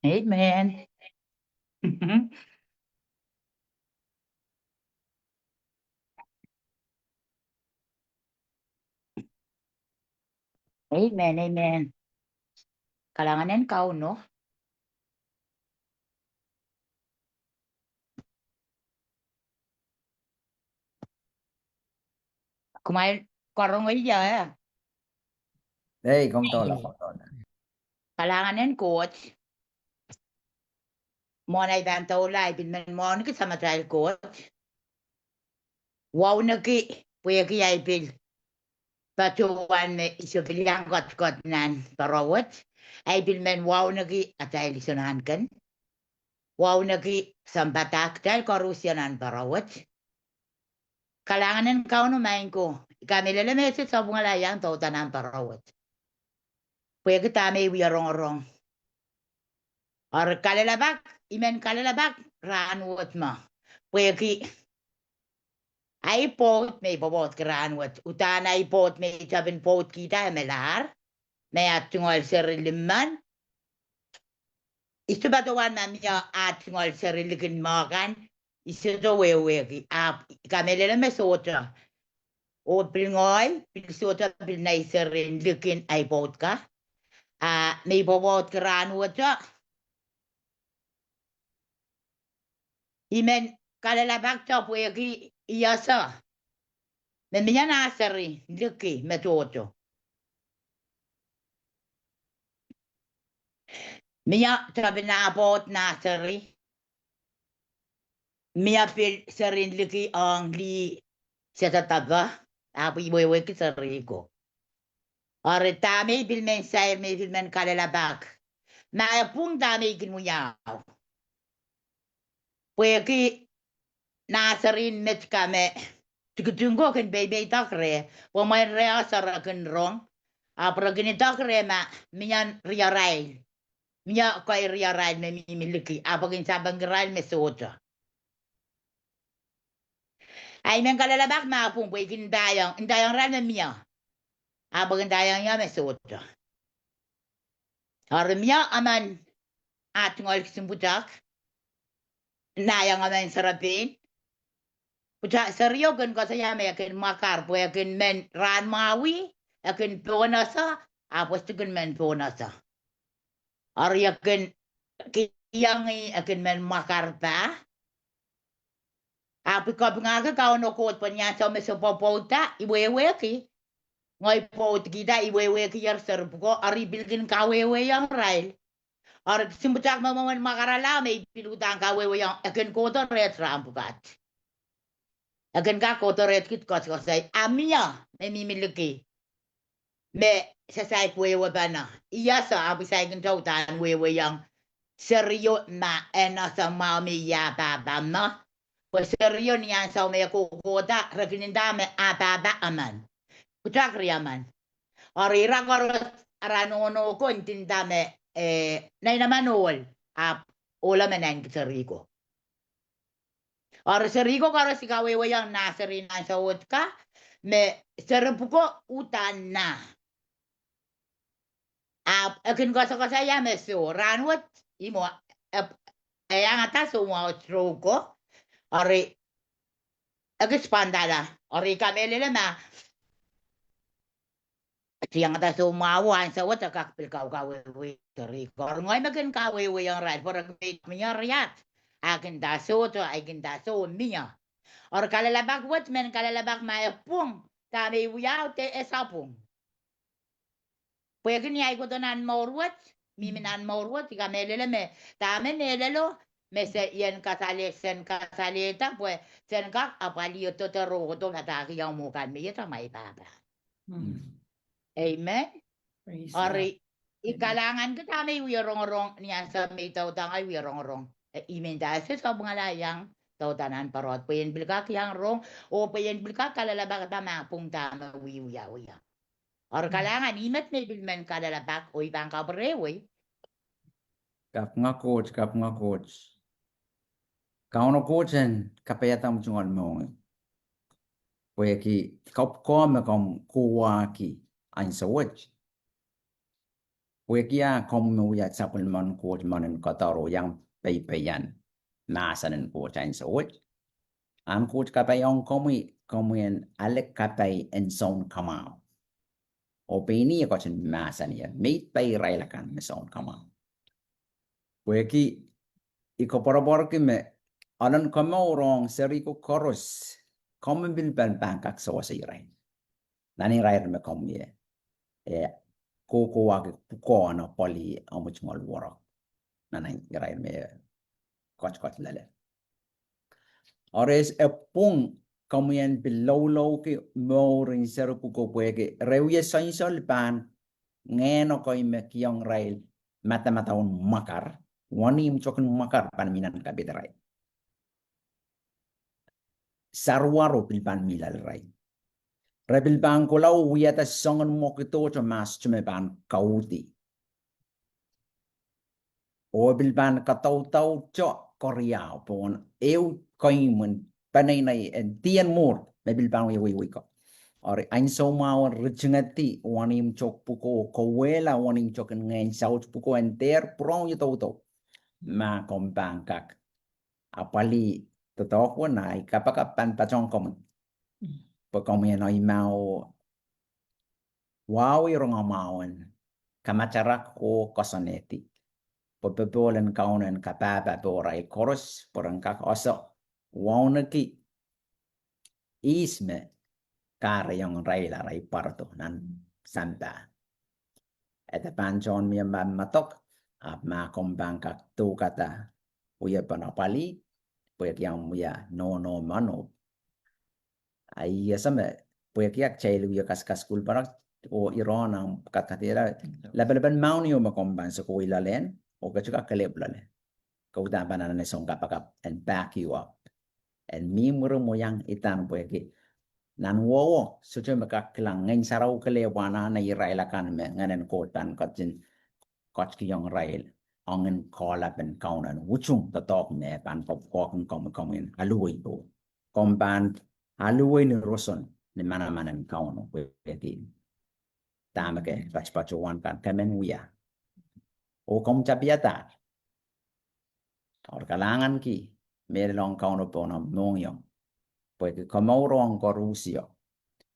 Amen. Amen. Kalanganin kau no? Kumain korong aja. Hey, kom tola. Kalanganin coach. Mo na ibang taulay bin mo ni sama trial coach. Wow na ki puya ki ay bil. Patuan me iso bilang got nan parawat. Ay bil men wow na ki atay lisonahan kan. Wow na ki sambatak dahil korusyanan parawat. Kalanganin kau no main ko. Kami lelemesit sa bunga layang tautan parawat. Puya kita may wiyarong-rong. Or kalalabak, imen kalalabak, raan wat ma. Puya ki Ai pot may bobot granwat. Utan ai pot may tabin pot kita melar. May atungol sariliman. Isto ba tuwan mamia atungol sarilikin makan. Isto to wewe. Kamelele me sota. O pilngoy. Pilsota pilnay sarilikin ai pot ka. May bobot granwat. Imen kalalabak top wegi iyasa. Memenya nasari liki metoto. Mia tabina bot nasari. Mia pil sarin liki ang li sa tataba. Api wewe ki sariko. Ore tami bil men sayr me bil men kalalabak. Ma pung tami kinuyaw. Wegi nasarin met kame. Tikutunggo kan bebe takre. Pemain rea sara kan rong. Apra gini takre ma minyan ria rail. Minya kay ria rail me miliki. Apa gin sabang rail me sota. Ay men kalalabak ma pung pwe gin dayang. Dayang rail me miya. Apa gin dayang ya me sota. Har miya aman atngol kisimbutak. Nayang aman sarapin. Pucha seryo kan ko saya me kan makar pwe kan men ran mawi. Akan ponasa. Apos tu kan men ponasa. Arya kan kiyangi akan men makar pa. Api ko nga ka no ko panya sa me so popota iwewe ki. Ngoy pot kita iwewe ki yar serbuko ari bilgin kawewe yang rail. Ar simbutak mamaman makarala me pilutang kawewe yang akan ko to ret rampukat. Akan ka ko to ret kit ko say amia me mimiliki. Me sasay wewe bana. Iyasa api say kan tautan wewe yang seryo na enasa mami ya baba ma. Pues serio ni ang sa may kukuta, refinindame ababa aman. Kutakri aman. Arira koros aranono ko intindame na naman ol. Ola menan seriko. Ar seriko koros ikawe yang naserin ang sawot ka, me serpuko utan na. Akin ko sa kasaya me so ranwat imo ang atas mo troko. Ari agis pandala. Ari kamelele ma. Tiyang ata sumawan sa wata kakpil kawe tari. Kor ngoy makin kawe yang right for minya riat. Akin daso to akin daso minya. Or kalalabak wat men kalalabak ma pung. Tami wiyaw te esapung. Pwede ni ay ko donan morwat. Miminan morwat kamelele me. Tame nelelo. Mese yen kasalesen kasaleta pues sen kak apalio to roto nataki yang mukan mi ta mai baba. Amen. Praise Ari ikalangan kita may wirong-rong niya sa may tautang ay wirong-rong. Imen dahil sa bungalayang tautanan parot. Payen bilkak yang rong o payen bilkak kalalabak ta mapung tama wiya. Or kalangan imet may bilmen kalalabak o ibang kabrewe. Kap nga coach. Kau no coachin kapayatang jungal mo. Pwede ki kome kom kuwa ki ang sawat. Pwede ya kom mo ya sapul man coach manin kataro yang paypayan nasanin coach ang sawat. Ang coach kapayong komuin alek kapay en son kamao. O pini ko sin masan ya mate pay railakan me son kamao. Pwede ki ikoporobor ki me alan kamao rong seriko koros. Kommer bil bangkak så sirai. Nani rair me komye. Koko wag pukona poli amuch mal woro. Nani rair me koch lele. Ores pung komyen below ke morin seru puko pueke. Reuye sansol pan ngeno koy me kyong rail mata un makar. Wani mchokun makar pan minan kabitray. Sarwaro pilpan milal ray. Rebil bang kulaw wiyata songon mo kito to mas chumeban kauti. O bilban kataw-taw cho koreaw pon eu koimun panay en tiyan mur mebilbang wi ko or ein so mau rejengati wanim chok puko kowela wanim chok ngain saut puko enter prong to ma kombang kak apali totok wanai kapakapan pachong kom pakomia noi mau wawi ronga mauen kamacharak ko kosoneti popepolen kaunen kapapa porai koros porangkak oso waunaki isme kare yang raila rai parto nan santa eta panchon mi matok ap ma kombang kak tu kata uya panapali puyak yang uya no mano ai sama puyak yak chailu ya kas kul parak o Iran ang kakatira laban mauni o makombang sa kuila len o kachuka kalebla len kautan na song kapakap and back you up and mimuro mo yang itan puyak nan wo so je makaklang ngain sarau kalewana na iraila kan me nganen kotan katin kotki yang rail angen kola ben kaunan wuchung tatok ne pan pop kokeng komen alui to komban alui ni roson ni mana kauno wedi tamake pachuan kan kamen wiya o kom chapiata or kalangan ki melong kauno pono nongyong porque como ron corusio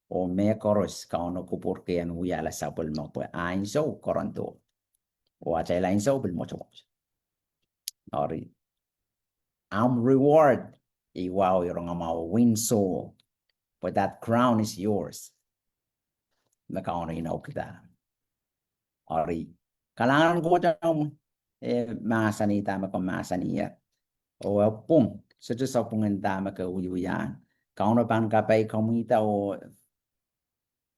o me coros kauno kupurkean wiya la sapul mo pues ainso koronto o a la inso bil mocho ori am reward I wow yung mau win soul but that crown is yours nakaano inaw kita ori kalangan ko jang masanita makomasaniya o pum so just sa pungenda makauyan kauno pan kapay komita o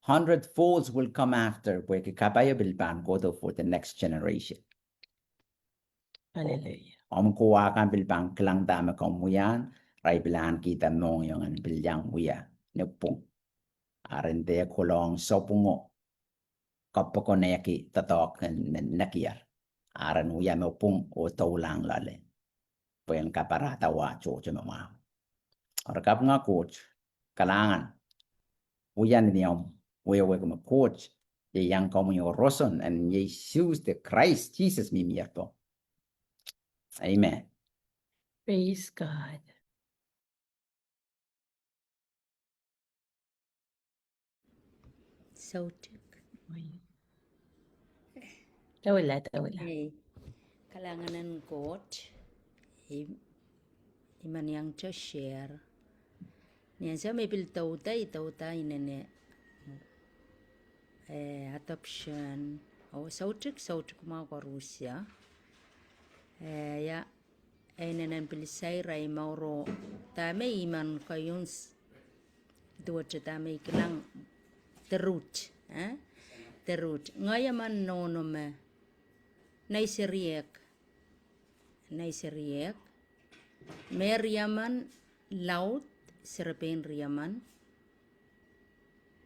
100 folds will come after porque kapay bilban go for the next generation. Hallelujah. Om kuwa kan bilbang kelang dama komuyan rai bilan kita mong yung an bilyang wiya nepung arende kolong sopungo kapoko neki tatok nakiar aran wiya mepung o taulang lale pen kaparata wa cho mama or kap nga coach kalangan wiyan niom we como coach ye yang komunyo roson and Jesus the Christ Jesus mi mierto. Amen. Praise God. Sautik. Tawala. Kalanganan coach. Iman yang to share. Niyan sa may piltauta inene adoption. O sautik mga Rusya. Ya nanan pilisay ray mauro tame iman kayong duwat tame kilang the root ngayaman nono me naisiriek meriaman laut serpen riaman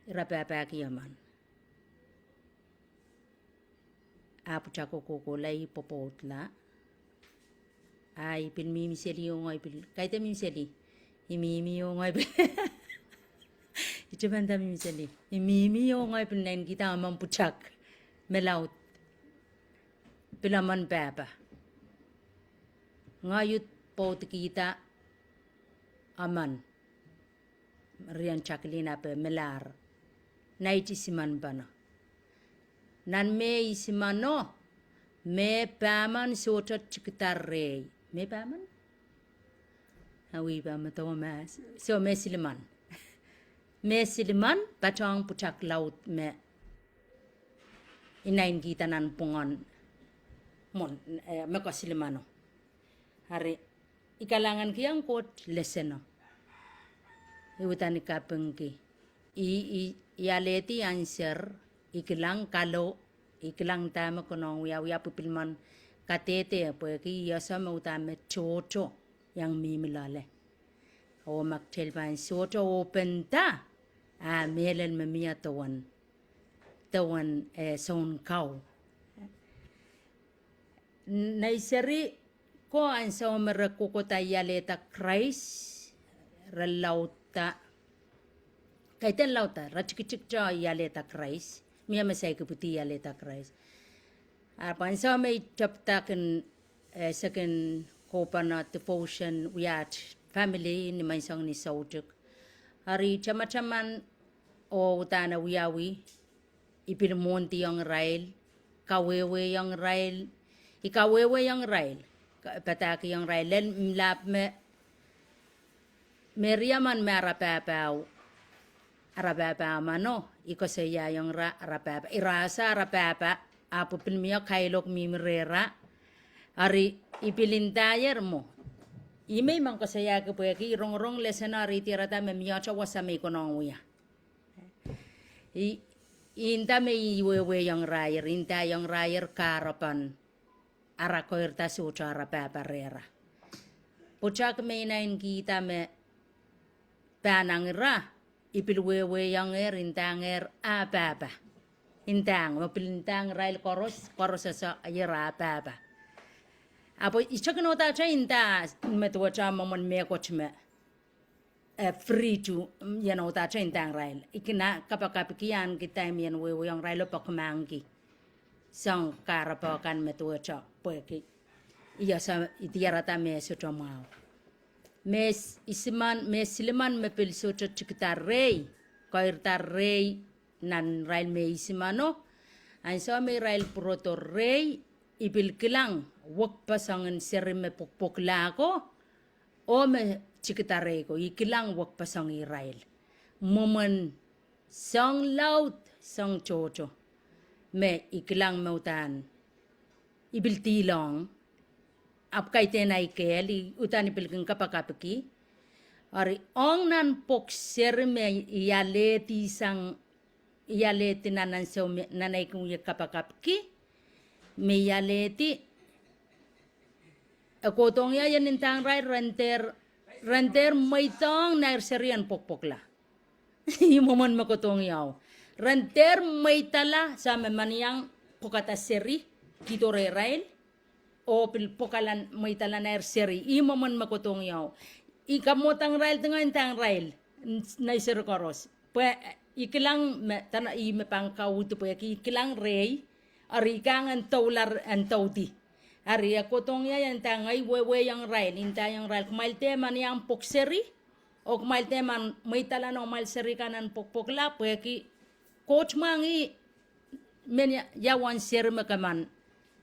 rapapak yaman apu chako kokolay popotla ay pilmimiseli yung ay pil kahit mimiseli imimi yung ay pil ito banda mimiseli imimi yung ay pil nain kita amang puchak melaut pilaman baba ngayut po kita aman rian chaklina pe melar naiti siman bana nan me isimano me paman sotot chikitar rey me paman awi paman to mas so me siliman batang putak laut me inain kita nan pungon mon me ko silimano hari ikalangan kiyang kot leseno iwutan kapengki ialeti answer ikilang kalo ikilang tama kono wiya pupilman katete porque yasa mautame chocho yang mimilale o maktelban soto open ta a melen memia tawan son kau naiseri ko an sa merekukota yaleta Christ relauta Kaitan lauta, rachikicik jo yaleta Christ. Mia masay keputi yaleta Christ. Apan sa may chaptaken second kopana devotion wiat family ni may sang ni saujuk. Hari chama-chaman o utana wiyawi ipilmonti yang rail kawewe yang rail ikawewe yang rail pataki yang rail len mlap me meriaman arapapa mano ikosaya yang arapapa irasa arapapa apo pilmia kailok mimrera ari ipilintayer mo imay man kasaya ke pueki rong lesena ari tirata memia cha wasame konong uya inta me iwewe yang rayer karapan arakoir ta sucha arapapa rera puchak me inain kita me panangira ipilwewe yang intang apapa intang mapilintang rail koros sa ayera apapa apo ichakno ta cha inta metwa cha momon me kochme free to ta cha intang rail ikina kapakapikian kita mien wewe yang rail pakmangi sang karapakan metwa cha poeki iya sa itiarata me so chamao mes siliman me pilso chikita rey koirta rey nan rail me isimano an so me rail proto rey ipil kilang wak pasangan seri me pokpok lako o me chikita rey ko ikilang wak pasang i rail momen sang laut sang chocho me ikilang mautan ibil tilong ap kaiten ay keli utani pilking kapakapiki ari ong nan pok ser me ialeti nanan so nanay kung kapakapiki me ialeti akotong ya yan intang rai renter maitong na serian pokpokla imomon makotong yaw renter maitala sa memaniyang pokata seri kitore rail o pilpokalan may talaner seri imo man makotong yaw ikamotang rail tengah intang rail na sir koros pwe ikilang tana i mepangkaw to pwe ikilang rey ari kang antaular antauti ari akotong ya intang ay wewe yang rail intang rail kumalte man yang pokseri o kumalte man may talan o mal seri kanan pokpokla pwe ki coach mangi men yawan sir makaman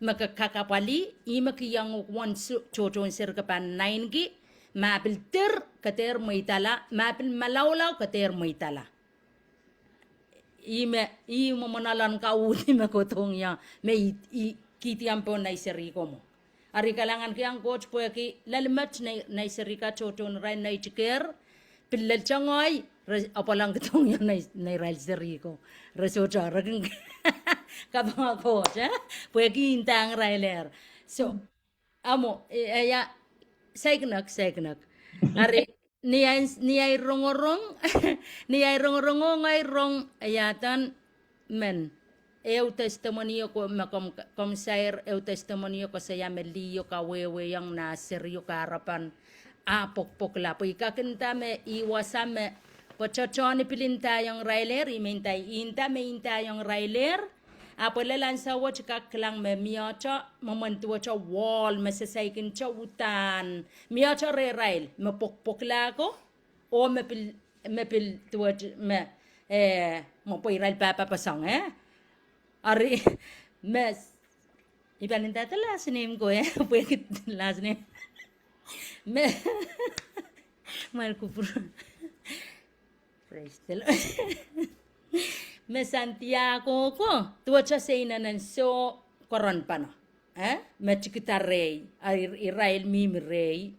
makakakapali imaki yang wan chochon sir kapan nain gi mapil kater maitala mapil malawlaw kater maitala imo manalan ka uni makotong ya me kiti ampo na seri komo ari kalangan kiyang coach po ki lalmat na seri ka chochon rai na chiker pilal changoy apalang ketong ya na rai seri ko resocha raging kapag coach pwede intang railer so amo ya segnak ari niyay rongorong ngay rong ayatan men eu testimonio ko makom sair eu testimonio ko saya melio ka wewe yang na seryo karapan apok la po ikakenta me iwasame pochochoni pilinta yung railer imintay inta me inta yung railer apolalan sa watch kaklang me miacha momentua cha wall masasaikin cha utan miacha re rail mapokpokla ko o mepil tuwa me mo po rail papa pasang ari mes ipanin tata last name ko pwede last name me Marco praise the Lord me Santiago ko tuwa cha seinanan so koron pa no me chikita rey Israel mimi rey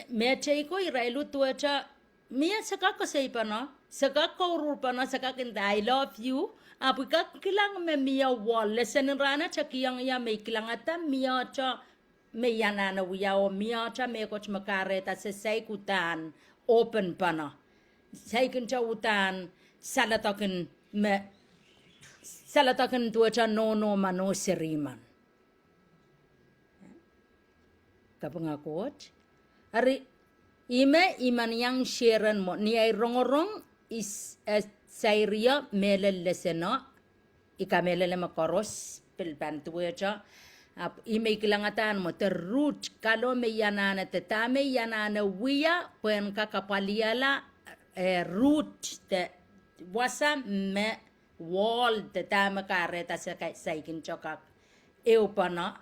me chay ko Israel tuwa cha miya saka ko say pa no saka ko ru pa no saka kinta I love you apu ka kilang me miya wall lesson rana cha kiyang ya me kilang ata miya cha me yana na wiya o miya cha me ko makareta sa say kutan open pa no say kincha utan salatakin tuwa cha no mano seriman kapangakot ari iman yang sharean mo ni ay rongorong is sairia melel leseno ikamele makoros pilbantueja ime kilangatan mo te root kalo me yanana te tame yanana wia puen kakapaliala root te wasa me wall te tame kareta sa saikin chokak eupana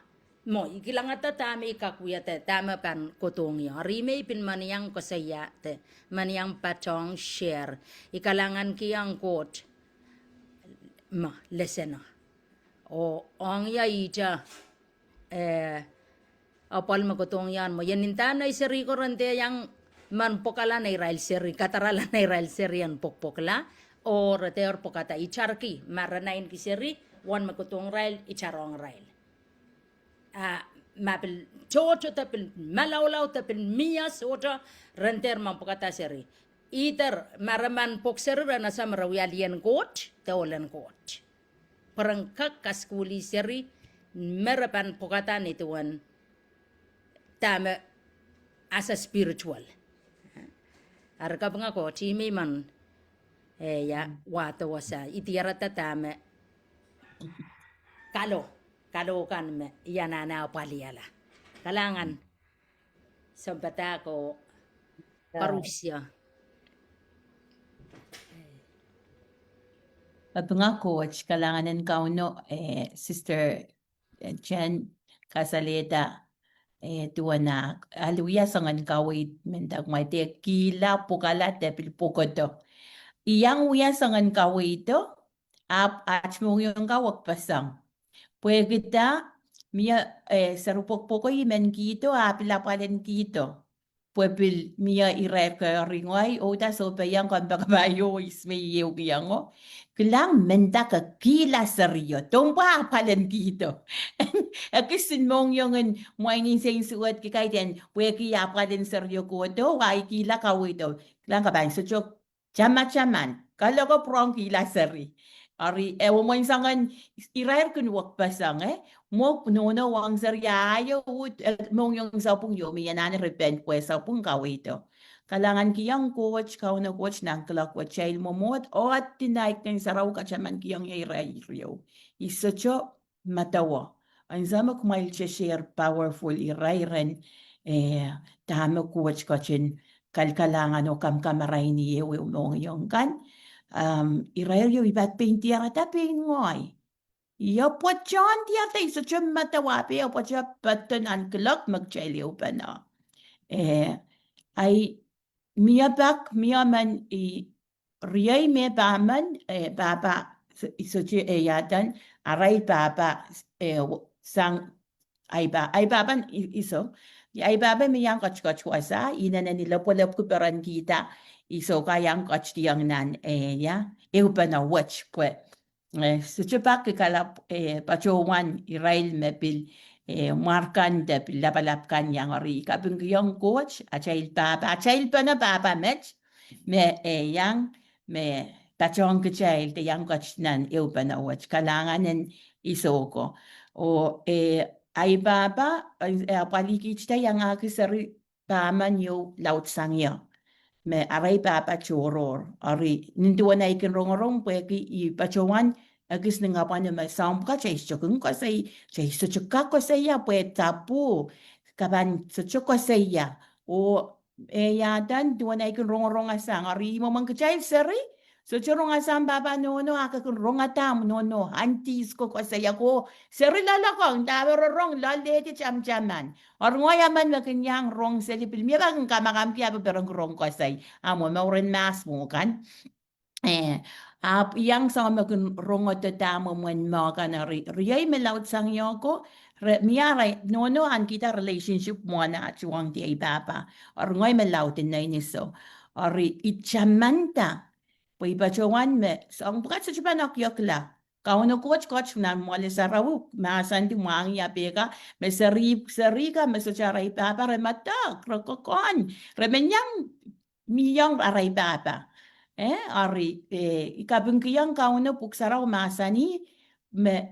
mo ikilangata tame ikakuya te tame pan kotongya rime pin maniang kosaya te maniang patong share ikalangan kiyang quote ma lesena o ang ya ija apal magotong yan mo yan nintana iseri ko rante yang man pokala na Israel seri katarala na Israel seri yan pokpokla o reteor pokata icharki maranain ki seri wan magotong Israel icharong Israel mapil chocho tapil malawlaw tapil miyas otra renter man pokata seri iter maraman pokseri rana sa marawiyalian coach teolan coach parang kakaskuli seri merapan pokatan ituan tama asa spiritual arka pangako chimi man ya wato wasa itiara tatame kalo kan me yanana paliala kalangan sampata ko parusya Mga coach, kalanganan kauno, Sister Jen Casaleta, tuwa na, aluya sangan kawit, mendag may te kila pukala te pilpukoto. Iyang uya sangan kawito, at mo yung kawag pasang. Pwede kita, miya, sarupok poko imen kito, apilapalen kito. Pwede miya irer ka ringway, o ta so pa yang kan bakabayo isme yung yango. Kailang menda ka kila seryo. Tumpa palen kito. Akisin mong yung muainin sa suot kikaitin, pwede kaya palen seryo ko to, ay kila kawito. Kailang ka ba, so chok, chama-chaman, kala ko prong kila seri. Ari, ewan mo yung sangan, irer kun wak pasang mo puno wang seryayo, mong yung sapong yomi, yan na repent pues sapong kawito. Kalangan kiyang coach, kauna coach ng kalakwa child momot, o at tinaik ng saraw ka chaman kiyang irayo. Isa cho matawa. Ang sama kumail siya share powerful irairen, tama coach ko chin, kalkalangan o kamkamaray ni yewe umong yung kan. Irayo ibat paintiara taping ngoy. Iya po chan tiyata isa cho matawa, pero po siya patan kalak mag-child pa na. Ay, Mia man riyay me baman baba isochi yatan aray baba sang ay baban iso ay baba mi yang kach wasa ina na nila polap kuperan kita iso kayang kach diyang nan ya pa na watch pwe so chupak kala pachowan irail mepil markan de lapalapkan yang ori kapung yung coach achail pa na baba match me yang me tachong kachail te yang coach nan pa na watch kalanganen isoko o ay baba palikich ta yang akisari paman yo laut sangyo me aray baba choror ori ninduan na ikinrong pweki i pachowan agis nga pa na may sound ka chay chokung ko say chay suchuka ko saya pwede tapu kaban suchuka saya o yadan duwan ay kun rong asang ari mo man kachay seri so churong asang baba no akakun rong atam no antis ko saya ko seri lalakong dabarong lalete chamchaman or ngoya man makanyang rong selipil mi bang kamakampya pero rong ko say amo mauren mas mo kan yang sama kun rongot tamo mwen mga na riyay melaut sang yoko miyaray no an kita relationship mo na chuang di ay baba or ngoy melaut na iniso or itchamanta po ipachuan me so ang bukat sa chupanak yokla kauno coach na mwale sa rawu masan di muang ya peka me sari ka me so charay baba remata krokokon remenyang miyang aray baba ari ikabung kiyang kauno puksaraw masani me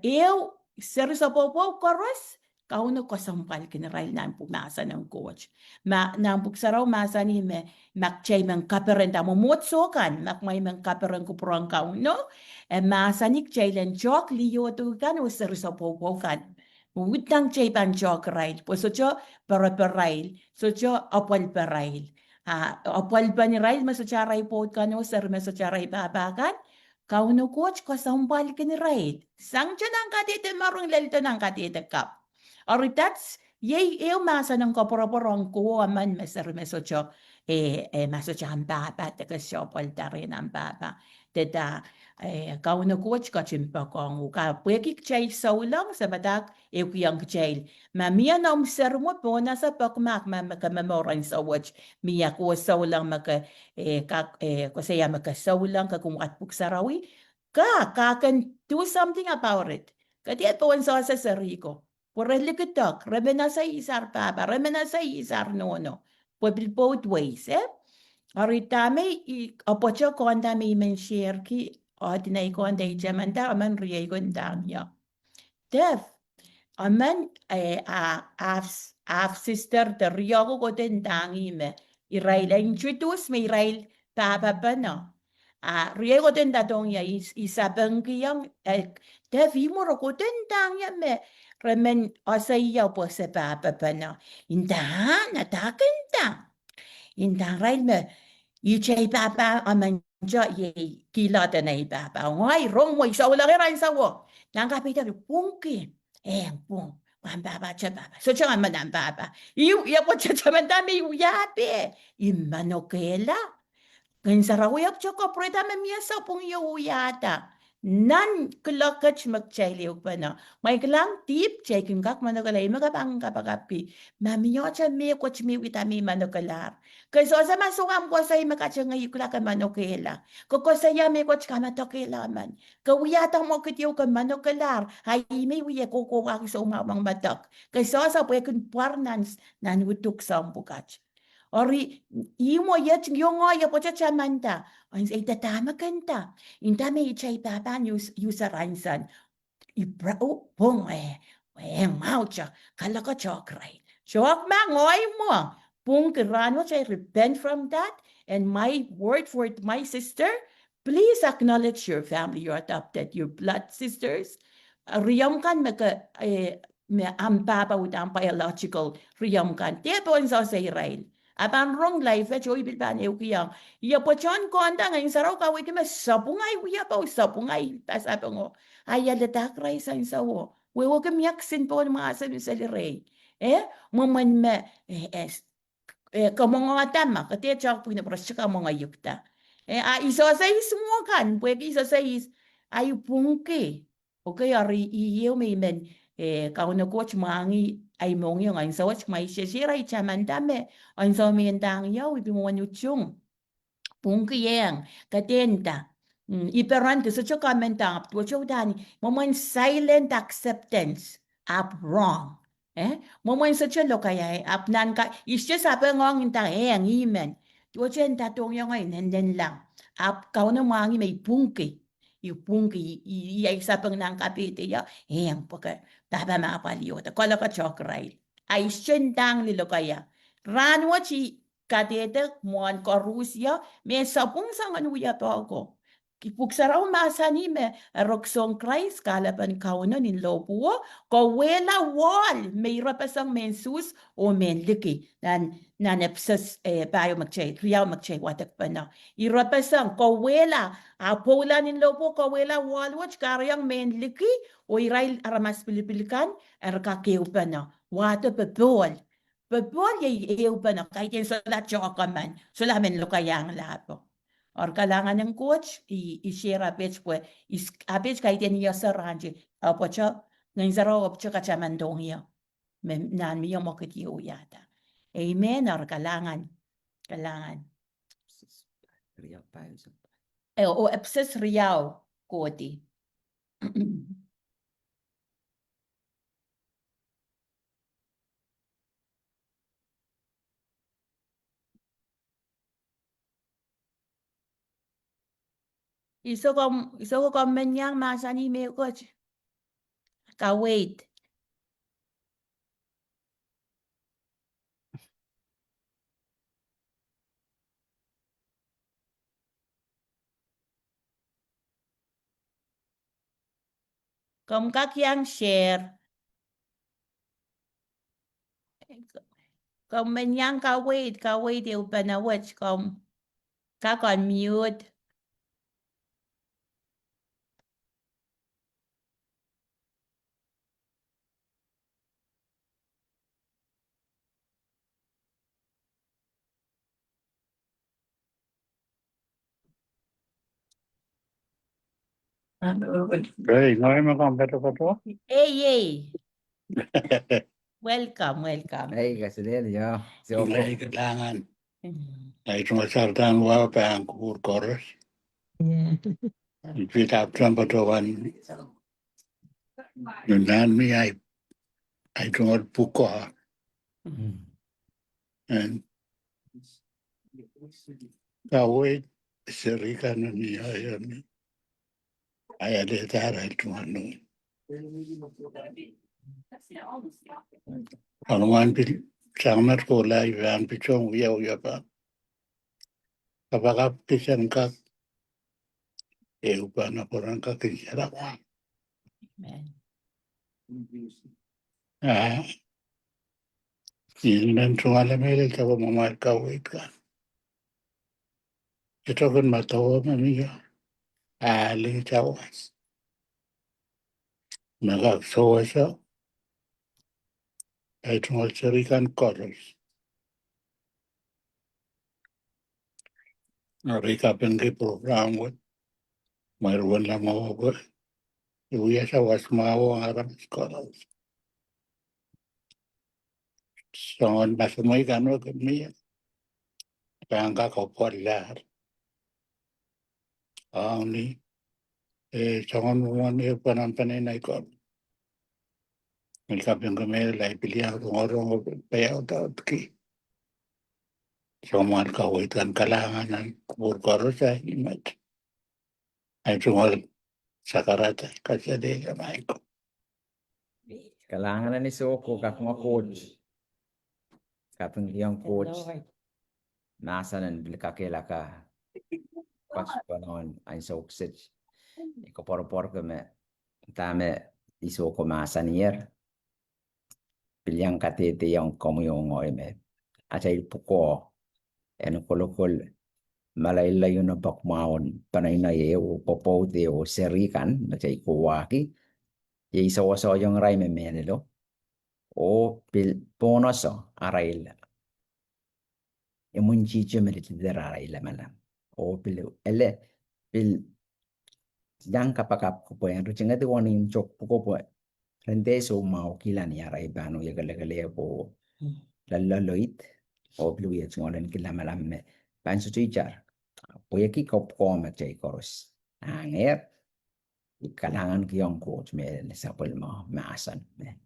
seri sa popo koros Kauno ko sampal kinarail na pumasa ng coach. Nang pugsaraw masa ni me makchay mang kaperen tamo motsokan makmay mang kaperen ko prong kauno. Masa ni chay len jok liyo tu kan usir sa popokan. Witang chay pan jok rail. Po so cho para rail. So cho apal rail. Apal pa ni rail masacharay po kan usir masacharay babakan. Kauno coach ko sampal kinarail. Sang cho nang katite marong lelto nang katite kap. That's eu masa ng kaporoporong ko man mesocho mesocho ang baba taga shopol rin ang baba teta kauno coach ka chimpa kong ka pwekik chay so lang sa badak kuyang chay mamia na observo po nasa pakmak makamamorang sa watch miya ko so lang kusaya so lang kakumat puksarawi can do something about it katiya po sa sariko. Por el likitok, remena sa isar papa, remena sa isar nono. Both ways, Arita may opocho konda may men share ki ordinary konda ijamanda aman riay gondang ya. Def, aman sister the riyago ko din dangi me. Irail introduce me irail papa pa no. Riay ko din datong ya isabang kiyang Def imuro ko din dang ya me. Remen asaya po sa papa pa na. Indahan, natakan da. Indang rail me. Ichay papa aman ja ye kilata na papa. Ngay rong mo isa ulang rin sa wo. Nang kapita pungki. Pung. Wan papa cha papa. So cha man ang papa. Iya po cha man dami uyape. Imanokela. Ngayon sa rawiyap cha ko preta me miya sa pung uyata. Nan kelakach magchayliw pa na. May kelang tip chay kim kak manokalay magabang kapagapi. Mamiyo cha mi koch mi witami manokalar. Kay so sa masungam ko sa makacha ngayon ka manokela. Koko sa yami koch ka matokela man. Kawiyata mo kitiyo ka manokalar. Hay may wiya koko kaki sa umamang matok. Kay so sa pwe kun parnans nan wutuk sa umpukach. Ori imo yet yung ya po cha manta. Ang sa itatama kanta. Inta may ichay papan sa ransan. Ibra pong mau cha kalaka chokray. Chok mangoy mo. Pung kirano chay repent from that. And my word for my sister, please acknowledge your family, your adopted, your blood sisters. Riyam kan ang papa with ang biological riyam kan. Tiya po ang sa Israel. Abang rong life joy bilban kiyang iya po chon ko anda ngayon saraw ka wiki mas sapungay wiya pa sapungay tas abang aya letak ray sa insawo we wo kemyaksin po mga asan sa liray maman me kamong tama kati chak po na prasya ka mga yukta isa sa mo kan pwede isa sa ay pungke okay ari iyo may men kauno coach mangi ay mong yung ang sa watch may shira chaman dame ang sa miyendang yaw ibi mo wanuchung pungkiyang katenta iperante sa cho kamenta up to cho dani momon silent acceptance up wrong momon sa cho lokaya up nan ka isya sa pa ngong inta ang imen to chen ta tong yung ay nenden lang up kauno mangi may pungki Ipungki iya isa pang nang kapite ya ang pagka taba mapaliyo ta kala ka chokray ay siyentang nilo kaya ranwa chi katete mon ko Rusya me sapung sangan uya pa ako kipuksaraw masani me roksong Christ kalaban kauno ni lopuo ko wela wall may rapasang mensus o menliki nan epsas bayo magchay riyaw magchay watak pa na irapasang ko wela Apola nin lopo kawela walwatch karyang menliki o irail aramas pilipilikan kakeu pa na wata pepol yay pa na kahit yung sulat chokaman sulamin lo kayang lapo or kalangan ng coach i-share apich po apich kahit yan iya sa ranji apo cho ngayon sa raw apo cho kachamandong iyo nan miyo mo kitiyo yata amen or kalangan o epses riyaw koti. Iso ko menyang masani me coach. Ka wait. Kom kak yang share. Kom men yang ka wait you na watch kom kak on mute. Hey, nói mà còn better for to. Hey. Welcome. Hey, kasilil yo. So, Lay kailangan. Ay sumasartan wa pa ang kukur-koros. Ipitap trampatuan. Nunan mi ay tungod puko. And kawit sirika na niya yan. Ay adetara tungod nun. Anuman pil sangat ko lai van pichong yaw pa. Kapag pisan ka pa na porang ka kinsara ko. Amen. Yun sumala mele tawa mamar kawit ka. Ito kan matawa mamiyo. Aling tawas. Nagagsawa siya. Ay tungkol sarikan koros. Recapin ke program ko. Mayroon lang ako. Iuya sa wasmawa ang aram koros. Songon masamoy kano kami. Kaya kakopor lahat. Ang ni. Songon mo man panampanay na ikon. Recapin kami lai pilihan kung orong payaw taot ki. Someone kawit kan kalangan ng koros ay imat. Ay tungkol sakarat kasi di kamay ko. kailangan na ni Soko kak mga coach. Kapag yung coach, nasa nan kakila ka. Coach pa noon, ay suksits. Iko por kami. Tame isoko masa niyer. Pilyang katete yung komuyong me. At ay puko. Ano kolokol. Malaylayo na bakmaon. Panay na yeo. Popote o serikan. At ay kuwaki. Yung isawaso yung ray me menelo. O ponoso arail. Yung chicho meritidera arail malam. O ele yang kapakap ko po yan. Ruchinga di wani yung chok po ko po. Rende so mau kila ni aray bano yagalagale po lalaloit. O bluyet ngolan kila malam me. Panso chichar. Po yaki kop ko machay koros. Anger. Ikalangan kiyong coach me sapol mo maasan me.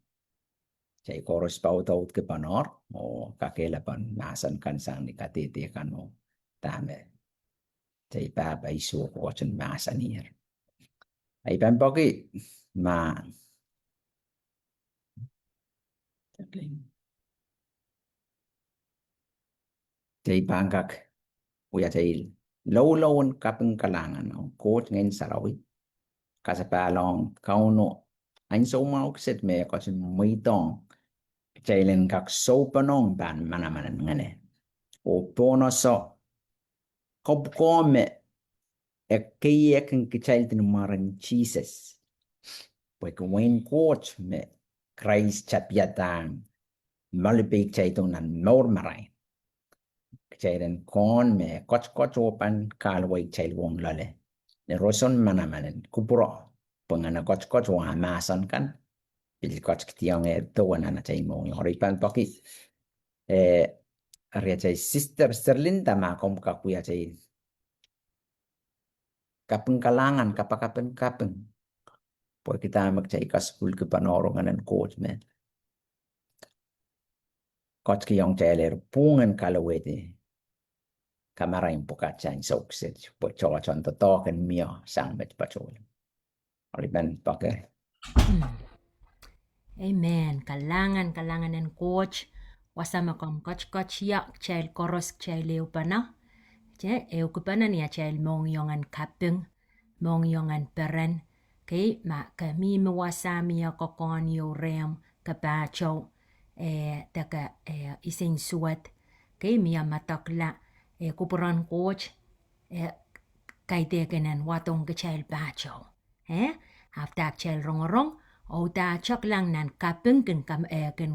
Chay koros pa utaut ke panor o kakela pan maasan kan sang ni katiti kan mo tame. Chay papa isu ko chen maasan hier. Ay pampoki ma chay pangkak uya chay low kapeng kalangan o coach ngayon sarawi. Kasapalong kauno anh số máu xịt mẹ có chuyện mấy tông chạy lên các số panong ban mana ngane o pono so kop come e kaya kan kichay tin maran Jesus pues que wen coach me Christ chapiatang malipig chay tong nan normaray chay den kon me coach open kalway chay wong lale ne roson manamanen kupuro pengana coach wa masan kan il coach kitiang to wana chay mo horipan paki area chay sister Sterling tama kom kakuya chay kapeng kalangan kapeng po kita magchay ka school ke panorongan ng coach me coach kiyong chay ler pungan kalawete kamarain po ka chay sokset po chon to token mio sang met pachol horipan paki Amen. Kalangan ng coach. Wasama kom coach ya child koros child leo pa na. Eu ko pa na niya child mong yongan kapeng, mong yongan peren. Okay, ma kami mawasami ako kon yo rem kapacho taka ising suat. Okay, miya matakla kupuran coach kay tekenan watong kachel pacho. Haftak chel rong o ta chok lang nan kapeng ken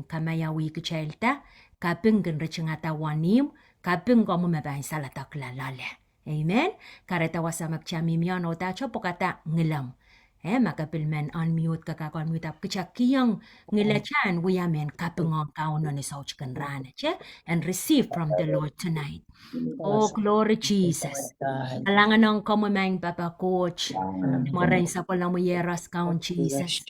kamayawi kachel ta kapeng ken rechangata wanim kapeng ko mo mabay salatakla lale. Amen. Kareta wasa magchami miyan o ta chopokata ngilam. Makapilmen unmute mute up kachakiyang ngilachan wiyamen kapengong kaunon ni sauch kan rana and receive from the Lord tonight. Oh, glory Jesus. Alangan ng kamamang Papa Coach. Maray sa palang mo yeras kaun Jesus.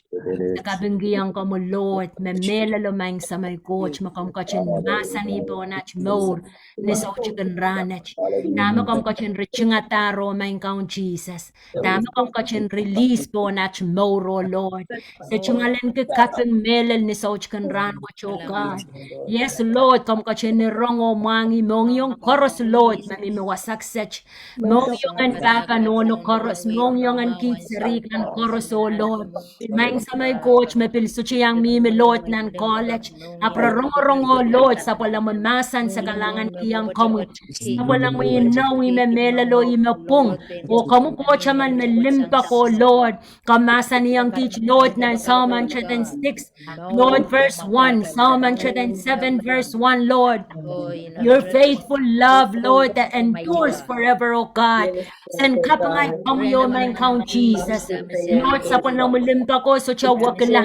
Nakabinggiyang ko mo Lord. Memela lumang sa may Coach. Makamkachin masani po nach more. Nisaw chicken ranach. Tama kamkachin richingataro may kaun Jesus. Tama kamkachin release po nach more, oh Lord. Sa chungalan ka kapeng melel nisaw chicken ran what your God. Yes, Lord. Kamkachin ni rongo mangi mong yung koros Lord, mamimiwasak sech. Mong yung an papa nono koros, mong yung an kitsarik ng koros o Lord. Maing sa may coach, mapilso siyang mimi Lord ng college. Aprarong-rongo Lord, sa palang mamasan sa kalangan kiyang kamu. Sa palang may inaw, imemelalo, imapong. O kamu coach man melimpa ko Lord. Kamasan niyang teach Lord ng Psalm 106, Lord verse 1, Psalm 107 verse 1 Lord. Your faithful love Lord, that endures forever, oh God. Send kapangay pangyo man count Jesus. Lord, sa panang mulimpa ko, so siya wakala.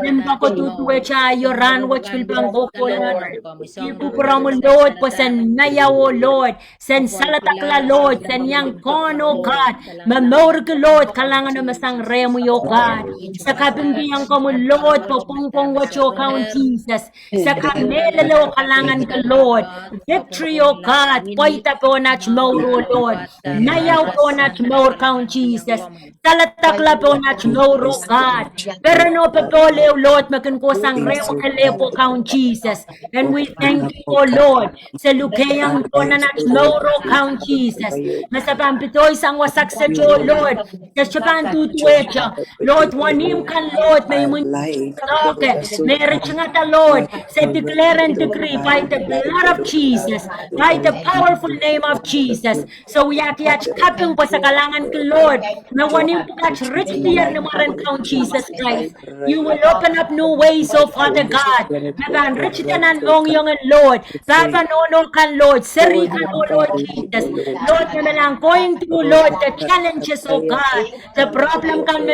Limpa ko tutuwe siya, yoran, watch will bang go ko, Lord. Ipupura mo, Lord, po send nayaw, oh Lord. Send salatakla, Lord. Send yang kon, oh God. Mamor ka, Lord, kalangan na masang remo, oh God. Sa kabinggiyang ko mo, Lord, po pungpong watch your count Jesus. Sa kamelalo, kalangan ka, Lord. Victory, oh God. Poita po nach mauro, Lord. Nayaw po nach maur count Jesus. Talatakla po nach mauro, God. Pero no papole, Lord, makinkusang reo kalepo count Jesus. And we thank you, oh Lord. Sa lukayang po na nach mauro count Jesus. Masapampitoy sang wasak sa Diyo, Lord. Sa siyapan tutuwecha. Lord, wanim kan, Lord. May okay. Meron nga ta, Lord. Sa declare and decree by the blood of Jesus. By the powerful name of Jesus. So we are kapyung pa sa kalangan ko, Lord. Na wanim po kach rich dear naman count Jesus Christ. You will open up new ways, oh Father God. Naban rich ka na nong yung Lord. Papa nono kan, Lord. Seri kan, oh Lord Jesus. Lord, na lang going through, Lord, the challenges, oh God. The problem kan na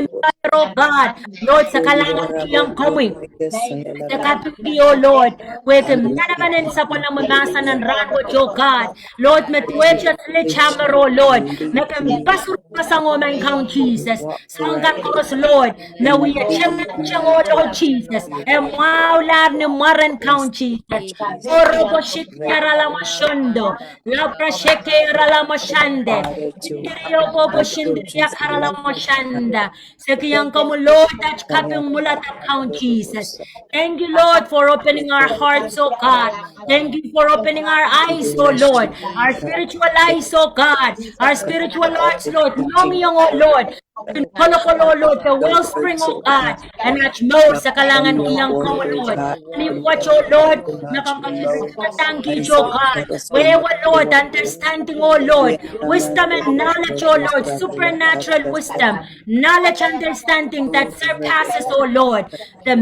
oh God. Lord, sa kalangan kiyang kami. Sa kapiti, oh Lord. Pwede na naman sa panamagasa ng rangot, oh God. Lord, matwedya sledgehammer, oh Lord. Nakambasur pa sa ngomang count Jesus. Sa hanggang koros, Lord. Na we are siyang, oh Lord Jesus. And wow, lar ni maran count Jesus. Oro po shikera la masyondo. Lapra shikera la masyande. Kiriyo po po shindriya kara la masyanda. Sa kiyang kamu, Lord, at kapyung mulat at count Jesus. Thank you, Lord, for opening our hearts, oh God. Thank you for opening our eyes, oh Lord. Our spiritual eyes, oh God. Our spiritual hearts, Lord. Long yung, oh Lord. Kolo-kolo, Lord, the wellspring, oh God. And much more sa kalangan kiyang ko, Lord. And watch, oh Lord, nakakatangki, oh God. Wewa, Lord, understanding, oh Lord. Wisdom and knowledge, oh Lord. Supernatural wisdom. Knowledge, understanding that surpasses, oh Lord. The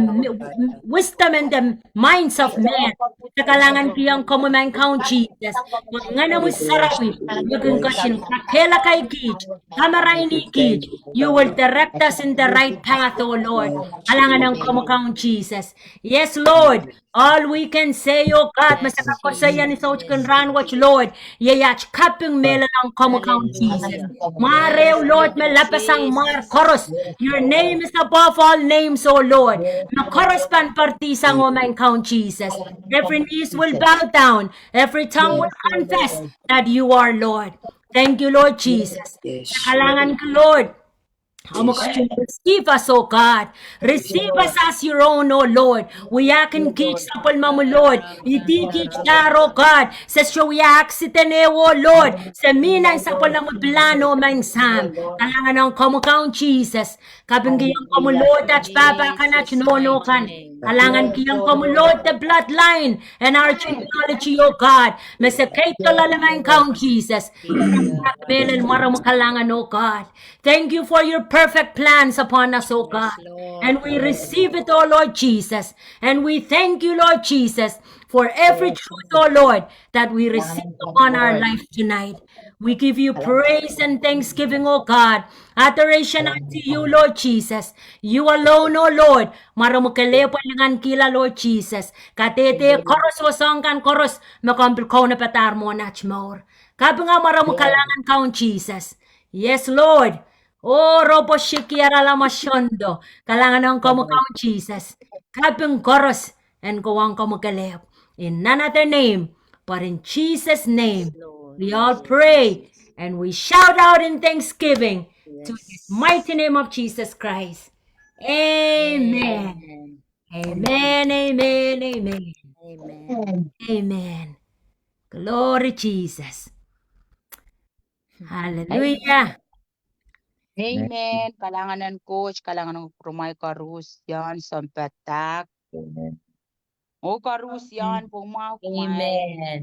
wisdom and the minds of men. Sa kalangan kiyang ko, man count Jesus. Mga na mo sarawi. Maging kashin. Kakela kay Gij. Kamaray ni Gij. You will direct us in the right path, oh Lord. Alangan ng kumukang Jesus. Yes, Lord. All we can say, oh God, masaka ko sa yan ni Sauch kan ran watch, Lord. Yayach kaping mela ng kumukang Jesus. Marew, Lord, melapasang mar koros. Your name is above all names, oh Lord. Na koros pan partisang o man count Jesus. Every knees will bow down. Every tongue will confess that you are Lord. Thank you, Lord Jesus. Sa kalangan ko, Lord. Receive us, oh God. Receive us as your own, oh Lord. We can teach sa palma mo, Lord. Itikik daro, God. Sa siya we aksiten oh Lord. Sa minang sa palma mo plano mang sam. Kalangan ng kamukhaong Jesus. Kabinggiyang kamo, Lord, that's Papa kanat nono kan. Kalangan kiyang kamo, Lord, the bloodline and our genealogy, oh God. Masakay to lalamang kaong Jesus. Melan mara mo kalangan, oh God. Thank you for your perfect plans upon us, oh God. And we receive it, oh Lord Jesus. And we thank you, Lord Jesus, for every truth, oh Lord, that we receive upon our life tonight. We give you praise and thanksgiving, oh God. Adoration unto you, Lord Jesus. You alone, oh Lord. Maramukalepo dengan kila, Lord Jesus. Katete koros wasangkan koros makampil ko na patar mo nachmor. Kabinga maramukalangan kaun Jesus. Yes, Lord. Oh, robo shikiara la masyondo. Kalangan ng kamukhaong Jesus. Kaping koros and kawang kamukalep. In none other name, but in Jesus' name, we all pray and we shout out in thanksgiving to the mighty name of Jesus Christ. Amen. Amen, amen, amen. Amen. Amen. Glory Jesus. Hallelujah. Amen. Kalangan ng coach, kalangan ng Rumay Karus yan, sampetak. O Karus yan, pumaw. Amen.